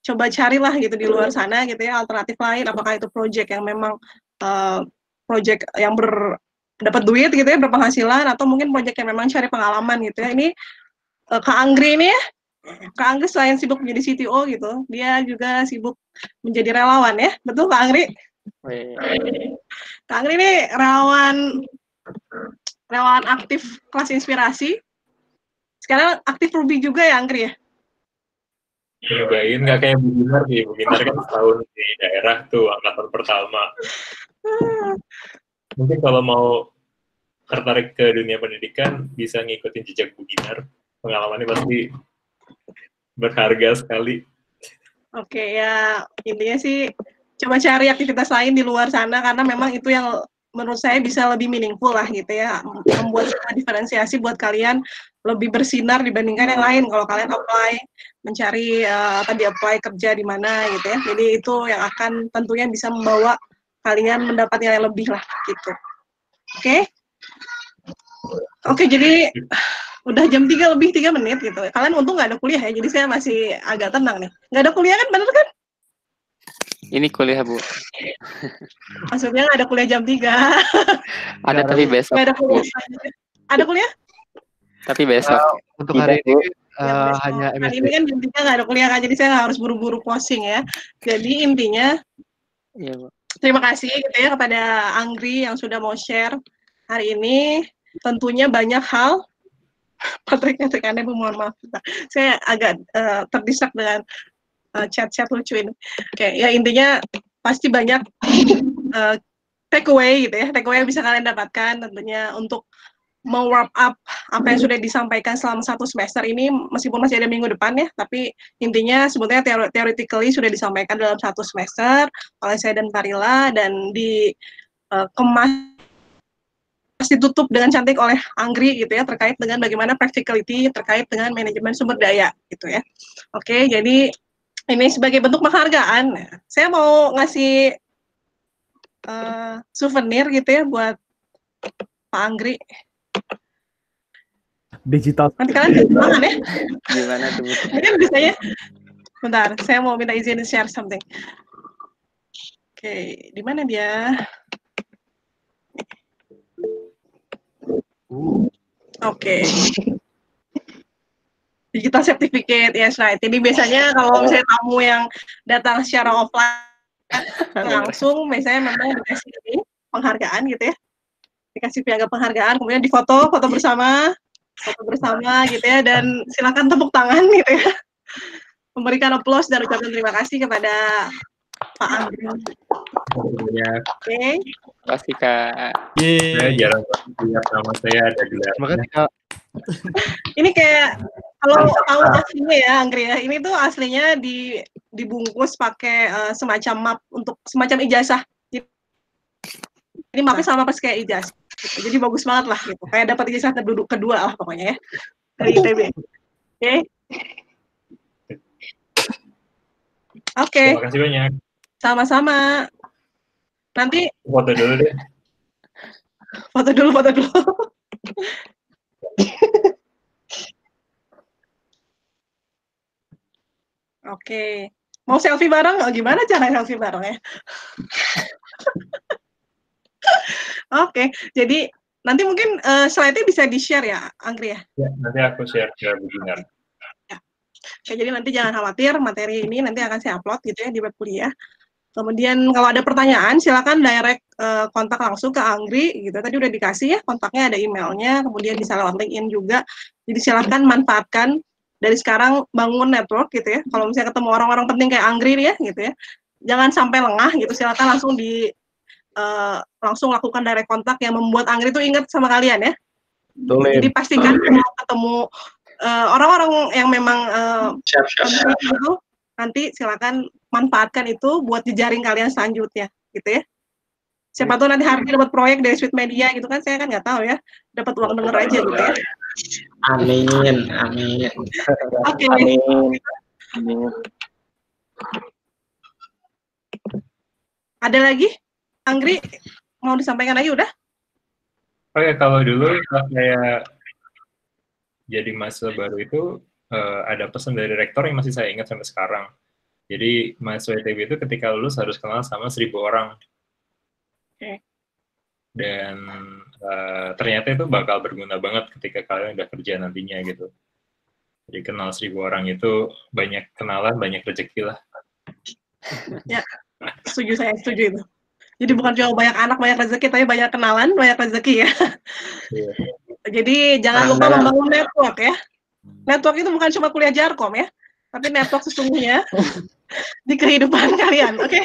coba carilah gitu di luar sana gitu ya, alternatif lain, apakah itu project yang memang project yang dapat duit gitu ya, berpenghasilan, atau mungkin project yang memang cari pengalaman gitu ya. Ini Kak Anggri ini ya, Kak Anggri selain sibuk menjadi CTO gitu, dia juga sibuk menjadi relawan ya, betul Kak Anggri? Kak Anggri ini relawan aktif kelas inspirasi. Sekarang aktif Ruby juga ya Anggri ya? Nyobain, nggak kayak Bu Ginar sih. Bu Ginar kan setahun di daerah tuh, angkatan pertama. Mungkin kalau mau tertarik ke dunia pendidikan, bisa ngikutin jejak Bu Ginar. Pengalamannya pasti berharga sekali. Oke, ya intinya sih coba cari aktivitas lain di luar sana, karena memang itu yang menurut saya bisa lebih meaningful lah gitu ya, membuat diferensiasi buat kalian lebih bersinar dibandingkan yang lain kalau kalian apply mencari apply kerja di mana gitu ya. Jadi itu yang akan tentunya bisa membawa kalian mendapat nilai lebih lah gitu. Oke, jadi udah jam 3 lebih 3 menit gitu. Kalian untung nggak ada kuliah ya, jadi saya masih agak tenang nih. Nggak ada kuliah kan, bener kan? Ini kuliah, Bu. Maksudnya nggak ada kuliah jam 3. Ada tapi besok. Nggak ada kuliah. Ada kuliah? Tapi besok. Untuk hari ini hanya MSD. Hari ini kan jam 3 nggak ada kuliah kan, jadi saya harus buru-buru closing ya. Jadi intinya, iya, Bu. Terima kasih gitu ya kepada Anggri yang sudah mau share hari ini. Tentunya banyak hal. Patrick Anda, mohon maaf. Saya agak terdistract dengan chat-chat lucu ini. Oke, ya intinya pasti banyak takeaway gitu ya. Takeaway yang bisa kalian dapatkan tentunya untuk mau-wrap up apa yang sudah disampaikan selama 1 semester ini, meskipun masih ada minggu depan ya, tapi intinya sebetulnya theoretically sudah disampaikan dalam 1 semester oleh saya dan Farila, dan dikemas ditutup dengan cantik oleh Anggri gitu ya, terkait dengan bagaimana practicality terkait dengan manajemen sumber daya gitu ya. Oke, jadi ini sebagai bentuk penghargaan, saya mau ngasih souvenir gitu ya buat Pak Anggri. Digital. Nanti kalian bisa makan ya. Gimana tuh? Mungkin bisa ya. Bentar, saya mau minta izin share something. Oke, di mana dia? Oke. Digital certificate, yes right. Jadi biasanya kalau misalnya tamu yang datang secara offline langsung, biasanya memang dikasih penghargaan gitu ya. Dikasih piagam penghargaan, kemudian foto bersama gitu ya, dan silakan tepuk tangan gitu ya. Memberikan aplaus dan ucapan terima kasih kepada Pak Anggri. Oke. Terima kasih Kak. Saya jarang lihat nama saya ada di Terima kasih Kak. Ini kayak kalau tahu aslinya ya Anggri ya, ini tuh aslinya dibungkus pakai semacam map untuk semacam ijazah. Ini mapnya sama pas kayak ijazah. Gitu. Jadi bagus banget lah gitu. Kayak dapat ijazah kedua lah pokoknya ya dari ITB. Oke. Oke. Terima kasih banyak. Sama-sama. Nanti Foto dulu deh. Foto dulu. Oke. Mau selfie bareng? Oh, gimana cara selfie bareng ya? Oke. Jadi nanti mungkin slide-nya bisa di-share ya, Anggri ya? Ya, nanti aku share ke webinar. Ya. Oke, jadi nanti jangan khawatir, materi ini nanti akan saya upload gitu ya di web kuliah. Kemudian kalau ada pertanyaan silakan direct kontak langsung ke Anggri gitu. Tadi udah dikasih ya kontaknya, ada emailnya, kemudian bisa lewat LinkedIn juga. Jadi silakan manfaatkan dari sekarang, bangun network gitu ya. Kalau misalnya ketemu orang-orang penting kayak Anggri ya gitu ya, jangan sampai lengah gitu. Silakan langsung lakukan direct kontak yang membuat Anggri itu ingat sama kalian ya. Jadi pastikan kalau ketemu orang-orang yang memang penting gitu, nanti silakan manfaatkan itu buat jejaring kalian selanjutnya, gitu ya. Siapa tahu nanti Hardi dapat proyek dari Sweet Media gitu kan, saya kan nggak tahu ya, dapat uang denger aja gitu ya. Amin. Oke. Amin. Ada lagi? Anggri, mau disampaikan lagi udah? Oke, kalau dulu pas saya jadi mahasiswa baru itu ada pesan dari rektor yang masih saya ingat sampai sekarang. Jadi mahasiswa ITB itu ketika lulus harus kenal sama 1.000 orang. Oke. Dan ternyata itu bakal berguna banget ketika kalian udah kerja nantinya gitu. Jadi kenal 1.000 orang itu banyak kenalan, banyak rezeki lah. Ya, saya setuju itu. Jadi bukan cuma banyak anak, banyak rezeki, tapi banyak kenalan, banyak rezeki ya. Yeah. Jadi jangan lupa membangun network ya. Network itu bukan cuma kuliah Jarkom ya, tapi network sesungguhnya di kehidupan kalian, oke?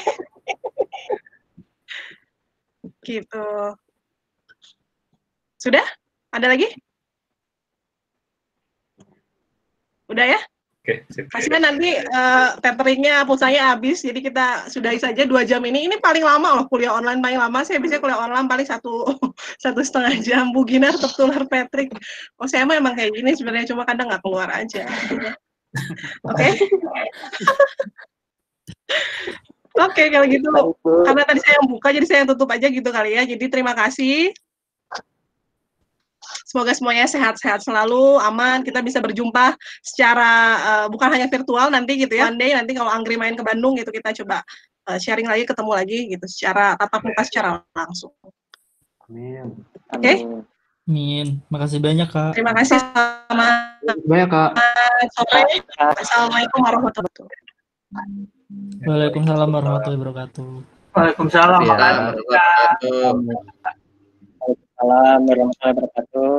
Gitu. Sudah? Ada lagi? Udah ya? Oke, sip. Pastinya nanti taperingnya, pulsanya habis, jadi kita sudahi saja 2 jam ini. Ini paling lama loh, kuliah online paling lama. Saya biasanya kuliah online paling 1,5 jam. Bu Gina tetap tular Patrick. Oh, saya emang kayak gini sebenarnya, cuma kadang nggak keluar aja. Oke? Oke, kalau gitu. Karena tadi saya yang buka, jadi saya yang tutup aja gitu kali ya. Jadi terima kasih. Semoga semuanya sehat-sehat selalu, aman. Kita bisa berjumpa secara bukan hanya virtual nanti gitu ya. One day nanti kalau Anggri main ke Bandung gitu, kita coba sharing lagi, ketemu lagi gitu secara tatap muka secara langsung. Amin. Oke? Amin. Makasih banyak Kak. Terima kasih, selamat Banyak Kak. sore. Assalamualaikum warahmatullahi wabarakatuh. Waalaikumsalam warahmatullahi wabarakatuh. Waalaikumsalam warahmatullahi wabarakatuh. Waalaikumsalam warahmatullahi wabarakatuh.